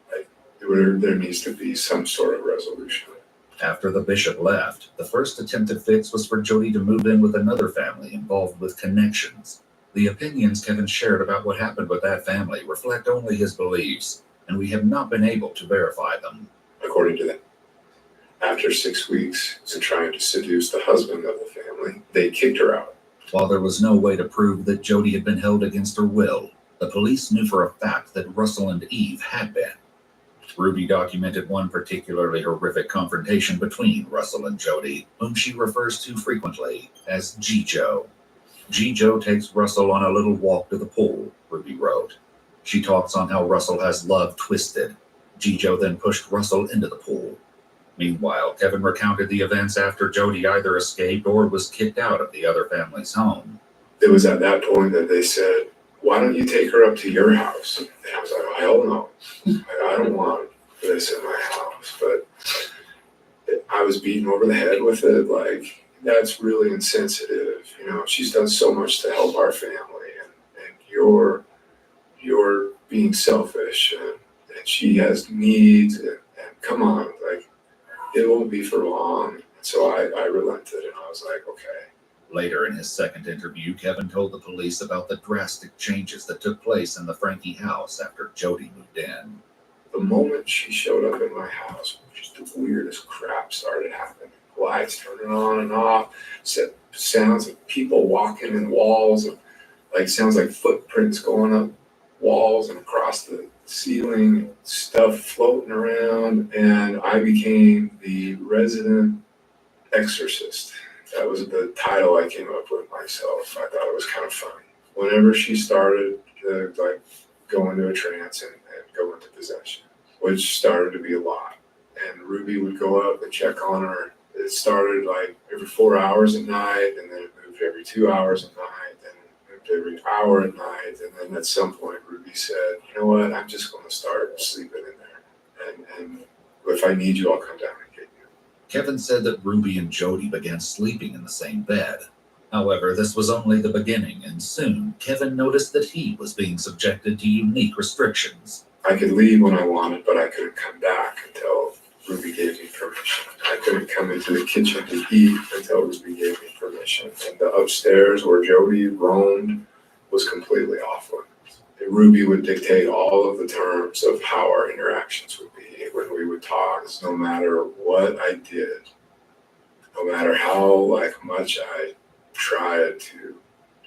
Like, there needs to be some sort of resolution. After the bishop left, the first attempted fix was for Jody to move in with another family involved with connections. The opinions Kevin shared about what happened with that family reflect only his beliefs, and we have not been able to verify them. According to them, after 6 weeks of trying to seduce the husband of the family, they kicked her out. While there was no way to prove that Jody had been held against her will, the police knew for a fact that Russell and Eve had been. Ruby documented one particularly horrific confrontation between Russell and Jody, whom she refers to frequently as G-Joe. G-Joe takes Russell on a little walk to the pool, Ruby wrote. She talks on how Russell has love twisted. G-Joe then pushed Russell into the pool. Meanwhile, Kevin recounted the events after Jody either escaped or was kicked out of the other family's home. It was at that point that they said, why don't you take her up to your house? And I was like, oh, hell no. I don't want this in my house. But I was beaten over the head with it. Like, that's really insensitive. You know, she's done so much to help our family, and you're being selfish, and she has needs, and come on, like, it won't be for long. So I relented, and I was like, okay. Later in his second interview, Kevin told the police about the drastic changes that took place in the Frankie house after Jody moved in. The moment she showed up in my house, just the weirdest crap started happening. Lights turning on and off, sounds of people walking in walls, and like sounds like footprints going up walls and across the ceiling, stuff floating around, and I became the resident exorcist. That was the title I came up with myself. I thought it was kind of funny. Whenever she started to like go into a trance and go into possession, which started to be a lot, and Ruby would go up and check on her. It started like every 4 hours at night, and then it moved every 2 hours at night, and it moved every hour at night. And then at some point, Ruby said, you know what, I'm just going to start sleeping in there. And if I need you, I'll come down and get you. Kevin said that Ruby and Jody began sleeping in the same bed. However, this was only the beginning, and soon Kevin noticed that he was being subjected to unique restrictions. I could leave when I wanted, but I couldn't come back until Ruby gave me permission. I couldn't come into the kitchen to eat until Ruby gave me permission. And the upstairs where Jody roamed was completely off limits. Ruby would dictate all of the terms of how our interactions would be when we would talk, no matter what I did, no matter how much I tried to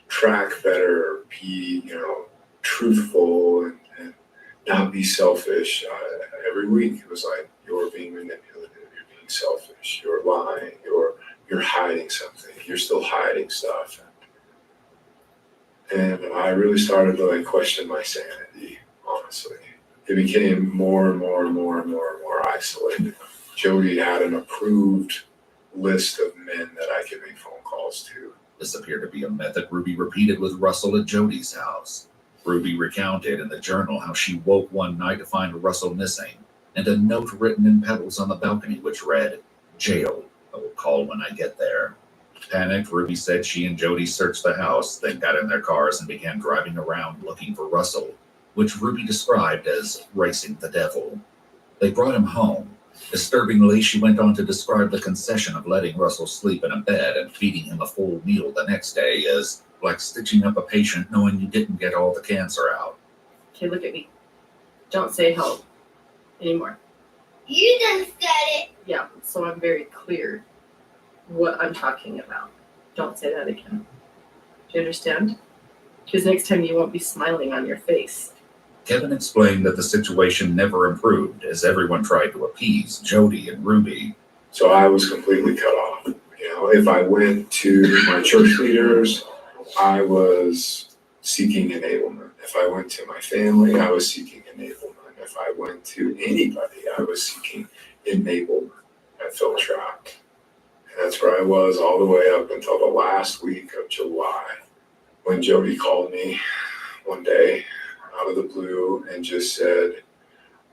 track better, be truthful and not be selfish. Every week it was like, you're being manipulative, you're being selfish, you're lying, you're hiding something, you're still hiding stuff. And I really started to question my sanity, honestly. It became more and more and more and more and more isolated. Jody had an approved list of men that I could make phone calls to. This appeared to be a method Ruby repeated with Russell at Jody's house. Ruby recounted in the journal how she woke one night to find Russell missing, and a note written in pebbles on the balcony which read, "Jail, I will call when I get there." Panicked, Ruby said she and Jody searched the house, then got in their cars and began driving around looking for Russell, which Ruby described as racing the devil. They brought him home. Disturbingly, she went on to describe the concession of letting Russell sleep in a bed and feeding him a full meal the next day as like stitching up a patient knowing you didn't get all the cancer out. Okay, look at me. Don't say help anymore. You just said it. Yeah, so I'm very clear what I'm talking about. Don't say that again. Do you understand? Because next time you won't be smiling on your face. Kevin explained that the situation never improved as everyone tried to appease Jody and Ruby. So I was completely cut off. If I went to my church leaders, I was seeking enablement. If I went to my family, I was seeking enablement. If I went to anybody, I was seeking enablement. I felt trapped. And that's where I was all the way up until the last week of July, when Jody called me one day out of the blue and just said,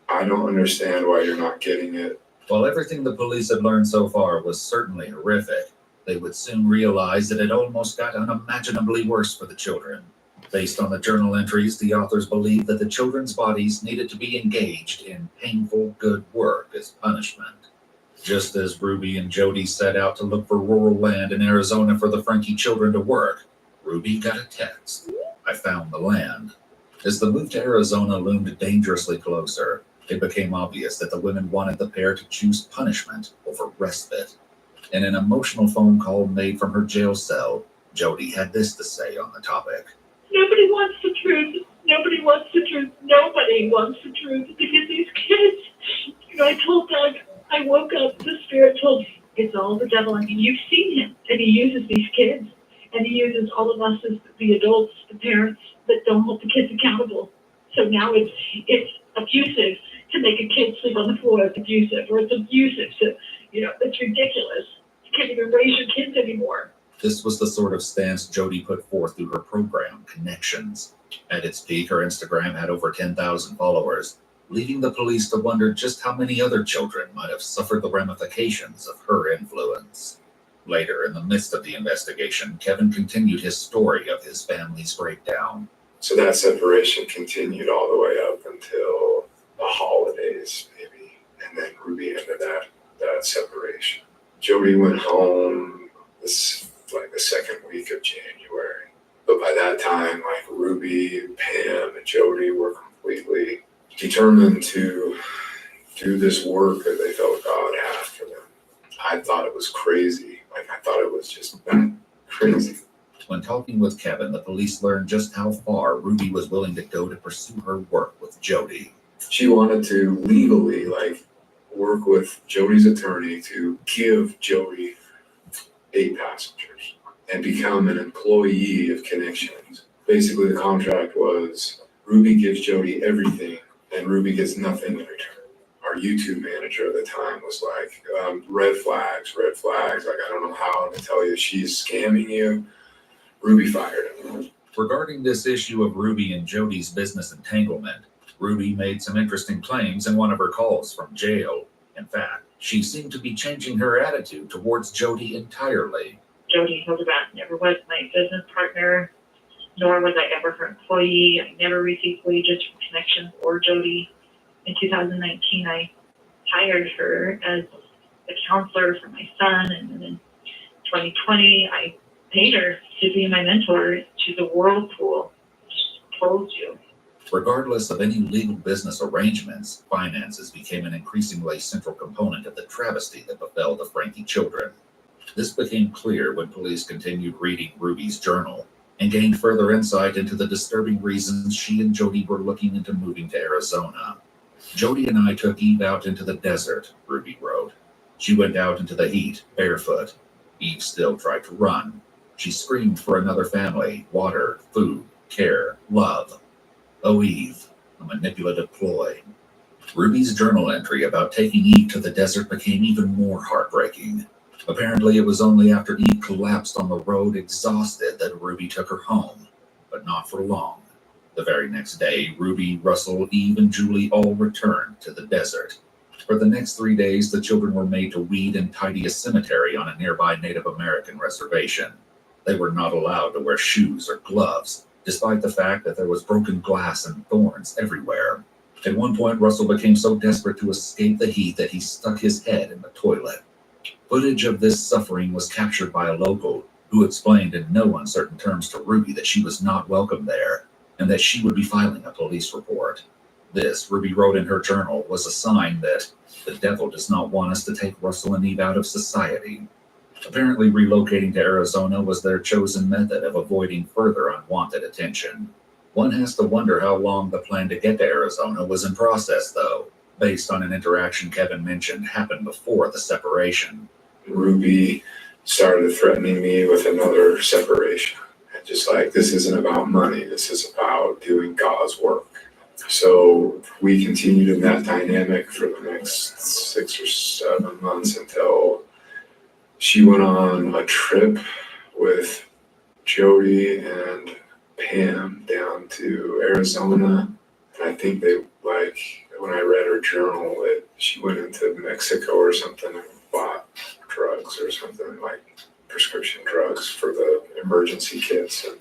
I don't understand why you're not getting it. While everything the police had learned so far was certainly horrific, they would soon realize that it almost got unimaginably worse for the children. Based on the journal entries, the authors believed that the children's bodies needed to be engaged in painful good work as punishment. Just as Ruby and Jody set out to look for rural land in Arizona for the Frankie children to work, Ruby got a text. I found the land. As the move to Arizona loomed dangerously closer, it became obvious that the women wanted the pair to choose punishment over respite. In an emotional phone call made from her jail cell, Jody had this to say on the topic. Nobody wants the truth. Nobody wants the truth. Nobody wants the truth because these kids, I told Doug, I woke up, the spirit told me, it's all the devil. I mean, you've seen him, and he uses these kids, and he uses all of us as the adults, the parents that don't hold the kids accountable. So now it's abusive to make a kid sleep on the floor. It's abusive, or it's abusive to, it's ridiculous. You can't even raise your kids anymore. This was the sort of stance Jody put forth through her program, Connections. At its peak, her Instagram had over 10,000 followers, leaving the police to wonder just how many other children might have suffered the ramifications of her influence. Later, in the midst of the investigation, Kevin continued his story of his family's breakdown. So that separation continued all the way up until the holidays, maybe. And then Ruby ended that separation. Jody went home the second week of January. But by that time, Ruby, Pam, and Jody were completely determined to do this work that they felt God had for them. I thought it was crazy. I thought it was just that crazy. When talking with Kevin, the police learned just how far Ruby was willing to go to pursue her work with Jody. She wanted to legally, work with Jody's attorney to give Jody 8 passengers and become an employee of Connections. Basically, the contract was Ruby gives Jody everything and Ruby gets nothing in return. Our YouTube manager at the time was like, red flags. I don't know how to tell you, she's scamming you. Ruby fired him. Regarding this issue of Ruby and Jody's business entanglement, Ruby made some interesting claims in one of her calls from jail. In fact, she seemed to be changing her attitude towards Jody entirely. Jody Hildebrand never was my business partner, nor was I ever her employee. I never received wages from Connections or Jody. In 2019, I hired her as a counselor for my son, and then in 2020, I paid her to be my mentor. She's a whirlpool. Just told you. Regardless of any legal business arrangements, finances became an increasingly central component of the travesty that befell the Frankie children. This became clear when police continued reading Ruby's journal and gained further insight into the disturbing reasons she and Jody were looking into moving to Arizona. Jody and I took Eve out into the desert, Ruby wrote. She went out into the heat, barefoot. Eve still tried to run. She screamed for another family, water, food, care, love. Oh, Eve, a manipulative ploy. Ruby's journal entry about taking Eve to the desert became even more heartbreaking. Apparently, it was only after Eve collapsed on the road exhausted that Ruby took her home, but not for long. The very next day, Ruby, Russell, Eve, and Julie all returned to the desert. For the next 3 days, the children were made to weed and tidy a cemetery on a nearby Native American reservation. They were not allowed to wear shoes or gloves, despite the fact that there was broken glass and thorns everywhere. At one point, Russell became so desperate to escape the heat that he stuck his head in the toilet. Footage of this suffering was captured by a local who explained in no uncertain terms to Ruby that she was not welcome there and that she would be filing a police report. This, Ruby wrote in her journal, was a sign that the devil does not want us to take Russell and Eve out of society. Apparently, relocating to Arizona was their chosen method of avoiding further unwanted attention. One has to wonder how long the plan to get to Arizona was in process, though, based on an interaction Kevin mentioned happened before the separation. Ruby started threatening me with another separation. And just like, this isn't about money, this is about doing God's work. So we continued in that dynamic for the next 6 or 7 months until she went on a trip with Jody and Pam down to Arizona. And I think they, like, when I read her journal, that she went into Mexico or something and bought drugs or something, like prescription drugs for the emergency kits. And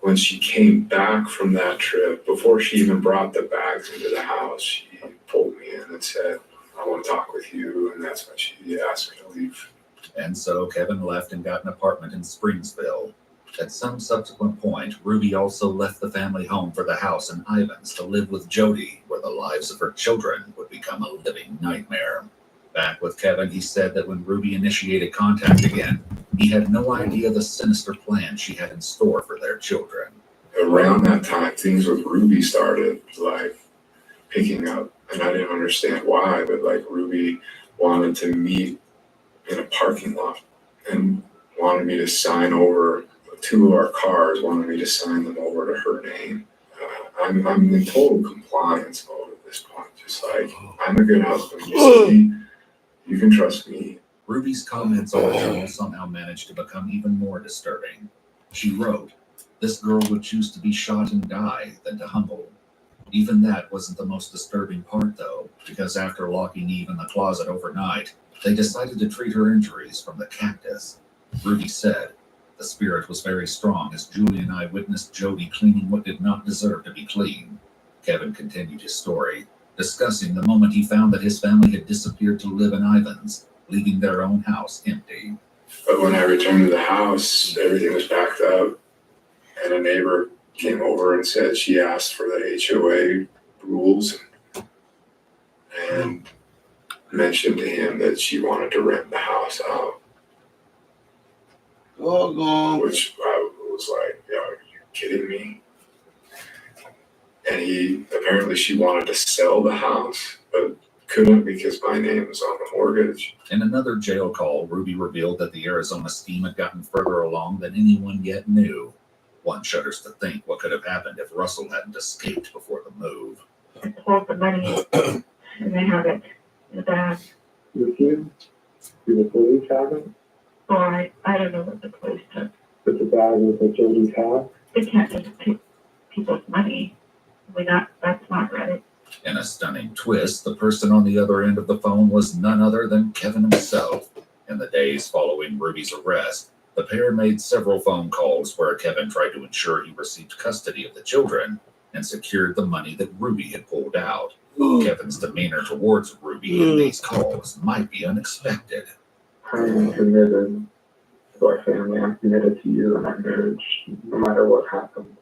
when she came back from that trip, before she even brought the bags into the house, she pulled me in and said, I want to talk with you. And that's when she asked me to leave. And so Kevin left and got an apartment in Springsville. At some subsequent point, Ruby also left the family home for the house in Ivans to live with Jody, where the lives of her children would become a living nightmare. Back with Kevin, he said that when Ruby initiated contact again, he had no idea the sinister plan she had in store for their children. Around that time, things with Ruby started, like, picking up. And I didn't understand why, but, like, Ruby wanted to meet in a parking lot and wanted me to sign over 2 of our cars, wanted me to sign them over to her name. I'm in total compliance mode at this point. Just like, I'm a good husband. You see, you can trust me. Ruby's comments on the journal somehow managed to become even more disturbing. She wrote, "This girl would choose to be shot and die than to humble." Even that wasn't the most disturbing part, though, because after locking Eve in the closet overnight, they decided to treat her injuries from the cactus. Ruby said, "The spirit was very strong as Julie and I witnessed Jody cleaning what did not deserve to be clean." Kevin continued his story, discussing the moment he found that his family had disappeared to live in Ivans, leaving their own house empty. But when I returned to the house, everything was backed up, and a neighbor came over and said she asked for the HOA rules and mentioned to him that she wanted to rent the house out. Which I was like, are you kidding me? And apparently she wanted to sell the house, but couldn't because my name was on the mortgage. In another jail call, Ruby revealed that the Arizona scheme had gotten further along than anyone yet knew. One shudders to think what could have happened if Russell hadn't escaped before the move. I pulled the money and they had it in the bag. With you? Do the police have it? Oh, I don't know what the police took. But the bag was at Jody's house? They can't just take people's money. I mean, that's not right. In a stunning twist, the person on the other end of the phone was none other than Kevin himself. In the days following Ruby's arrest, the pair made several phone calls where Kevin tried to ensure he received custody of the children and secured the money that Ruby had pulled out. Kevin's demeanor towards Ruby in these calls might be unexpected. I am committed to our family. I'm committed to you and our marriage. No matter what happens,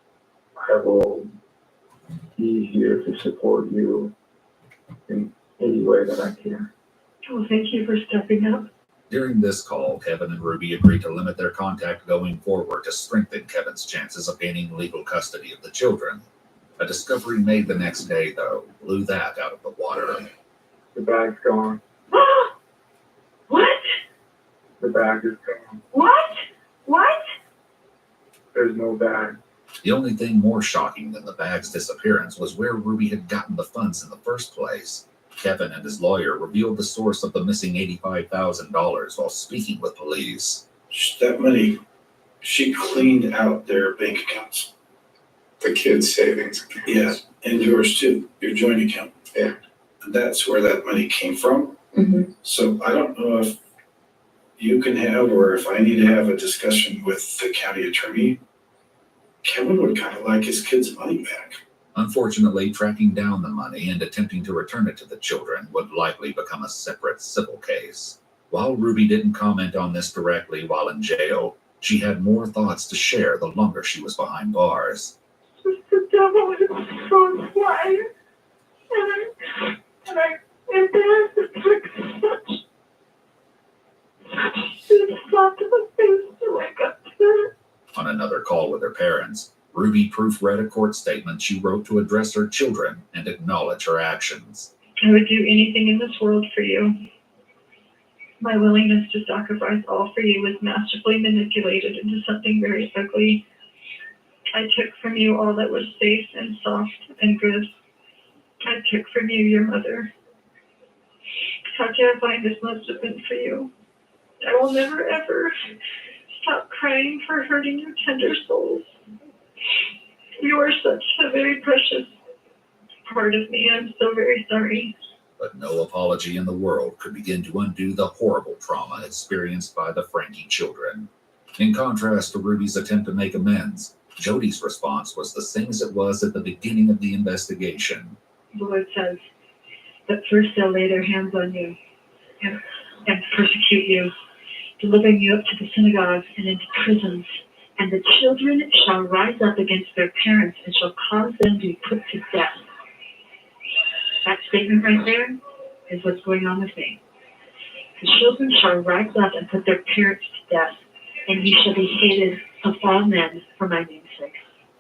I will be here to support you in any way that I can. Well, thank you for stepping up. During this call, Kevin and Ruby agreed to limit their contact going forward to strengthen Kevin's chances of gaining legal custody of the children. A discovery made the next day, though, blew that out of the water. The bag's gone. What? The bag is gone. What? There's no bag. The only thing more shocking than the bag's disappearance was where Ruby had gotten the funds in the first place. Kevin and his lawyer revealed the source of the missing $85,000 while speaking with police. That money, she cleaned out their bank accounts. The kids' savings accounts. Yeah, and yours too, your joint account. Yeah. And that's where that money came from. Mm-hmm. So I don't know if you can have, or if I need to have a discussion with the county attorney. Kevin would kind of like his kids' money back. Unfortunately, tracking down the money and attempting to return it to the children would likely become a separate civil case. While Ruby didn't comment on this directly while in jail, she had more thoughts to share the longer she was behind bars. The devil is so quiet. And I embarrassed it took such slap to the face to wake up to her. On another call with her parents, Ruby proofread a court statement she wrote to address her children and acknowledge her actions. I would do anything in this world for you. My willingness to sacrifice all for you was masterfully manipulated into something very ugly. I took from you all that was safe and soft and good. I took from you your mother. How terrifying this must have been for you. I will never ever stop crying for hurting your tender souls. You are such a very precious part of me. I'm so very sorry. But no apology in the world could begin to undo the horrible trauma experienced by the Frankie children. In contrast to Ruby's attempt to make amends, Jody's response was the same as it was at the beginning of the investigation. The Lord says that first they'll lay their hands on you and persecute you, delivering you up to the synagogues and into prisons. And the children shall rise up against their parents and shall cause them to be put to death. That statement right there is what's going on with me. The children shall rise up and put their parents to death, and ye shall be hated of all men for my name's sake.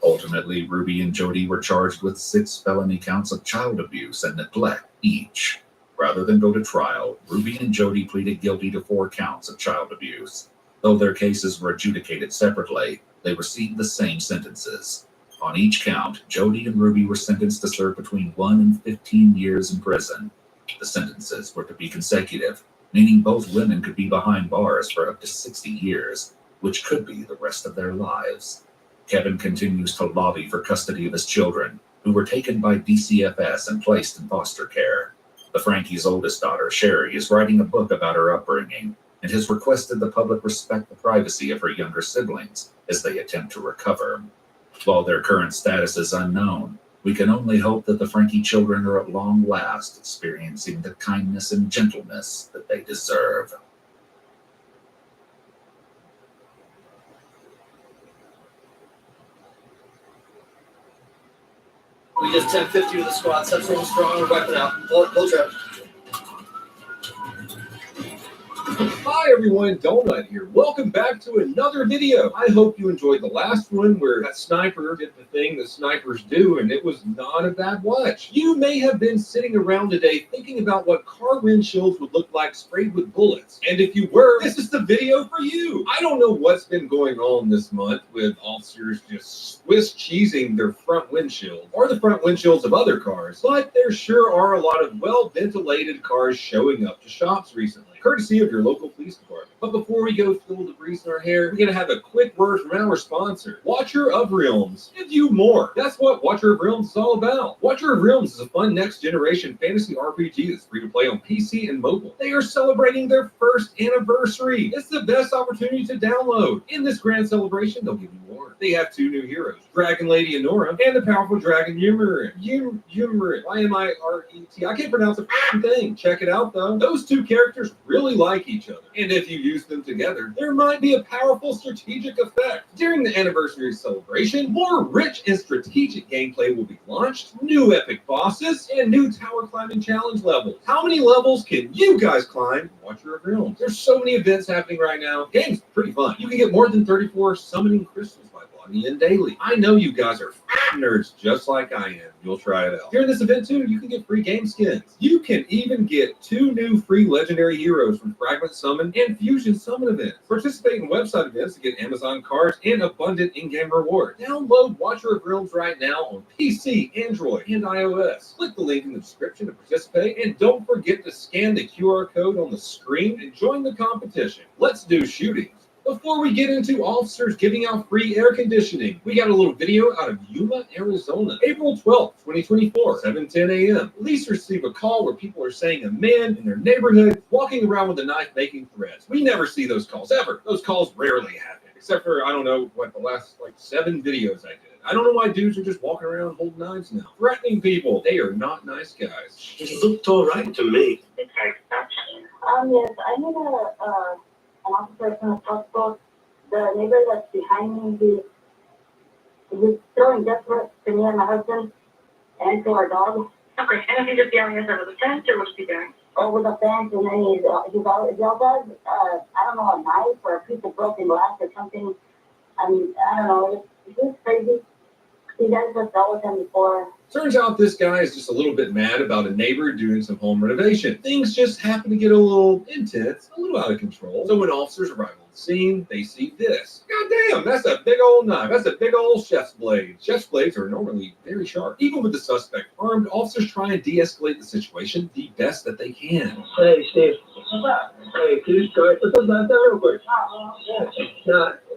Ultimately, Ruby and Jody were charged with 6 felony counts of child abuse and neglect each. Rather than go to trial, Ruby and Jody pleaded guilty to 4 counts of child abuse. Though their cases were adjudicated separately, they received the same sentences. On each count, Jody and Ruby were sentenced to serve between 1 and 15 years in prison. The sentences were to be consecutive, meaning both women could be behind bars for up to 60 years, which could be the rest of their lives. Kevin continues to lobby for custody of his children, who were taken by DCFS and placed in foster care. The Frankie's oldest daughter, Sherry, is writing a book about her upbringing and has requested the public respect the privacy of her younger siblings as they attempt to recover. While their current status is unknown, we can only hope that the Frankie children are at long last experiencing the kindness and gentleness that they deserve. We just 10-50 with the squats. That's rolling strong. We're wiping out. Pull trap. Hi everyone, Donut here. Welcome back to another video. I hope you enjoyed the last one where that sniper did the thing that snipers do, and it was not a bad watch. You may have been sitting around today thinking about what car windshields would look like sprayed with bullets. And if you were, this is the video for you. I don't know what's been going on this month with officers just Swiss cheesing their front windshield or the front windshields of other cars, but there sure are a lot of well-ventilated cars showing up to shops recently. courtesy of your local police department. But before we go fill the grease in our hair, we're gonna have a quick word from our sponsor, Watcher of Realms. Give you more. That's what Watcher of Realms is all about. Watcher of Realms is a fun next-generation fantasy RPG that's free to play on PC and mobile. They are celebrating their first anniversary. It's the best opportunity to download. In this grand celebration, they'll give you more. They have 2 new heroes, Dragon Lady Honora and the powerful Dragon Yumaret. Y-M-I-R-E-T. I can't pronounce a thing. Check it out though. Those 2 characters really like each other. And if you use them together, there might be a powerful strategic effect. During the anniversary celebration, more rich and strategic gameplay will be launched, new epic bosses, and new tower climbing challenge levels. How many levels can you guys climb in Watcher of Realms? There's so many events happening right now. Game's pretty fun. You can get more than 34 summoning crystals by logging in daily. I know you guys are nerds just like I am. You'll try it out. During this event too, you can get free game skins. You can even get 2 new free legendary heroes from Fragment Summon and Fusion Summon events. Participate in website events to get Amazon cards and abundant in-game rewards. Download Watcher of Realms right now on PC, Android, and iOS. Click the link in the description to participate, and don't forget to scan the QR code on the screen and join the competition. Let's do shootings. Before we get into officers giving out free air conditioning, we got a little video out of Yuma, Arizona. April 12th, 2024, 7:10 a.m. Police receive a call where people are saying a man in their neighborhood walking around with a knife making threats. We never see those calls, ever. Those calls rarely happen, except for, I don't know, what, the last, 7 videos I did. I don't know why dudes are just walking around holding knives now. Threatening people. They are not nice guys. He looked all right to me. Yes, I need an officer from the hospital. The neighbor that's behind me, he's throwing death threats to me and my husband and to our dog. Okay, and is he just yelling us over the fence, or what's he doing? Over the fence, and then he yells us, I don't know, a knife or a piece of broken glass or something. I mean, I don't know, he's crazy. He guys have dealt with him before. Turns out this guy is just a little bit mad about a neighbor doing some home renovation. Things just happen to get a little intense, a little out of control. So when officers arrive on the scene, they see this. God damn, that's a big old knife. That's a big old chef's blade. Chef's blades are normally very sharp. Even with the suspect armed, officers try and de-escalate the situation the best that they can. Hey, Steve. Hey, can you go put those knives down real quick?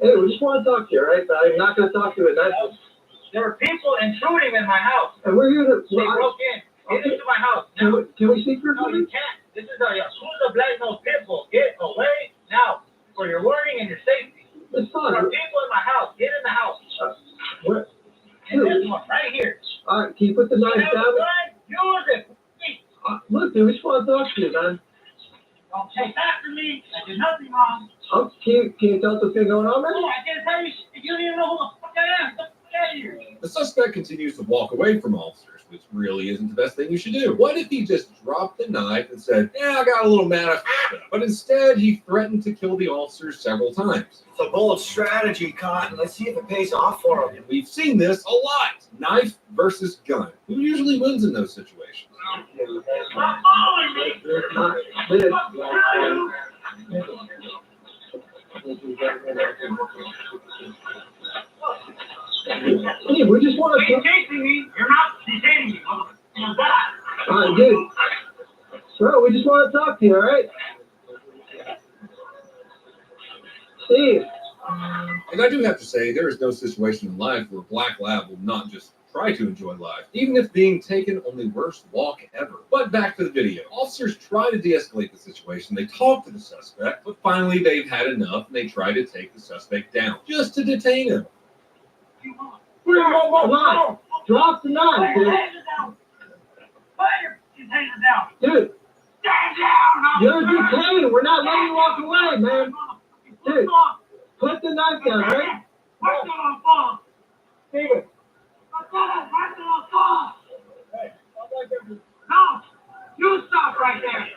Hey, we just want to talk to you, right? But I'm not going to talk to you at night. There were people intruding in my house. And we're here to. They broke in. Get into my house. Now. Can we speak for a No, minute? you can't. This is a black-nosed pit bull. Get away now for your warning and your safety. It's fine. There are people in my house. Get in the house. What? And this one right here. All right, can you put the knife down? Use it. Look, dude, we just want to talk to you, man. Don't chase after me. I did nothing wrong. Oh, can you tell us what's been going on, man? No, I can't tell you. You don't even know who the fuck I am. Get the fuck out of here. The suspect continues to walk away from officers, which really isn't the best thing you should do. What if he just dropped the knife and said, yeah, I got a little mad, but instead he threatened to kill the officers several times. It's a bold strategy, Cotton. Let's see if it pays off for him. And we've seen this a lot. Knife versus gun. Who usually wins in those situations? Hey, we just want to. You're chasing me. You're not detaining me. You're that. All right, dude. Bro, we just want to talk to you, all right? Steve. And I do have to say, there is no situation in life where Black Lab will not just try to enjoy life, even if being taken on the worst walk ever. But back to the video. Officers try to de-escalate the situation. They talk to the suspect, but finally they've had enough and they try to take the suspect down, just to detain him. Come on. Drop the knife, dude. Put your container down. Dude. Stand down. You're detained. We're not letting you walk away, man. Dude, put the knife down, right? Where's the phone? Steven. No, you stop right there.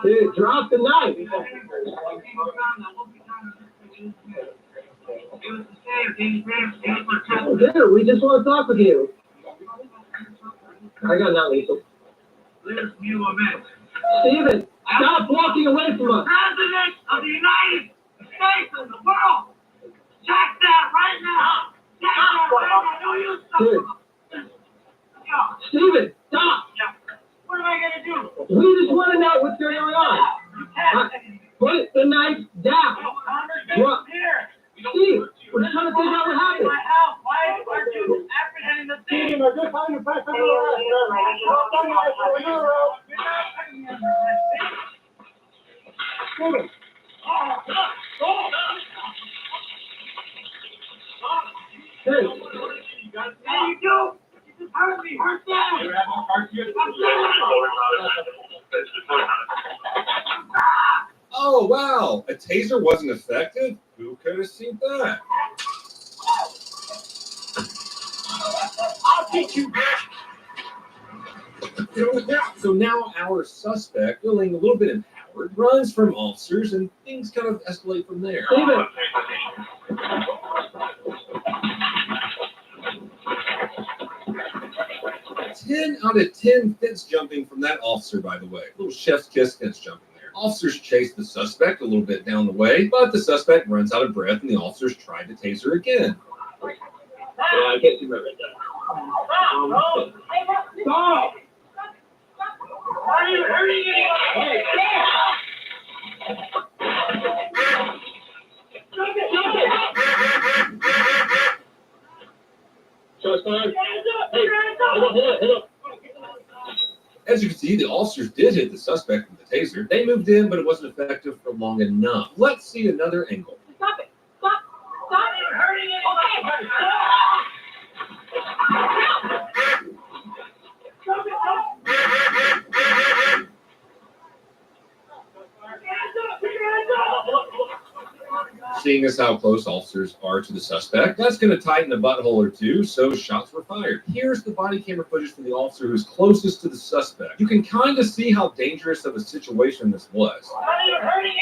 Dude, drop the knife. Dude, we just want to talk with you. I got not lethal. Steven, stop walking away from us. President of the United States of the world. Check that right now. Check that right now. No, you stop. Dude. Steven, stop. What am I gonna do? We just want to know what's going on. You can't. Put the knife down. Conversation's here. Steve, we're just trying to figure out what happened. My house, why aren't you apprehending the thief? Steve, I'm just trying to press You're not putting me under arrest. Hey. Yeah, you do. You just hurt me. Hurt them. Oh, wow. A taser wasn't effective? Who could have seen that? I'll take you. So now our suspect, feeling a little bit empowered, runs from officers and things kind of escalate from there. Steven. 10 out of 10 fence jumping from that officer, by the way. Little chef's kiss fence jumping there. Officers chase the suspect a little bit down the way, but the suspect runs out of breath and the officers try to taser again. Yeah, I can't remember that. Stop! Why are you hurting me? Hey, So it's fine. Hey, hit up. As you can see, the officers did hit the suspect with the taser. They moved in, but it wasn't effective for long enough. Let's see another angle. Stop it! Stop! Stop! You're hurting anybody! Stop it! Seeing as how close officers are to the suspect, that's going to tighten a butthole or two, so shots were fired. Here's the body camera footage from the officer who's closest to the suspect. You can kind of see how dangerous of a situation this was. Why are you hurting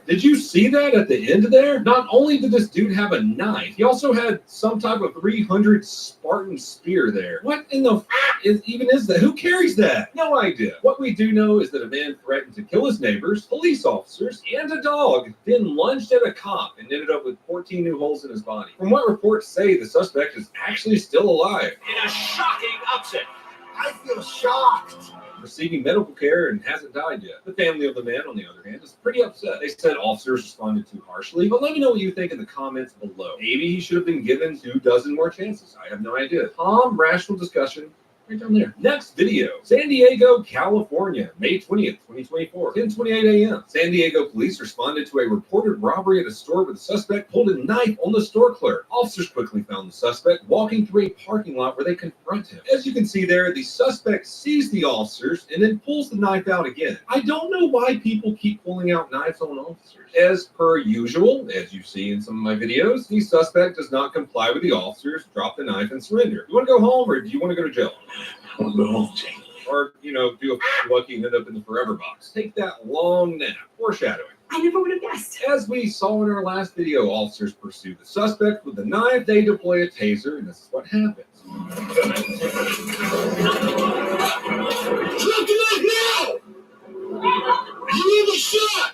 Did you see that at the end there? Not only did this dude have a knife, he also had some type of 300 Spartan spear there. What in the is that? Who carries that? No idea. What we do know is that a man threatened to kill his neighbors, police officers, and a dog, then lunged at a cop and ended up with 14 new holes in his body. From what reports say, the suspect is actually still alive. In a shocking upset, I feel shocked. Receiving medical care and hasn't died yet. The family of the man, on the other hand, is pretty upset. They said officers responded too harshly, but let me know what you think in the comments below. Maybe he should have been given 24 more chances. I have no idea. Calm, rational discussion right down there. Next video, San Diego, California, May 20th, 2024, 10:28 a.m. San Diego police responded to a reported robbery at a store where the suspect pulled a knife on the store clerk. Officers quickly found the suspect walking through a parking lot where they confront him. As you can see there, the suspect sees the officers and then pulls the knife out again. I don't know why people keep pulling out knives on officers. As per usual, as you see in some of my videos, the suspect does not comply with the officers, drop the knife, and surrender. You want to go home or do you want to go to jail? I want to go home, Jane. Or, do a lucky and end up in the forever box. Take that long nap. Foreshadowing. I never would have guessed. As we saw in our last video, officers pursue the suspect with a knife, they deploy a taser, and this is what happens. Drop the knife now! You need a shot!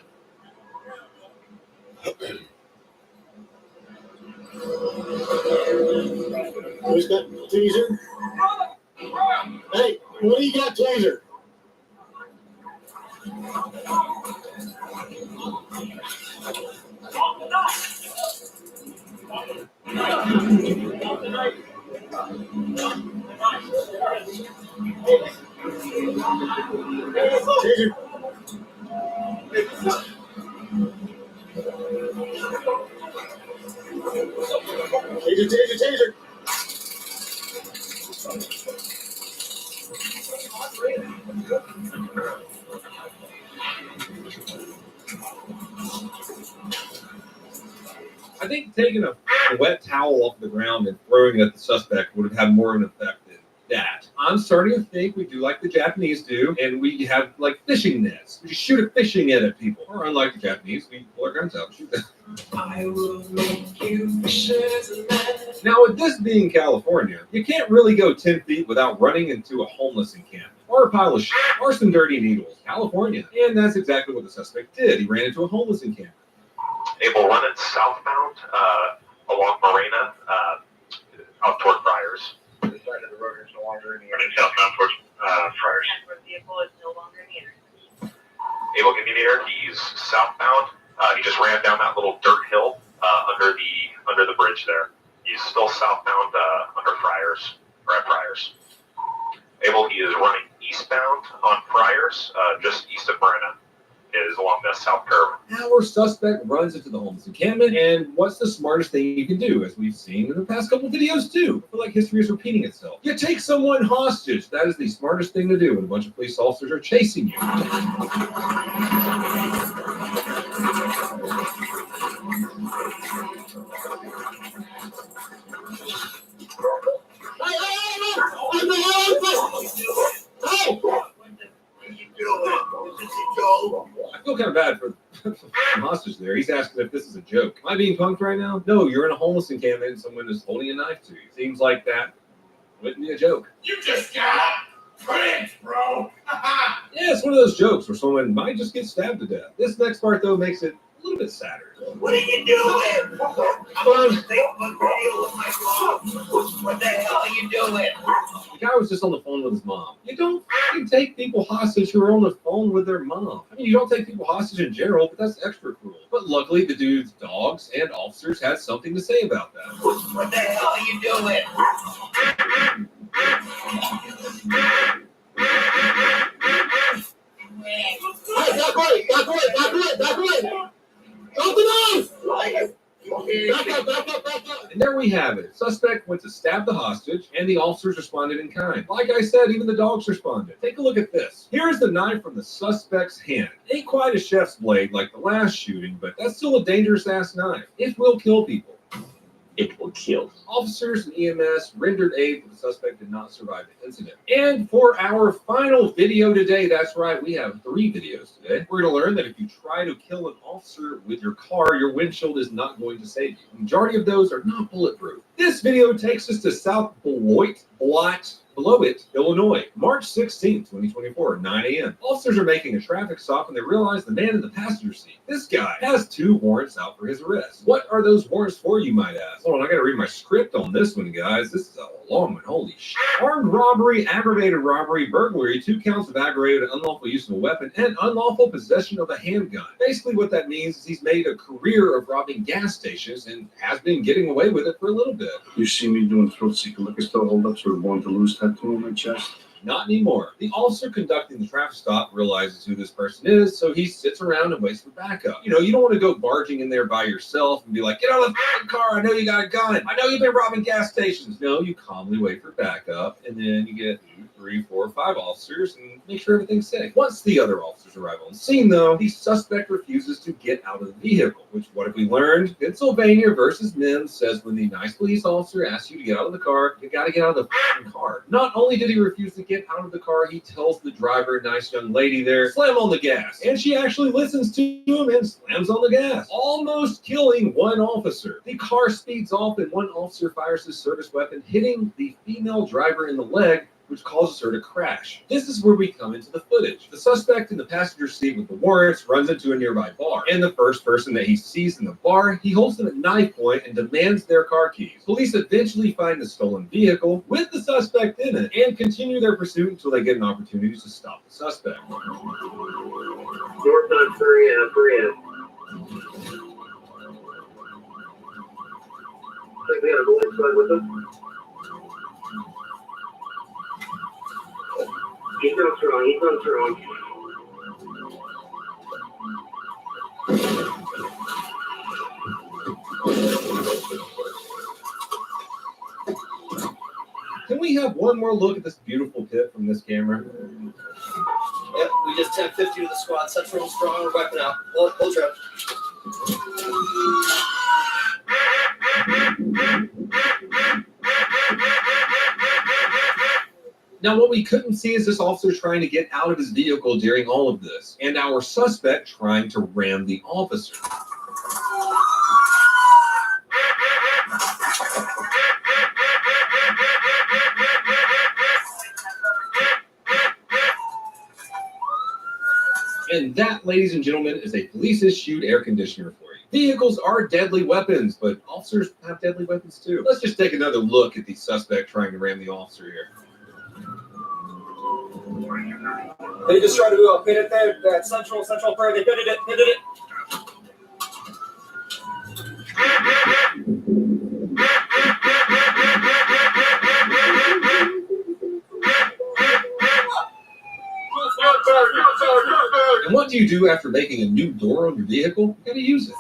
Who's got taser? Hey, what do you got, taser? Taser. Taser. I think taking a wet towel off the ground and throwing it at the suspect would have had more of an effect than that. I'm starting to think we do like the Japanese do, and we have like fishing nets. We just shoot a fishing net at people. Or unlike the Japanese, we pull our guns out and shoot them. I will make you fishes and Now, with this being California, you can't really go 10 feet without running into a homeless encampment. Or a pile of shit. Or some dirty needles. California. And that's exactly what the suspect did. He ran into a homeless encampment. Able running southbound along Marina out toward Friars. The side of the road is no longer in the area. Southbound towards Friars. The vehicle is no longer in the intersection. Able, give me there. He's southbound. He just ran down that little dirt hill under the bridge there. He's still southbound under Friars or at Friars. Able, he is running eastbound on Friars, just east of Marina. Is along the south curve. Our suspect runs into the homeless encampment, and what's the smartest thing you can do, as we've seen in the past couple of videos too? I feel like history is repeating itself. You take someone hostage. That is the smartest thing to do when a bunch of police officers are chasing you. I feel kind of bad for the hostage there. He's asking if this is a joke. Am I being punked right now? No, you're in a homeless encampment and someone is holding a knife to you. Seems like that wouldn't be a joke. You just got pranked, bro. Yeah, it's one of those jokes where someone might just get stabbed to death. This next part, though, makes it a little bit sadder. What are you doing? I'm on Facebook video with my mom. What the hell are you doing? The guy was just on the phone with his mom. You don't fucking take people hostage who are on the phone with their mom. I mean, you don't take people hostage in general, but that's extra cruel. But luckily, the dude's dogs and officers had something to say about that. What the hell are you doing? Hey, back away. Drop the knife! Back up. And there we have it. Suspect went to stab the hostage, and the officers responded in kind. Like I said, even the dogs responded. Take a look at this. Here is the knife from the suspect's hand. Ain't quite a chef's blade like the last shooting, but that's still a dangerous-ass knife. It will kill people. It will kill. Officers and EMS rendered aid, but the suspect did not survive the incident. And for our final video today, that's right, we have 3 videos today. We're going to learn that if you try to kill an officer with your car, your windshield is not going to save you. The majority of those are not bulletproof. This video takes us to South Beloit, Illinois, March 16, 2024, 9 a.m. Officers are making a traffic stop when they realize the man in the passenger seat, this guy, has 2 warrants out for his arrest. What are those warrants for, you might ask? Hold on, I gotta read my script on this one, guys. This is a long one, holy shit. Armed robbery, aggravated robbery, burglary, 2 counts of aggravated unlawful use of a weapon, and unlawful possession of a handgun. Basically what that means is he's made a career of robbing gas stations and has been getting away with it for a little bit. You see me doing thrill-seeking liquor store holdups or born to lose tattoo on my chest? Not anymore. The officer conducting the traffic stop realizes who this person is, so he sits around and waits for backup. You know, you don't want to go barging in there by yourself and be like, get out of the car, I know you got a gun, I know you've been robbing gas stations. No, you calmly wait for backup, and then you get 2, 3, 4, 5 officers and make sure everything's safe. Once the other officers arrive on scene, though, the suspect refuses to get out of the vehicle, which, what have we learned? Pennsylvania versus Mims says when the nice police officer asks you to get out of the car, you gotta get out of the car. Not only did he refuse to get out of the car, he tells the driver, nice young lady there, slam on the gas. And she actually listens to him and slams on the gas, almost killing one officer. The car speeds off and one officer fires his service weapon, hitting the female driver in the leg, which causes her to crash. This is where we come into the footage. The suspect in the passenger seat with the warrants runs into a nearby bar, and the first person that he sees in the bar, he holds them at knife point and demands their car keys. Police eventually find the stolen vehicle with the suspect in it and continue their pursuit until they get an opportunity to stop the suspect. North on Korea. Think we got a bullet inside with them? He's not strong. Can we have one more look at this beautiful pit from this camera? Yep, we just 10-50 with the squad. Central strong, we're wiping out. Hold trap. Now, what we couldn't see is this officer trying to get out of his vehicle during all of this, and our suspect trying to ram the officer. And that, ladies and gentlemen, is a police-issued air conditioner for you. Vehicles are deadly weapons, but officers have deadly weapons too. Let's just take another look at the suspect trying to ram the officer here. They just tried to pin it there, that central prayer. They pinned it. And what do you do after making a new door on your vehicle? You gotta use it.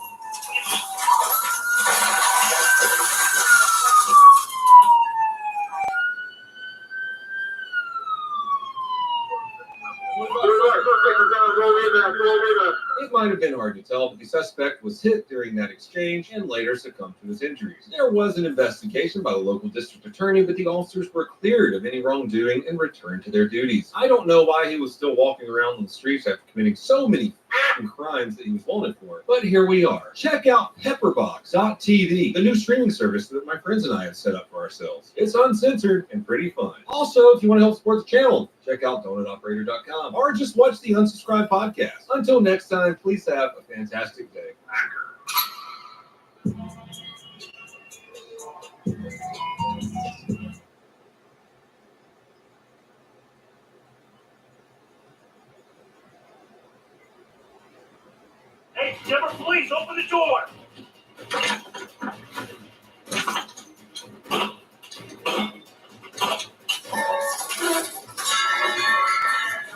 It might have been hard to tell, but the suspect was hit during that exchange and later succumbed to his injuries. There was an investigation by the local district attorney, but the officers were cleared of any wrongdoing and returned to their duties. I don't know why he was still walking around on the streets after committing so many crimes that he was wanted for, but here we are. Check out pepperbox.tv, the new streaming service that my friends and I have set up for ourselves. It's uncensored and pretty fun. Also, if you want to help support the channel, check out donutoperator.com or just watch the Unsubscribed podcast. Until next time, please have a fantastic day. Hey, Denver police, open the door!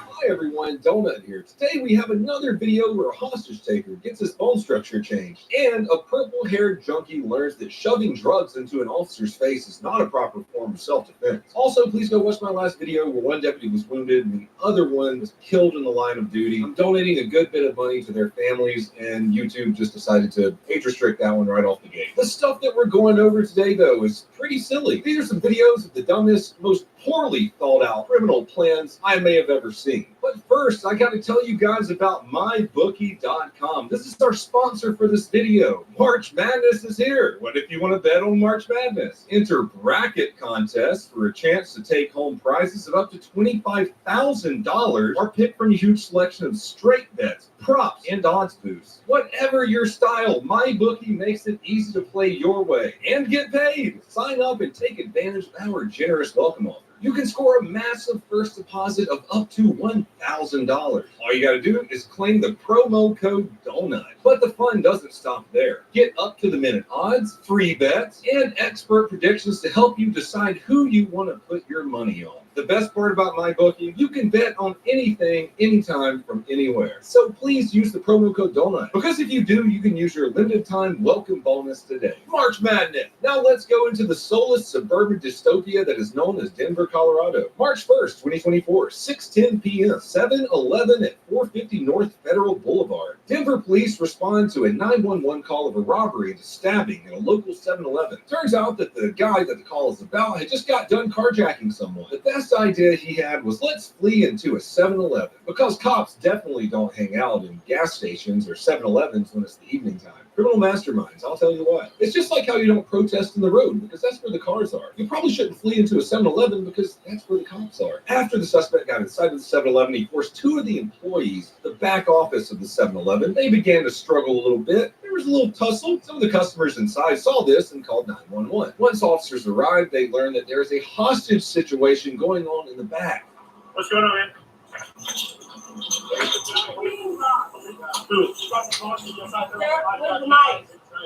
Hi everyone, Donut here. Today we have another video where a hostage taker gets his bone structure changed, and a purple-haired junkie learns that shoving drugs into an officer's face is not a proper form of self-defense. Also, please go watch my last video where one deputy was wounded and the other one was killed in the line of duty. I'm donating a good bit of money to their families, and YouTube just decided to age restrict that one right off the gate. The stuff that we're going over today, though, is pretty silly. These are some videos of the dumbest, most poorly thought out criminal plans I may have ever seen. But first, I got to tell you guys about mybookie.com. This is our sponsor for this video. March Madness is here. What if you want to bet on March Madness? Enter bracket contests for a chance to take home prizes of up to $25,000 or pick from a huge selection of straight bets, props, and odds boosts. Whatever your style, MyBookie makes it easy to play your way and get paid. Sign up and take advantage of our generous welcome offer. You can score a massive first deposit of up to $1,000. All you got to do is claim the promo code DONUT. But the fun doesn't stop there. Get up-to-the-minute odds, free bets, and expert predictions to help you decide who you want to put your money on. The best part about MyBookie, you can bet on anything, anytime, from anywhere. So please use the promo code DONUT, because if you do, you can use your limited time welcome bonus today. March Madness! Now let's go into the soulless suburban dystopia that is known as Denver, Colorado. March 1st, 2024, 6:10 p.m., 7-Eleven at 450 North Federal Boulevard. Denver police respond to a 911 call of a robbery and a stabbing in a local 7-Eleven. Turns out that the guy that the call is about had just got done carjacking someone. The best idea he had was, let's flee into a 7-Eleven, because cops definitely don't hang out in gas stations or 7-Elevens when it's the evening time. Criminal masterminds, I'll tell you what. It's just like how you don't protest in the road, because that's where the cars are. You probably shouldn't flee into a 7-Eleven because that's where the cops are. After the suspect got inside of the 7-Eleven, he forced two of the employees, the back office of the 7-Eleven. They began to struggle a little bit. There was a little tussle. Some of the customers inside saw this and called 911. Once officers arrived, they learned that there is a hostage situation going on in the back. What's going on, man?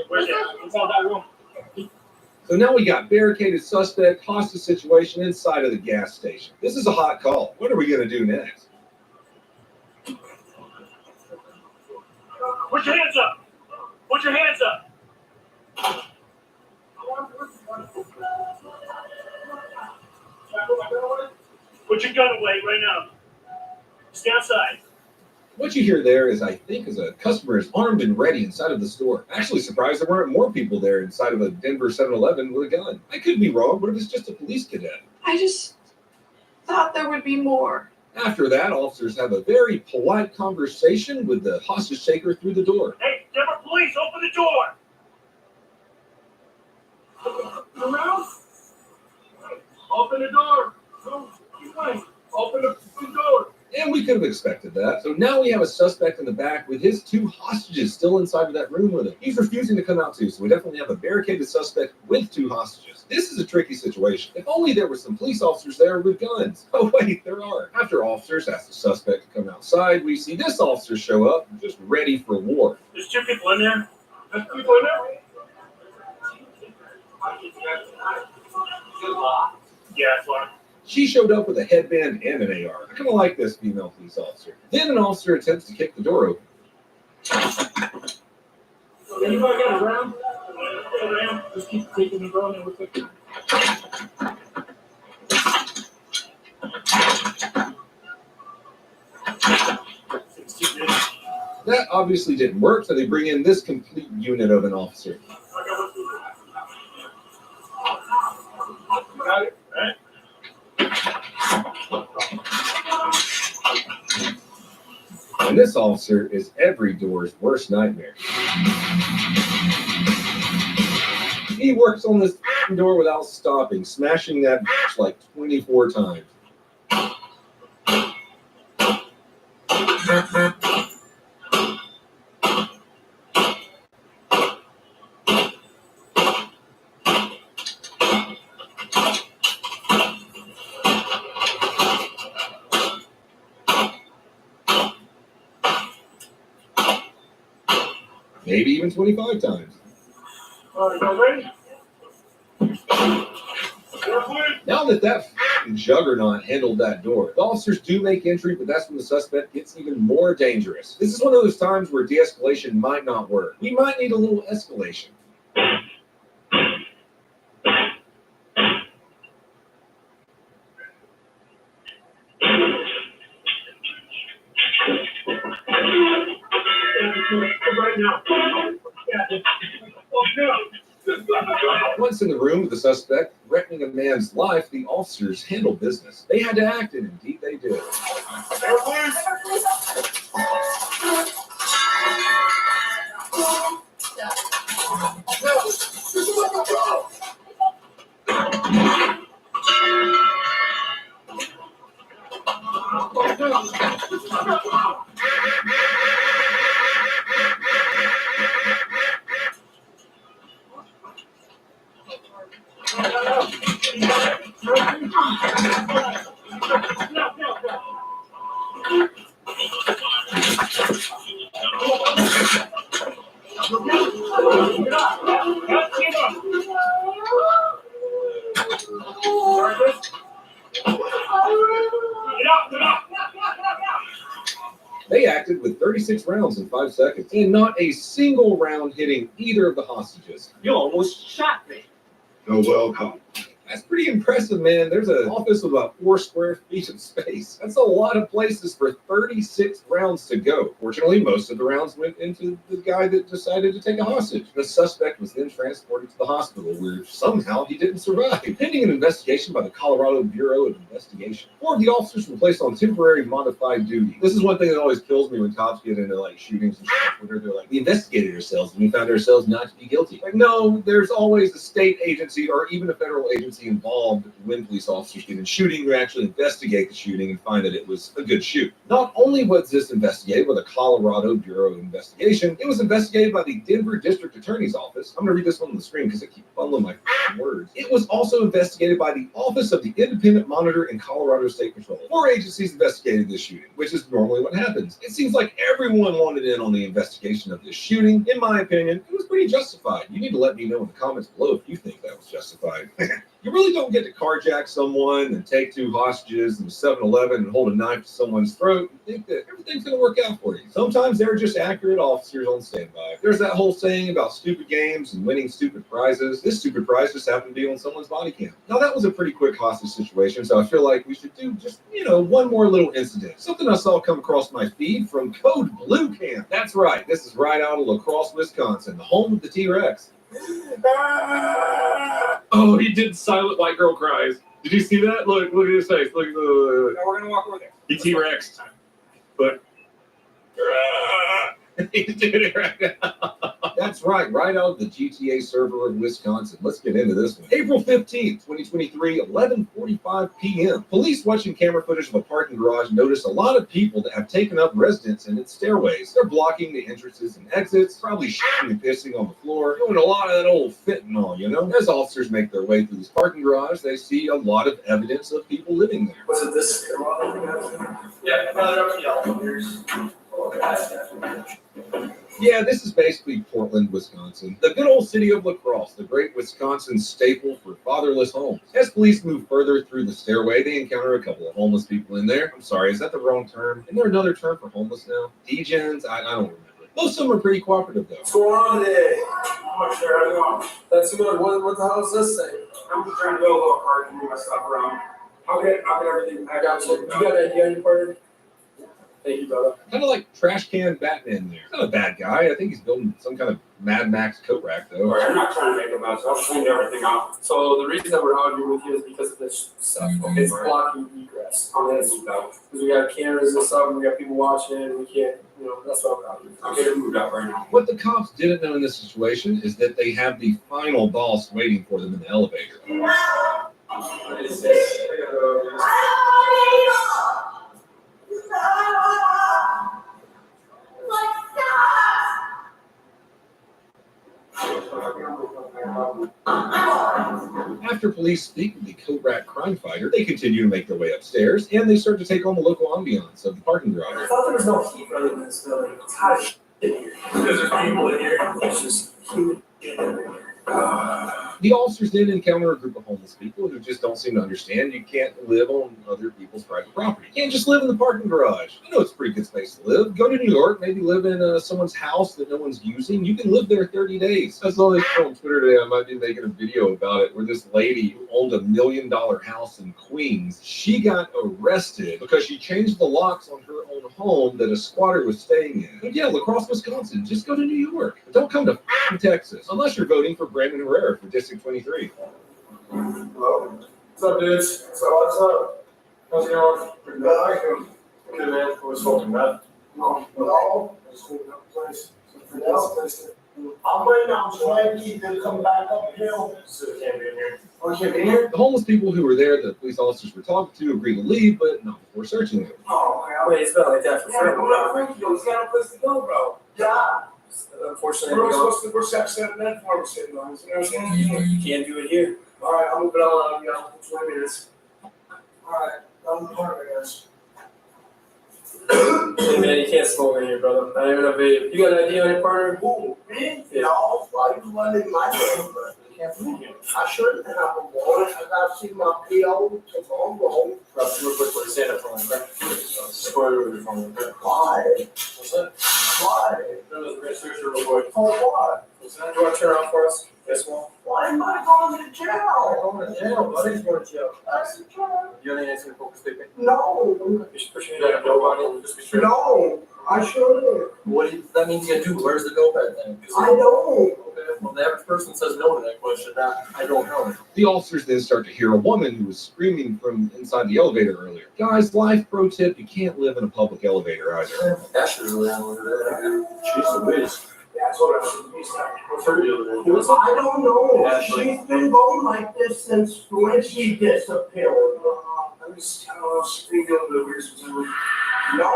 Where's it? Inside that room. So now we got barricaded suspect, hostage situation inside of the gas station. This is a hot call. What are we going to do next? Put your hands up! Put your hands up! Put your gun away right now. Stay outside. What you hear there is, I think, is a customer is armed and ready inside of the store. Actually surprised there weren't more people there inside of a Denver 7-Eleven with a gun. I could be wrong. What if it's just a police cadet? I just thought there would be more. After that, officers have a very polite conversation with the hostage taker through the door. Hey, Denver police, open the door! Around? Open the door! Open the door! And we could have expected that. So now we have a suspect in the back with his 2 hostages still inside of that room with him. He's refusing to come out too, so we definitely have a barricaded suspect with 2 hostages. This is a tricky situation. If only there were some police officers there with guns. Oh wait, there are. After officers ask the suspect to come outside, we see this officer show up, just ready for war. There's 2 people in there. There's 2 people in there. Yeah, that's fine. She showed up with a headband and an AR. I kind of like this female police officer. Then an officer attempts to kick the door open. Anybody got a round? Just keep taking and going. We'll take it. That obviously didn't work, so they bring in this complete unit of an officer. Got it, right? And this officer is every door's worst nightmare. He works on this door without stopping, smashing that like 24 times. Maybe even 25 times. Now that juggernaut handled that door, the officers do make entry, but that's when the suspect gets even more dangerous. This is one of those times where de-escalation might not work. We might need a little escalation. Once in the room with the suspect, threatening a man's life, the officers handle business. They had to act, and indeed they did. They acted with 36 rounds in 5 seconds, and not a single round hitting either of the hostages. You almost shot me. Oh, welcome. That's pretty impressive, man. There's an office with about 4 square feet of space. That's a lot of places for 36 rounds to go. Fortunately, most of the rounds went into the guy that decided to take a hostage. The suspect was then transported to the hospital, where somehow he didn't survive. Pending an investigation by the Colorado Bureau of Investigation. 4 of the officers were placed on temporary modified duty. This is one thing that always kills me when cops get into like shootings and stuff, where they're like, we investigated ourselves and we found ourselves not to be guilty. Like, no, there's always a state agency or even a federal agency involved when police officers get in shooting to actually investigate the shooting and find that it was a good shoot. Not only was this investigated by the Colorado Bureau of Investigation, it was investigated by the Denver District Attorney's Office. I'm going to read this one on the screen because I keep fumbling my words. It was also investigated by the Office of the Independent Monitor and Colorado State Patrol. 4 agencies investigated this shooting, which is normally what happens. It seems like everyone wanted in on the investigation of this shooting. In my opinion, it was pretty justified. You need to let me know in the comments below if you think that was justified. You really don't get to carjack someone and take 2 hostages in a 7-Eleven and hold a knife to someone's throat and think that everything's going to work out for you. Sometimes they're just accurate officers on standby. There's that whole saying about stupid games and winning stupid prizes. This stupid prize just happened to be on someone's body cam. Now, that was a pretty quick hostage situation, so I feel like we should do just, one more little incident. Something I saw come across my feed from Code Blue Cam. That's right. This is right out of La Crosse, Wisconsin, the home of the T-Rex. Oh, he did silent white girl cries. Did you see that? Look at his face. Look. Now we're gonna walk over there. He T-Rexed. But he's doing it right now. That's right out of the GTA server of Wisconsin. Let's get into this one. April 15th, 2023, 11:45 p.m. Police watching camera footage of a parking garage noticed a lot of people that have taken up residence in its stairways. They're blocking the entrances and exits, probably shitting and pissing on the floor, doing a lot of that old fentanyl, you know? As officers make their way through this parking garage, they see a lot of evidence of people living there. Was it this stairwell? Yeah, the elevators. Yeah, this is basically Portland, Wisconsin. The good old city of La Crosse, the great Wisconsin staple for fatherless homes. As police move further through the stairway, they encounter a couple of homeless people in there. I'm sorry, is that the wrong term? Isn't there another term for homeless now? Degens? I don't remember. Most of them are pretty cooperative, though. What's going on today? I'm not sure. How's it going? That's good. What the hell is this thing? I'm just trying to go a little hard and move my stuff around. I'll get everything. I got you. You got an ID on your partner? Thank you, brother. Kind of like trash can Batman there. He's not a bad guy. I think he's building some kind of Mad Max coat rack, though. I'm not trying to make a mess. I'll clean everything up. So the reason that we're out here with you is because of this stuff. Okay, it's blocking egress. Because we got cameras and stuff, and we got people watching, and we can't, that's what I'm out here. I'm getting moved out right now. What the cops didn't know in this situation is that they have the final boss waiting for them in the elevator. After police speak with the coat rack crime fighter, they continue to make their way upstairs, and they start to take on the local ambiance of the parking garage. I thought there was no heat running in this building. It's hot as shit in here. Because there's people in here. It's just humid shit everywhere. The officers then encounter a group of homeless people who just don't seem to understand you can't live on other people's private property. You can't just live in the parking garage. I know it's a pretty good space to live. Go to New York, maybe live in someone's house that no one's using. You can live there 30 days. I saw this on Twitter today. I might be making a video about it, where this lady who owned $1 million house in Queens, she got arrested because she changed the locks on her own home that a squatter was staying in. But yeah, La Crosse, Wisconsin. Just go to New York. But don't come to Texas unless you're voting for Brandon Herrera for District 23. Hello. What's up, dudes? What's up? How's it going? Pretty good. Good, man. I was hoping that. No. Just holding up the place. I'm waiting on Frankie to come back up here. So it can't be in here. Oh, can't be here? The homeless people who were there, the police officers were talking to, agreed to leave, but not before searching them. Oh, wait, it's been like that for forever. Yeah, Frankie, he's got a place to go, bro. Yeah. Unfortunately, We're set that for us, you know what I'm saying? you can't do it here. All right, I'm moving on. You got 20 minutes. All right, I'm hungry, guys. Hey, man, you can't smoke in here, brother. Not even a vape. You got an ID on your partner? Who? Me? No, why you running my neighborhood? You can't move here. I shouldn't have a warrant. I gotta see my PO tomorrow. Rob, real quick, put your hand up for me, okay? Square over your phone, okay? Why? What's that? Why? No, we're gonna search your real quick. For what? What's that? Do you want to turn around for us? Yes, well. Why am I going to jail? Going to jail, buddy. He's going to jail. That's the truth. You have any answer to focus statement? No. You should push your hand up, nobody. Just be sure. No, I shouldn't. What do you, that means you do? Where's the go bed then? I don't. Okay, well, the average person says no to that question. I don't know. The officers then start to hear a woman who was screaming from inside the elevator earlier. Guys, life pro tip, you can't live in a public elevator either. That should really handle it. She's Louise. That's what I should be saying. What's her deal today? I don't know. Ashley. She's been going like this since when she disappeared. I'm just, I don't know, she's been dealing with weird sometimes. No.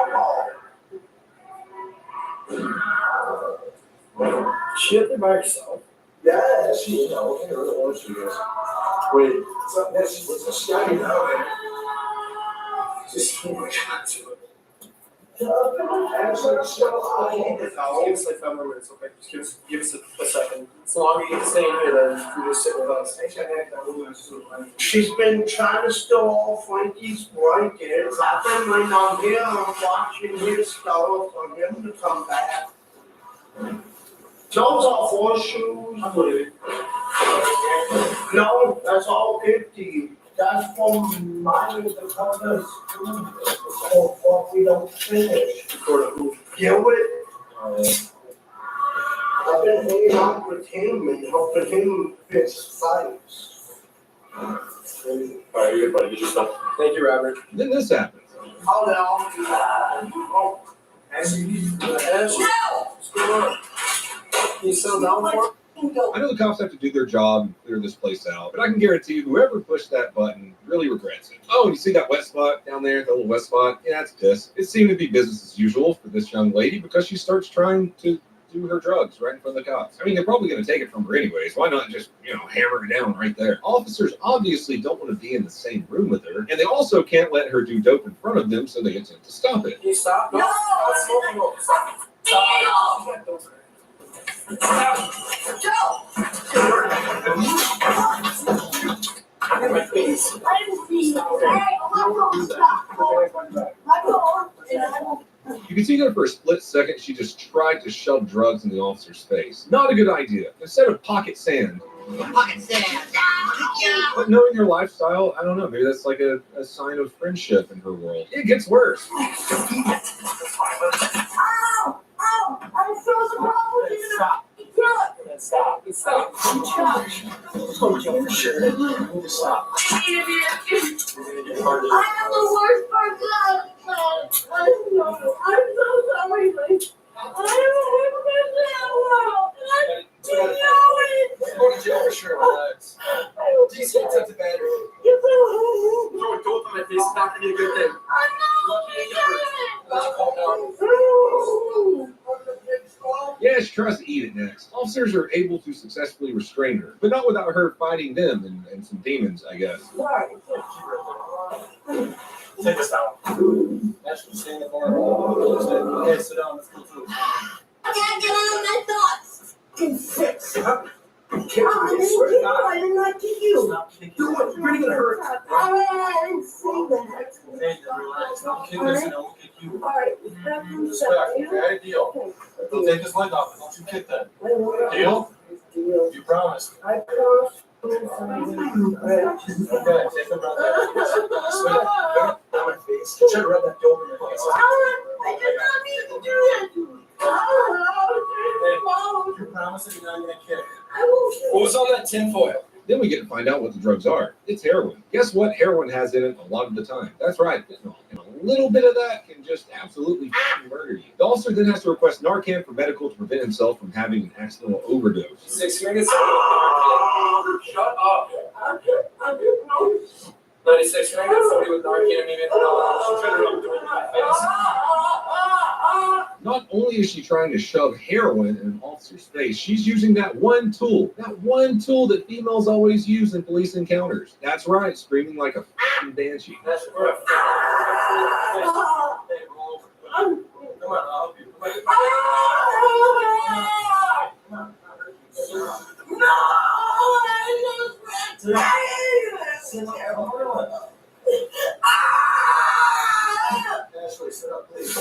She up there by herself? Yeah, she. No, I don't know what she is. Wait. What's a shiny now, man? Just, oh my God, do it. Give us like 5 more minutes, okay? Just give us a second. As long as you can stay in here, then you just sit with us. She's been trying to steal all Frankie's blankets. I've been waiting on him, watching his stuff for him to come back. Those are horseshoes. I'm leaving. No, that's all 50. That's from mine to cover for what we don't finish. Get it? I've been hanging out with him and helping him fix fights. Alright, you're good, buddy. Get your stuff. Thank you, Robert. Then this happens. Oh, no. Ash, what's going on? Can you settle down for it? I know the cops have to do their job and clear this place out, but I can guarantee you whoever pushed that button really regrets it. Oh, and you see that wet spot down there, the little wet spot? Yeah, it's piss. It seemed to be business as usual for this young lady because she starts trying to do her drugs right in front of the cops. I mean, they're probably going to take it from her anyways. Why not just, hammer her down right there? Officers obviously don't want to be in the same room with her, and they also can't let her do dope in front of them, so they attempt to stop it. Can you stop? No! Stop. You can see that for a split second, she just tried to shove drugs in the officer's face. Not a good idea. Instead of pocket sand. Pocket sand. But knowing her lifestyle, I don't know, maybe that's like a sign of friendship in her world. It gets worse. I'm so surprised. Stop. Stop. Stop. Told you for sure. Stop. I am the worst person. I'm so sorry. I am the worst person in the world. Go to jail for sure, relax. DC took the battery. Throwing dope on my face is not going to be a good thing. I'm not Let's calm down. Yeah, she tries to eat it next. Officers are able to successfully restrain her, but not without her fighting them and some demons, I guess. Take this out. Actually, stay in the corner. Okay, sit down. Let's go through. I can't get out of my thoughts. I did not kick you. Stop kicking. Do it. You're really gonna hurt. I didn't say that. Hey, relax. Don't kick this and I'll kick you. Alright, Respect. Okay, deal. Take his leg off. Don't you kick that. Deal? You promised. I promise. Okay, take him out there. Sweat. On my face. Try to rub that dope in your face. I did not mean to do that to you. You promise that you're not gonna kick. I won't. What was all that tinfoil? Then we get to find out what the drugs are. It's heroin. Guess what heroin has in it a lot of the time? That's right, fentanyl. And a little bit of that can just absolutely murder you. The officer then has to request Narcan for medical to prevent himself from having an accidental overdose. 6 minutes. Shut up. 96 minutes. Somebody with Narcan, maybe. Not only is she trying to shove heroin in an officer's face, she's using that one tool that females always use in police encounters. That's right, screaming like a f***ing banshee. That's rough. Hey, roll over. Come on, I'll help you. Come on. Ashley, sit up, please.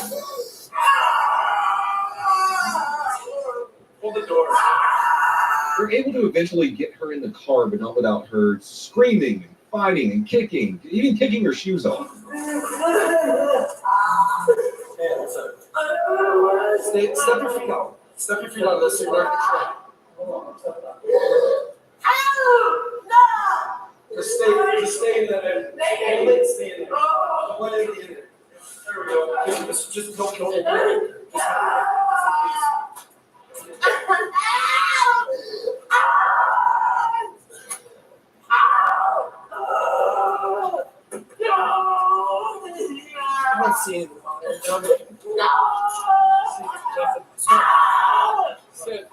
Hold the door. They're able to eventually get her in the car, but not without her screaming and fighting and kicking, even kicking her shoes off. Step your feet out. Step your feet out of this so you learn to try. Just stay in there. Stay in there. Don't let it get in there. There we go. Just don't open it. I'm not seeing the No! Sit.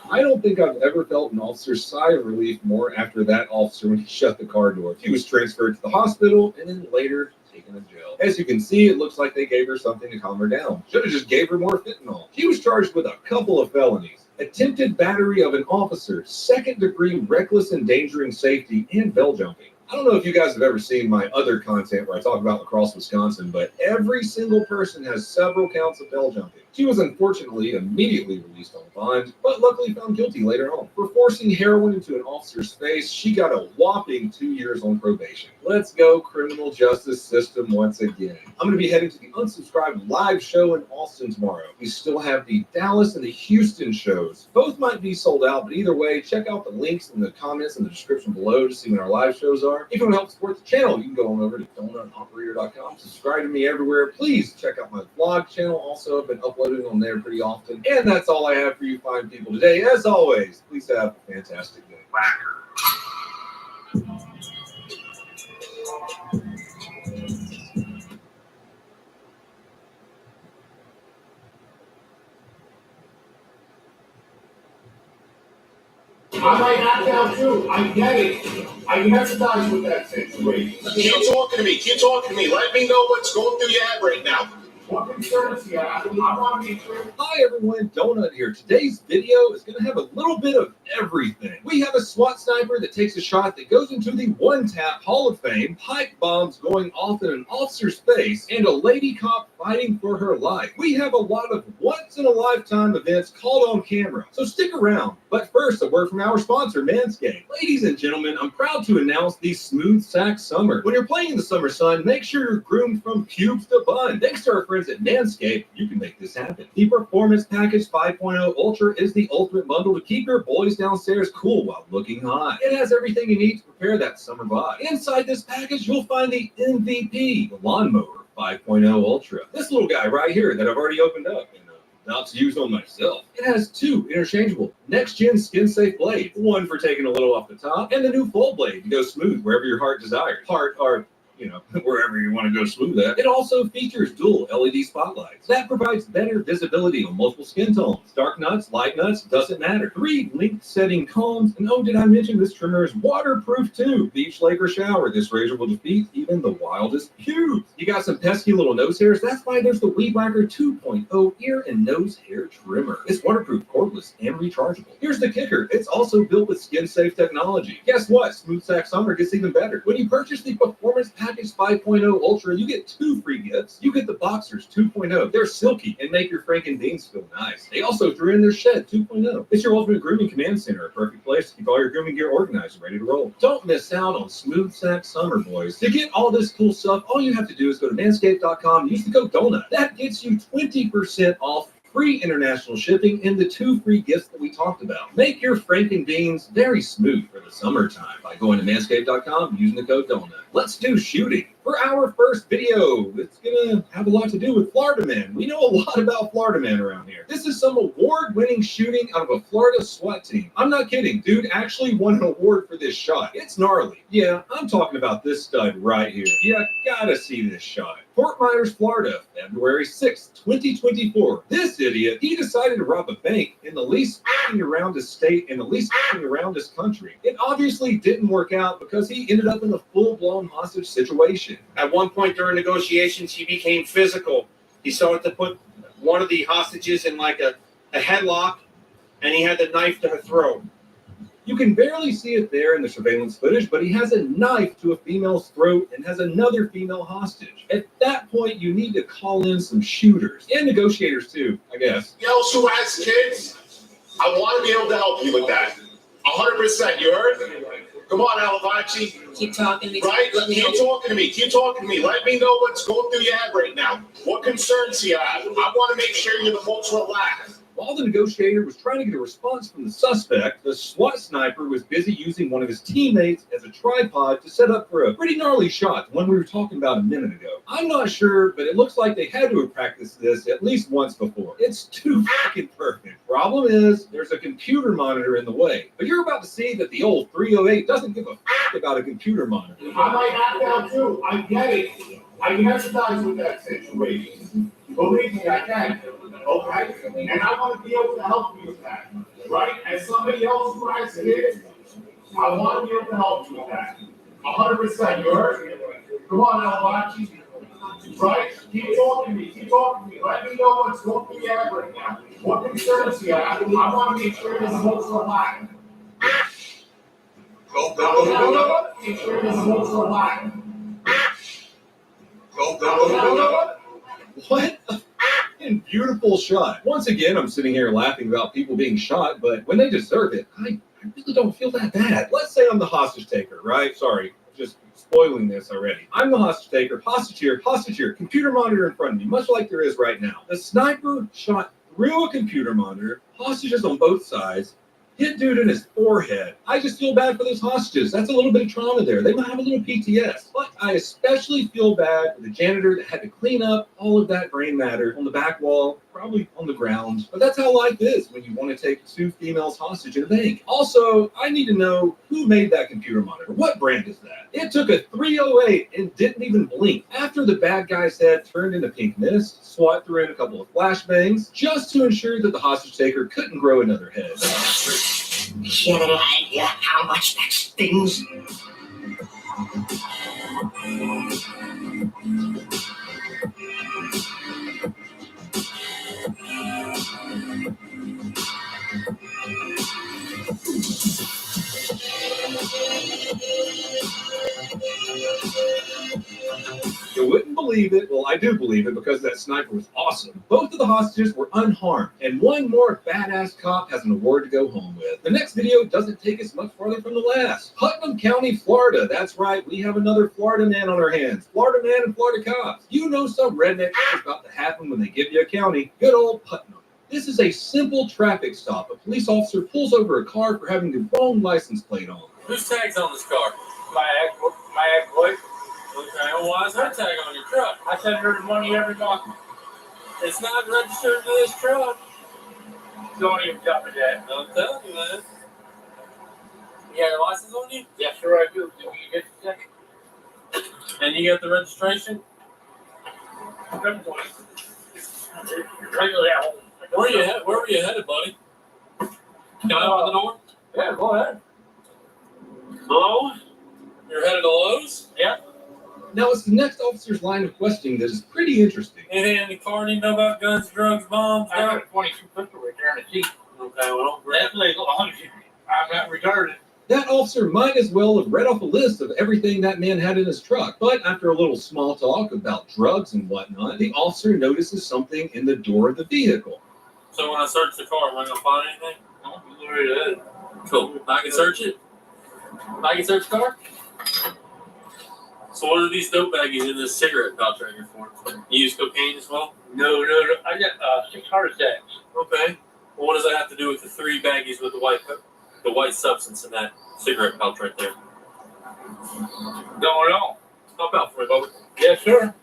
I don't think I've ever felt an officer's sigh of relief more after that officer when he shut the car door. He was transferred to the hospital and then later taken to jail. As you can see, it looks like they gave her something to calm her down. Should have just gave her more fentanyl. She was charged with a couple of felonies. Attempted battery of an officer, second-degree reckless endangering safety, and bell jumping. I don't know if you guys have ever seen my other content where I talk about La Crosse, Wisconsin, but every single person has several counts of bell jumping. She was unfortunately immediately released on bond, but luckily found guilty later on. For forcing heroin into an officer's face, she got a whopping 2 years on probation. Let's go criminal justice system once again. I'm going to be heading to the Unsubscribed live show in Austin tomorrow. We still have the Dallas and the Houston shows. Both might be sold out, but either way, check out the links in the comments in the description below to see when our live shows are. If you want to help support the channel, you can go on over to donutoperator.com. Subscribe to me everywhere. Please check out my vlog channel. Also, I've been uploading on there pretty often. And that's all I have for you fine people today. As always, please have a fantastic day. I might knock down too. I get it. I can empathize with that situation. Keep talking to me. Keep talking to me. Let me know what's going through your head right now. What concerns you? I want to be sure. Hi everyone, Donut here. Today's video is going to have a little bit of everything. We have a SWAT sniper that takes a shot that goes into the one-tap Hall of Fame, pipe bombs going off in an officer's face, and a lady cop fighting for her life. We have a lot of once-in-a-lifetime events called on camera, so stick around. But first, a word from our sponsor, Manscaped. Ladies and gentlemen, I'm proud to announce the Smooth Sack Summer. When you're playing in the summer sun, make sure you're groomed from pubes to bun. Thanks to our friends at Manscaped, you can make this happen. The Performance Package 5.0 Ultra is the ultimate bundle to keep your boys downstairs cool while looking hot. It has everything you need to prepare that summer vibe. Inside this package, you'll find the MVP, the Lawnmower 5.0 Ultra. This little guy right here that I've already opened up and not to use on myself. It has 2 interchangeable next-gen skin-safe blades, one for taking a little off the top, and the new full blade to go smooth wherever your heart desires. Heart or wherever you want to go smooth at. It also features dual LED spotlights. That provides better visibility on multiple skin tones. Dark nuts, light nuts, doesn't matter. 3 length setting combs. And oh, did I mention this trimmer is waterproof too? Beach, lake, or shower, this razor will defeat even the wildest pubes. You got some pesky little nose hairs? That's why there's the Weed Whacker 2.0 ear and nose hair trimmer. It's waterproof, cordless, and rechargeable. Here's the kicker. It's also built with skin-safe technology. Guess what? Smooth Sack Summer gets even better. When you purchase the Performance Package 5.0 Ultra, you get 2 free gifts. You get the Boxers 2.0. They're silky and make your Franken beans feel nice. They also threw in their Shed 2.0. It's your ultimate grooming command center, a perfect place to keep all your grooming gear organized and ready to roll. Don't miss out on Smooth Sack Summer, boys. To get all this cool stuff, all you have to do is go to manscaped.com, use the code DONUT. That gets you 20% off, free international shipping, and the 2 free gifts that we talked about. Make your Franken beans very smooth for the summertime by going to manscaped.com using the code DONUT. Let's do shooting. For our first video, it's gonna have a lot to do with Florida men. We know a lot about Florida men around here. This is some award-winning shooting out of a Florida SWAT team. I'm not kidding, dude actually won an award for this shot. It's gnarly. Yeah, I'm talking about this stud right here. You gotta see this shot. Fort Myers, Florida, February 6th, 2024. This idiot, he decided to rob a bank in the least around his state and the least around his country. It obviously didn't work out because he ended up in a full-blown hostage situation. At one point during negotiations, he became physical. He started to put one of the hostages in like a headlock, and he had the knife to her throat. You can barely see it there in the surveillance footage, but he has a knife to a female's throat and has another female hostage. At that point, you need to call in some shooters and negotiators too, I guess. Else who has kids, I want to be able to help you with that. 100%, you heard? Come on, Alavachi. Keep talking to me. Right? Keep talking to me. Keep talking to me. Let me know what's going through your head right now. What concerns you have? I want to make sure you're the most relaxed. While the negotiator was trying to get a response from the suspect, the SWAT sniper was busy using one of his teammates as a tripod to set up for a pretty gnarly shot, the one we were talking about a minute ago. I'm not sure, but it looks like they had to have practiced this at least once before. It's too fucking perfect. Problem is, there's a computer monitor in the way. But you're about to see that the old 308 doesn't give a fuck about a computer monitor. I might knock down too. I get it. I can empathize with that situation. Believe me, I can. Okay? And I want to be able to help you with that. Right? As somebody else who has kids, I want to be able to help you with that. 100%, you heard? Come on, Alavachi. Right? Keep talking to me. Keep talking to me. Let me know what's going through your head right now. What concerns you have? I want to make sure you're the most relaxed. Go. Make sure you're the most relaxed. Go. What the and beautiful shot. Once again, I'm sitting here laughing about people being shot, but when they deserve it, I really don't feel that bad. Let's say I'm the hostage taker, right? Sorry, just spoiling this already. I'm the hostage taker, hostage here, computer monitor in front of me, much like there is right now. The sniper shot through a computer monitor, hostages on both sides, hit dude in his forehead. I just feel bad for those hostages. That's a little bit of trauma there. They might have a little PTS. But I especially feel bad for the janitor that had to clean up all of that brain matter on the back wall, probably on the ground. But that's how life is when you want to take 2 females hostage in a bank. Also, I need to know who made that computer monitor. What brand is that? It took a 308 and didn't even blink. After the bad guy's head turned into pink mist, SWAT threw in a couple of flashbangs just to ensure that the hostage taker couldn't grow another head. You have any idea how much that stings? You wouldn't believe it. Well, I do believe it because that sniper was awesome. Both of the hostages were unharmed, and one more badass cop has an award to go home with. The next video doesn't take us much farther from the last. Putnam County, Florida. That's right, we have another Florida man on our hands. Florida man and Florida cops. You know some redneck is about to happen when they give you a county. Good old Putnam. This is a simple traffic stop. A police officer pulls over a car for having the wrong license plate on. Whose tag's on this car? My ex-wife. Okay, well, why is her tag on your truck? I send her the money every month. It's not registered to this truck. Don't even tell me that. Don't tell me that. You got a license on you? Yes, sir, I do. Did you get the second? And you got the registration? Where were you headed, buddy? Can I open the door? Yeah, go ahead. Lowe's? You're headed to Lowe's? Yeah. Now, it's the next officer's line of questioning that is pretty interesting. Anything in the car you know about guns, drugs, bombs? I got a 22 pistol right there in the seat. Okay, well, That's legal. I'm not retarded. That officer might as well have read off a list of everything that man had in his truck. But after a little small talk about drugs and whatnot, the officer notices something in the door of the vehicle. So when I search the car, am I going to find anything? No, you already did. Cool. I can search it? I can search the car? So what are these dope baggies in this cigarette pouch right here for? You use cocaine as well? No. I got 6 heart attacks. Okay. Well, what does that have to do with the 3 baggies with the white substance in that cigarette pouch right there? Don't know. Help out for me, Bubba. Yes, sir.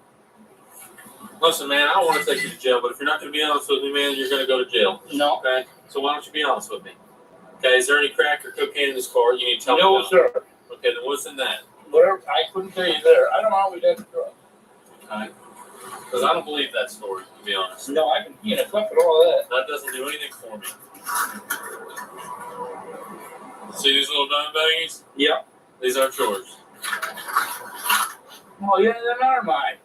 Listen, man, I don't want to take you to jail, but if you're not going to be honest with me, man, you're going to go to jail. No. Okay? So why don't you be honest with me? Okay, is there any crack or cocaine in this car you need to tell me No, about? sir. Okay, then what's in that? Whatever. I couldn't tell you there. I don't always have to truck. Okay. Because I don't believe that story, to be honest. No, I can pee in a cup and all that. That doesn't do anything for me. See these little dime baggies? Yeah. These aren't yours. Oh, yeah, then are mine.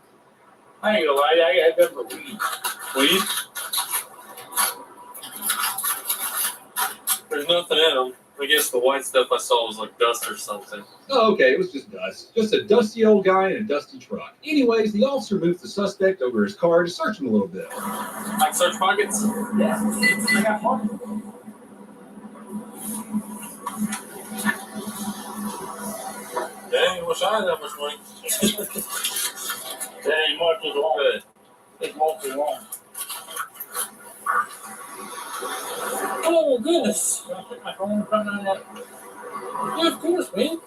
I ain't gonna lie, I got them for weed. Weed? There's nothing in them. I guess the white stuff I saw was like dust or something. Oh, okay, it was just dust. Just a dusty old guy in a dusty truck. Anyways, the officer moves the suspect over his car to search him a little bit. I can search pockets? Yeah. I got money. Dang, I wish I had that much money. That ain't much as long. Good. It's mostly long. Oh, goodness. Can I put my phone in front of that? Yeah, of course, man.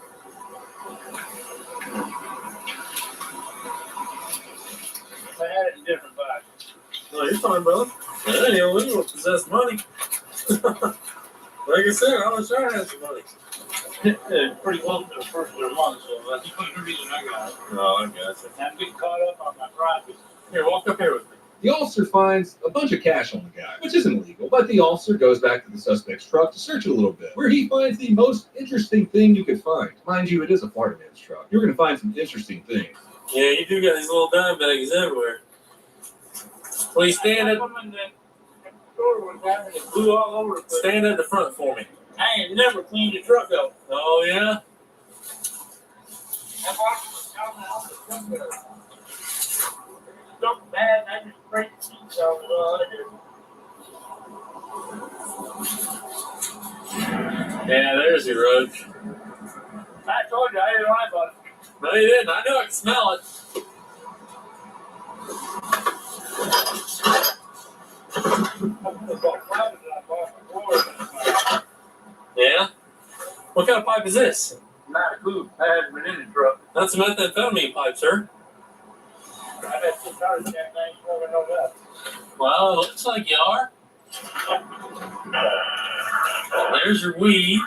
If I had it in different boxes. No, you're fine, brother. Yeah, we will possess money. Like I said, I wish I had some money. It's pretty close to the first of the month, so that's the only reason I got it. Oh, I got you. I'm getting caught up on my profit. Here, walk up here with me. The officer finds a bunch of cash on the guy, which isn't illegal, but the officer goes back to the suspect's truck to search it a little bit, where he finds the most interesting thing you could find. Mind you, it is a Florida man's truck. You're going to find some interesting things. Yeah, you do got these little dime baggies everywhere. Well, you stand I at, put them in the store one time and it blew all over the place. stand at the front for me. I ain't never cleaned the truck up. Oh, yeah? I walked down the house and stuff bad, I just break the seat Yeah, there's your roach. I told you I didn't lie about it. No, you didn't. I knew I could smell it. Yeah? What kind of pipe is this? Not a clue. I haven't been in the truck. That's a methamphetamine pipe, sir. I've had 6 hours and I ain't smoking no meth. Well, it looks like you are. There's your weed.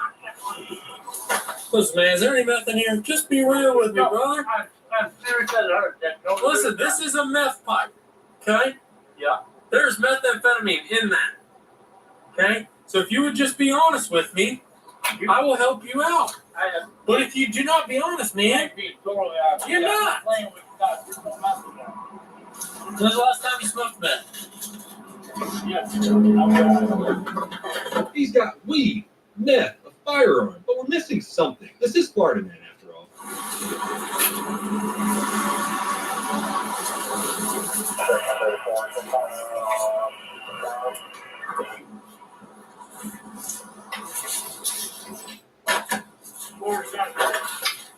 Listen, man, is there any meth in here? Just be real with me, brother. I'm serious as a heart attack. Don't Listen, this is a meth pipe, okay? Yeah. There's methamphetamine in that, okay? So if you would just be honest with me, I will help you out. But if you do not be honest, man, you're not. Playing with God. There's no meth in there. When's the last time you smoked meth? Yeah. He's got weed, meth, a firearm, but we're missing something. This is Florida Man, after all.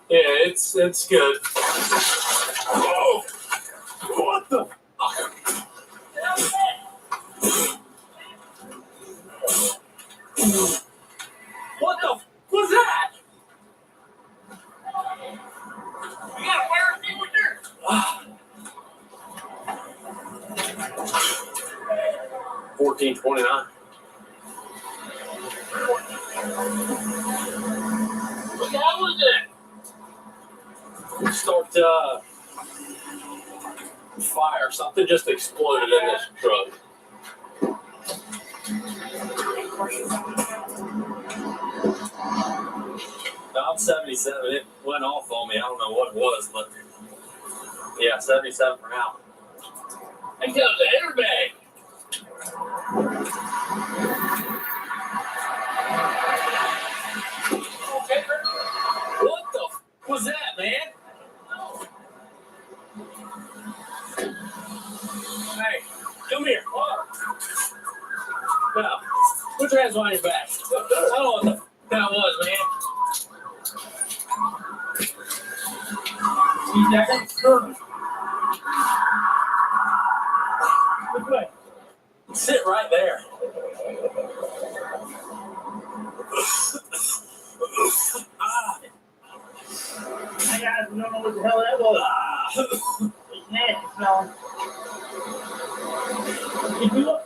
Yeah, it's good. Oh, what the? What the? What's that? You got a fire extinguisher? 1429. What the hell was it? Start fire. Something just exploded in this truck. I'm 77. It went off on me. I don't know what it was, but yeah, 77 for now. I got the airbag. What the was that, man? Hey, come here. Now, put your hands behind your back. I don't know what the that was, man. See that? Sure. Which way? Sit right there. I guys don't know what the hell that was. It's nasty smelling. Did you look?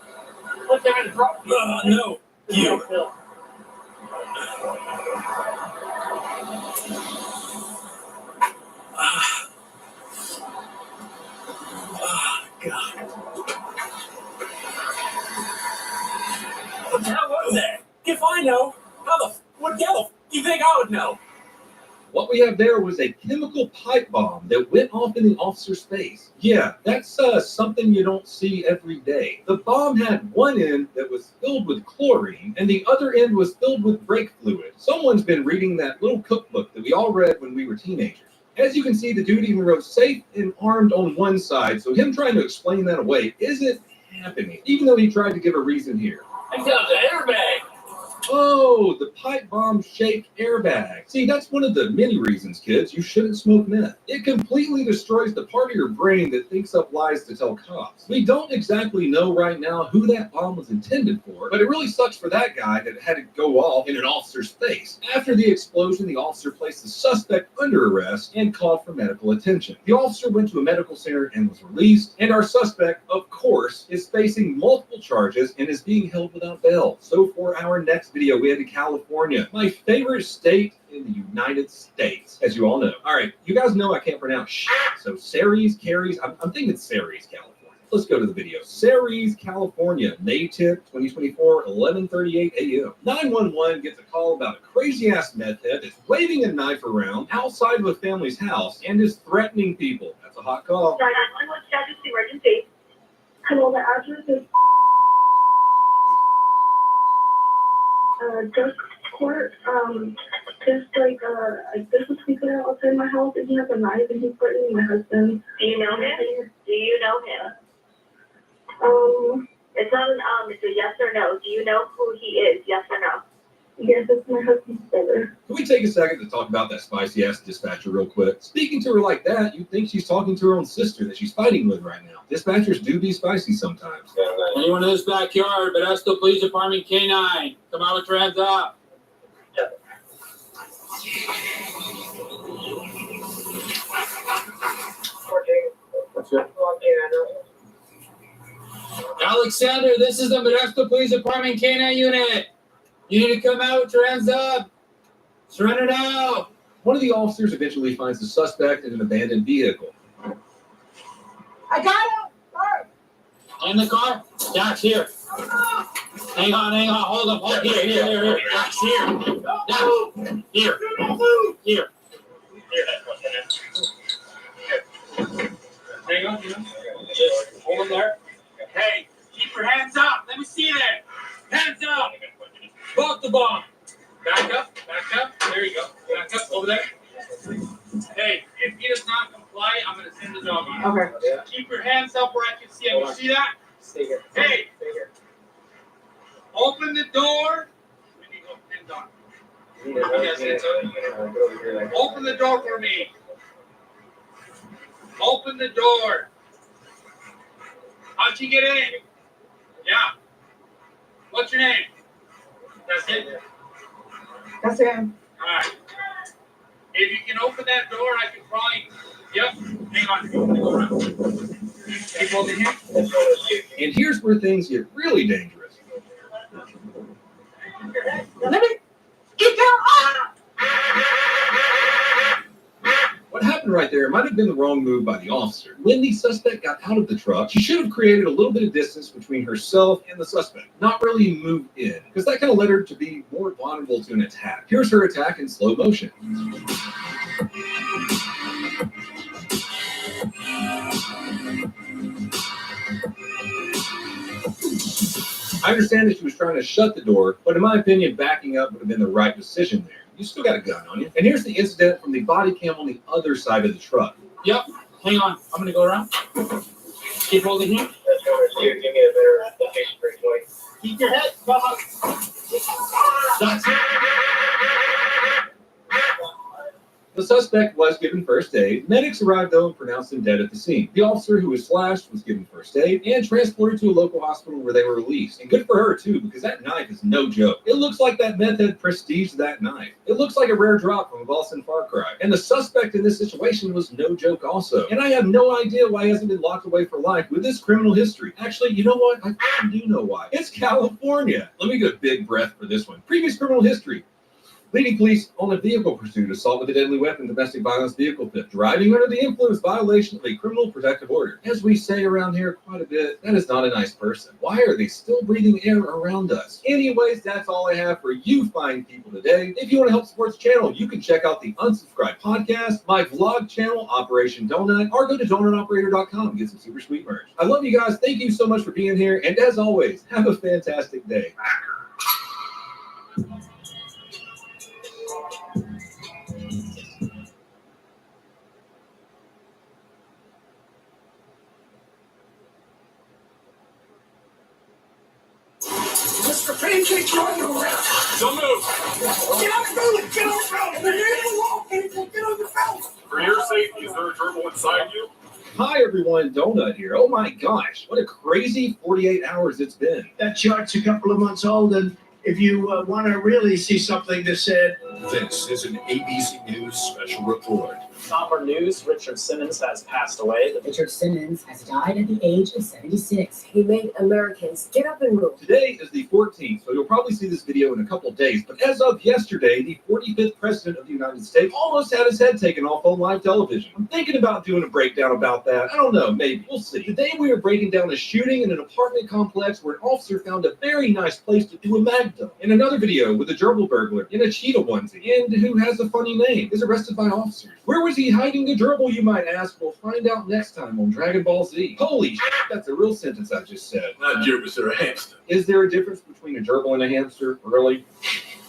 Look there in the drop? No. You. God. What the hell was that? If I know, what the hell do you think I would know? What we have there was a chemical pipe bomb that went off in the officer's face. Yeah, that's something you don't see every day. The bomb had one end that was filled with chlorine, and the other end was filled with brake fluid. Someone's been reading that little cookbook that we all read when we were teenagers. As you can see, the dude even wrote safe and armed on one side, so him trying to explain that away isn't happening, even though he tried to give a reason here. I got the airbag. Oh, the pipe bomb shaped airbag. See, that's one of the many reasons, kids, you shouldn't smoke meth. It completely destroys the part of your brain that thinks up lies to tell cops. We don't exactly know right now who that bomb was intended for, but it really sucks for that guy that had to go off in an officer's face. After the explosion, the officer placed the suspect under arrest and called for medical attention. The officer went to a medical center and was released, and our suspect, of course, is facing multiple charges and is being held without bail. So for our next video, we head to California, my favorite state in the United States, as you all know. All right, you guys know I can't pronounce shit, so Ceres, Caries, I'm thinking Ceres, California. Let's go to the video. Ceres, California, May 10th, 2024, 11:38 a.m. 911 gets a call about a crazy-ass meth head that's waving a knife around outside of a family's house and is threatening people. That's a hot call. 911, what's status emergency? Hello, the address is drug court. Just like this was sleeping outside my house and he has a knife and he's threatening my husband. Do you know him? Do you know him? It's not it's a yes or no. Do you know who he is? Yes or no? Yes, it's my husband's brother. Can we take a second to talk about that spicy ass dispatcher real quick? Speaking to her like that, you'd think she's talking to her own sister that she's fighting with right now. Dispatchers do be spicy sometimes. Anyone in this backyard, Modesto Police Department K9, come out with your hands up. Alexander, this is the Modesto Police Department K9 unit. You need to come out with your hands up. Surrender now. One of the officers eventually finds the suspect in an abandoned vehicle. I got him! In the car? Dax, here. Hang on, hold up, here. Dax, here. Dax, here. Here. Hang on. Just hold him there. Hey, keep your hands up. Let me see that. Hands up. Pop the bomb. Back up. There you go. Back up over there. Hey, if he does not comply, I'm going to send the dog on him. Okay. Yeah. Keep your hands up where I can see him. You see that? Stay here. Hey. Stay here. Open the door. We need to go hands on. Yes, open the door for me. Open the door. How'd you get in? Yeah. What's your name? That's it? That's him. All right. If you can open that door, I can probably. Yep. Hang on. Go around. Keep holding here. And here's where things get really dangerous. Let me get down! What happened right there might have been the wrong move by the officer. When the suspect got out of the truck, she should have created a little bit of distance between herself and the suspect. Not really move in, because that kind of led her to be more vulnerable to an attack. Here's her attack in slow motion. I understand that she was trying to shut the door, but in my opinion, backing up would have been the right decision there. You still got a gun on you. And here's the incident from the body cam on the other side of the truck. Yep. Hang on. I'm going to go around. Keep holding here. Give me a better location for you. Keep your head up. That's it. The suspect was given first aid. Medics arrived though and pronounced him dead at the scene. The officer who was slashed was given first aid and transported to a local hospital where they were released. And good for her too, because that knife is no joke. It looks like that meth had prestige that knife. It looks like a rare drop from a Boston Far Cry. And the suspect in this situation was no joke also. And I have no idea why he hasn't been locked away for life with this criminal history. Actually, you know what? I do know why. It's California. Let me get a big breath for this one. Previous criminal history. Leading police on a vehicle pursuit, assault with a deadly weapon, domestic violence, vehicle theft, driving under the influence, violation of a criminal protective order. As we say around here quite a bit, that is not a nice person. Why are they still breathing air around us? Anyways, that's all I have for you fine people today. If you want to help support the channel, you can check out the Unsubscribed podcast, my vlog channel, Operation Donut, or go to donutoperator.com and get some super sweet merch. I love you guys. Thank you so much for being here. And as always, have a fantastic day. Mr. Pancake, you're on the ground. Don't move. Get on the building. Get on the ground. They're in the wall, people. Get on the ground. For your safety, is there a gerbil inside you? Hi everyone, Donut here. Oh my gosh, what a crazy 48 hours it's been. That chart's a couple of months old, and if you want to really see something that said, This is an ABC News special report. Somber news, Richard Simmons has passed away. Richard Simmons has died at the age of 76. He made Americans get up and move. Today is the 14th, so you'll probably see this video in a couple of days. But as of yesterday, the 45th president of the United States almost had his head taken off on live television. I'm thinking about doing a breakdown about that. I don't know, maybe. We'll see. Today we are breaking down a shooting in an apartment complex where an officer found a very nice place to do a mag dump. In another video with a gerbil burglar in a cheetah onesie and who has a funny name is arrested by officers. Where was he hiding the gerbil, you might ask? We'll find out next time on Dragon Ball Z. Holy shit, that's a real sentence I just said. Not gerbils, they're a hamster. Is there a difference between a gerbil and a hamster? Really?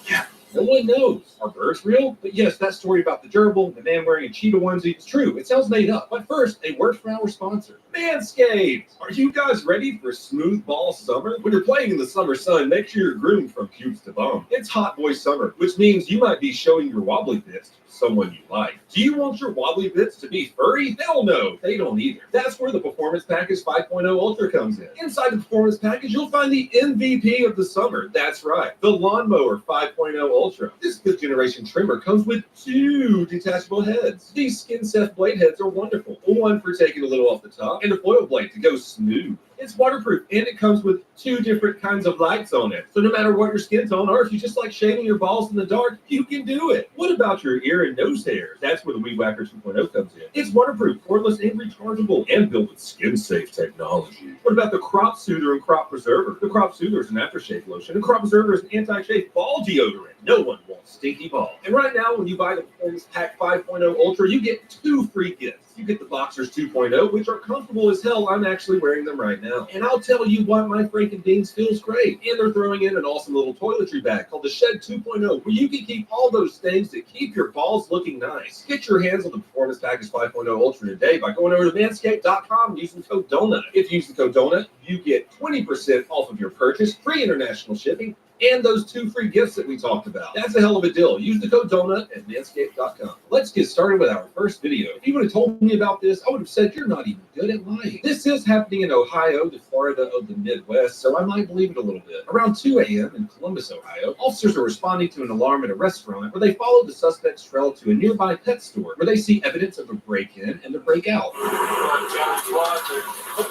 Yeah. No one knows. Are birds real? But yes, that story about the gerbil, the man wearing a cheetah onesie, is true. It sounds made up. But first, a word from our sponsor. Manscaped! Are you guys ready for a smooth ball summer? When you're playing in the summer sun, make sure you're groomed from pubes to bum. It's hot boy summer, which means you might be showing your wobbly bits to someone you like. Do you want your wobbly bits to be furry? Hell no, they don't either. That's where the Performance Package 5.0 Ultra comes in. Inside the Performance Package, you'll find the MVP of the summer. That's right, the Lawnmower 5.0 Ultra. This 5th generation trimmer comes with 2 detachable heads. These skin-safe blade heads are wonderful. One for taking a little off the top, and a foil blade to go smooth. It's waterproof, and it comes with 2 different kinds of lights on it. So no matter what your skin tone, or if you just like shaving your balls in the dark, you can do it. What about your ear and nose hairs? That's where the Weed Whacker 2.0 comes in. It's waterproof, cordless, and rechargeable, and built with skin-safe technology. What about the Crop Soother and Crop Preserver? The Crop Soother is an aftershave lotion, and Crop Preserver is an anti-shave ball deodorant. No one wants stinky balls. And right now, when you buy the Performance Pack 5.0 Ultra, you get 2 free gifts. You get the Boxers 2.0, which are comfortable as hell. I'm actually wearing them right now. And I'll tell you what, my freaking beans feels great. And they're throwing in an awesome little toiletry bag called the Shed 2.0, where you can keep all those things that keep your balls looking nice. Get your hands on the Performance Package 5.0 Ultra today by going over to manscaped.com and using code DONUT. If you use the code DONUT, you get 20% off of your purchase, free international shipping, and those 2 free gifts that we talked about. That's a hell of a deal. Use the code DONUT at manscaped.com. Let's get started with our first video. If you would have told me about this, I would have said you're not even good at lying. This is happening in Ohio, the Florida of the Midwest, so I might believe it a little bit. Around 2 a.m. in Columbus, Ohio, officers are responding to an alarm at a restaurant where they follow the suspect's trail to a nearby pet store where they see evidence of a break-in and a break-out.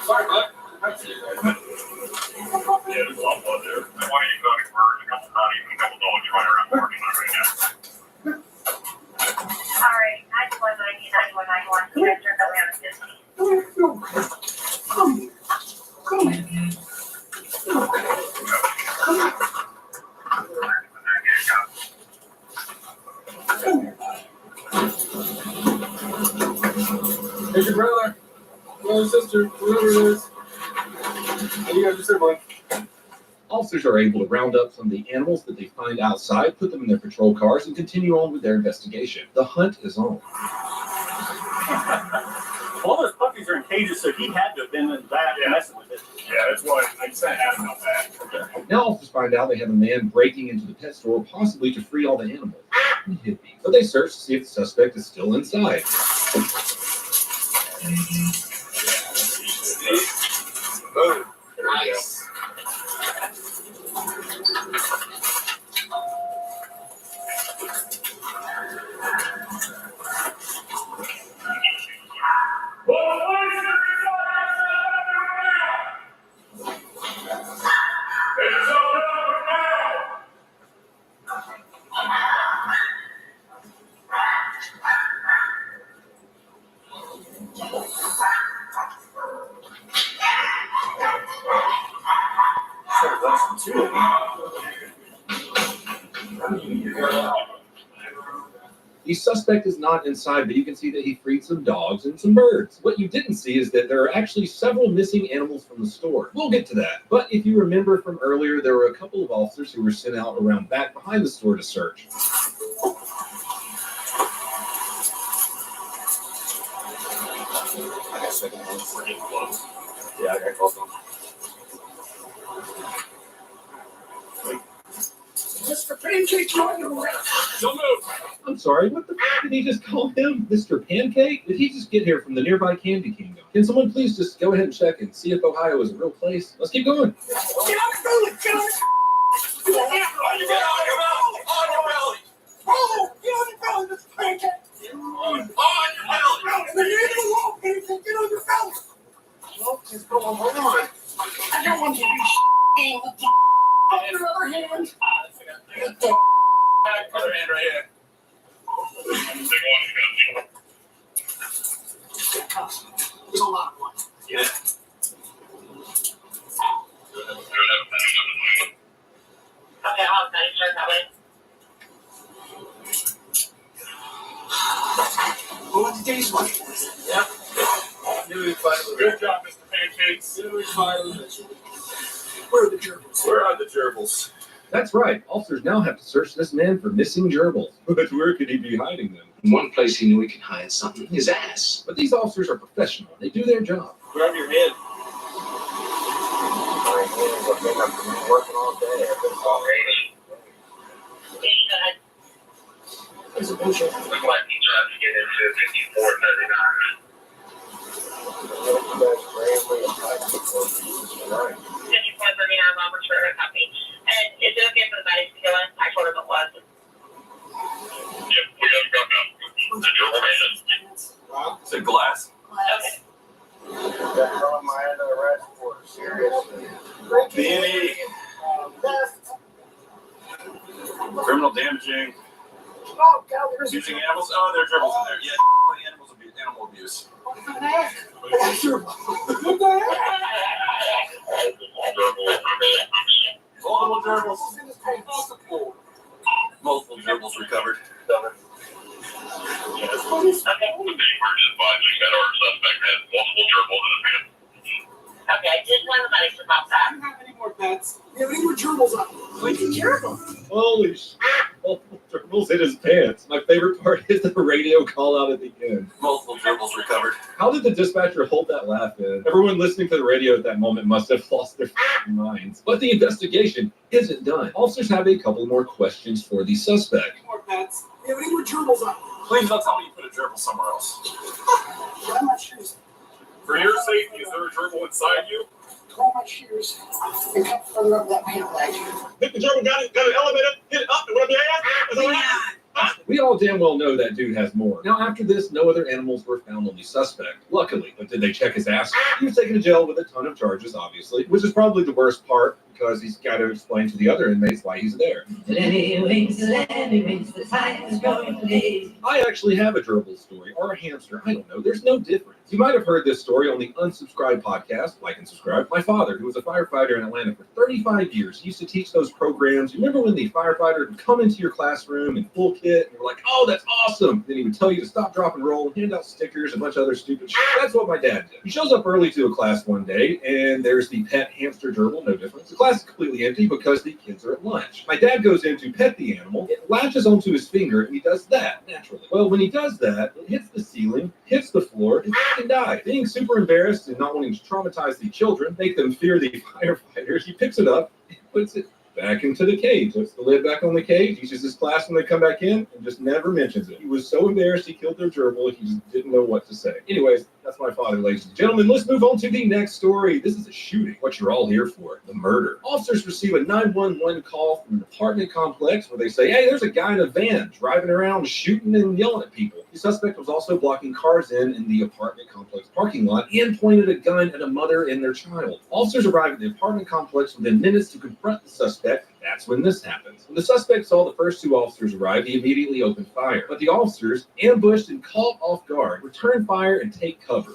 Sorry, bud. Yeah, there's a lot of there. And one of you got birds, a couple bunnies, and a couple dogs running around the parking lot right now. Alright, 9199191. You guys turned that way on 50. Here's your brother, sister, whoever it is. And you guys are sibling. Officers are able to round up some of the animals that they find outside, put them in their patrol cars, and continue on with their investigation. The hunt is on. All those puppies are in cages, so he had to have been in that messing with it. Yeah, that's why I sent Adam out back. Now officers find out they have a man breaking into the pet store, possibly to free all the animals. So they search to see if the suspect is still inside. Boom. Nice. The suspect is not inside, but you can see that he freed some dogs and some birds. What you didn't see is that there are actually several missing animals from the store. We'll get to that. But if you remember from earlier, there were a couple of officers who were sent out around back behind the store to search. I got second one. We're getting close. Yeah, I got close on. Mr. Pancake, you're underwear. Don't move. I'm sorry, what the f*** did he just call him? Mr. Pancake? Did he just get here from the nearby Candy Kingdom? Can someone please just go ahead and check and see if Ohio is a real place? Let's keep going. Get on the belly, get on the On your belly. On your belly. Oh, get on the belly, Mr. Pancake. On your belly. And then you're in the wall, Pancake, get on your belly. What is going on? I don't want you to be sh**ing with the on your other hand. Get the Other hand right here. There's a lot of one. Yeah. Okay, I'll manage it that way. Well, today's one. Yep. Good job, Mr. Pancakes. Where are the gerbils? Where are the gerbils? That's right. Officers now have to search this man for missing gerbils. But where could he be hiding them? One place he knew he could hide something, his ass. But these officers are professional. They do their job. Grab your head. My hands have been up and working all day. I've been already. There's a picture. We might be trying to get into 5439. Right. 5439 Robert's for a copy. And is it okay for the bodies to go in? I told him it was. Yep, we got to go now. The durable man. Is it glass? Okay. That's throwing my under arrest for seriously. B&E. Criminal damaging. Oh, God, there's Using animals. Oh, there are gerbils in there. Yeah, animal abuse. an ass. What the heck? Multiple gerbils. Multiple gerbils recovered. Okay. The emergency advisor said our suspect has multiple gerbils in his hand. Okay, I did tell the bodies to pop that. I don't have any more pets. You have any more gerbils on? What's a gerbil? Holy shit. Multiple gerbils in his pants. My favorite part is the radio call out at the end. Multiple gerbils recovered. How did the dispatcher hold that laugh in? Everyone listening to the radio at that moment must have lost their f***ing minds. But the investigation isn't done. Officers have a couple more questions for the suspect. Any more pets? You have any more gerbils on? Please don't tell me you put a gerbil somewhere else. Grab my shoes. For your safety, is there a gerbil inside you? Pull my shoes and come further up that pant leg. Think the gerbil got an elevator, hit it up, and whatever your ass. We all damn well know that dude has more. Now, after this, no other animals were found on the suspect. Luckily, but did they check his ass? He was taken to jail with a ton of charges, obviously, which is probably the worst part because he's got to explain to the other inmates why he's there. I actually have a gerbil story, or a hamster, I don't know. There's no difference. You might have heard this story on the Unsubscribed podcast. Like and subscribe. My father, who was a firefighter in Atlanta for 35 years, used to teach those programs. You remember when the firefighter would come into your classroom in full kit, and you're like, oh, that's awesome. Then he would tell you to stop, drop, and roll, and hand out stickers, and a bunch of other stupid shit. That's what my dad did. He shows up early to a class one day, and there's the pet hamster gerbil, no difference. The class is completely empty because the kids are at lunch. My dad goes in to pet the animal, it latches onto his finger, and he does that, naturally. Well, when he does that, it hits the ceiling, hits the floor, and fucking dies. Being super embarrassed and not wanting to traumatize the children, make them fear the firefighters, he picks it up and puts it back into the cage. Puts the lid back on the cage, teaches his class when they come back in, and just never mentions it. He was so embarrassed he killed their gerbil, he just didn't know what to say. Anyways, that's my father, ladies and gentlemen. Let's move on to the next story. This is a shooting, what you're all here for, the murder. Officers receive a 911 call from an apartment complex where they say, hey, there's a guy in a van driving around shooting and yelling at people. The suspect was also blocking cars in the apartment complex parking lot and pointed a gun at a mother and their child. Officers arrive at the apartment complex within minutes to confront the suspect. That's when this happens. When the suspect saw the first two officers arrive, he immediately opened fire. But the officers, ambushed and caught off guard, return fire and take cover.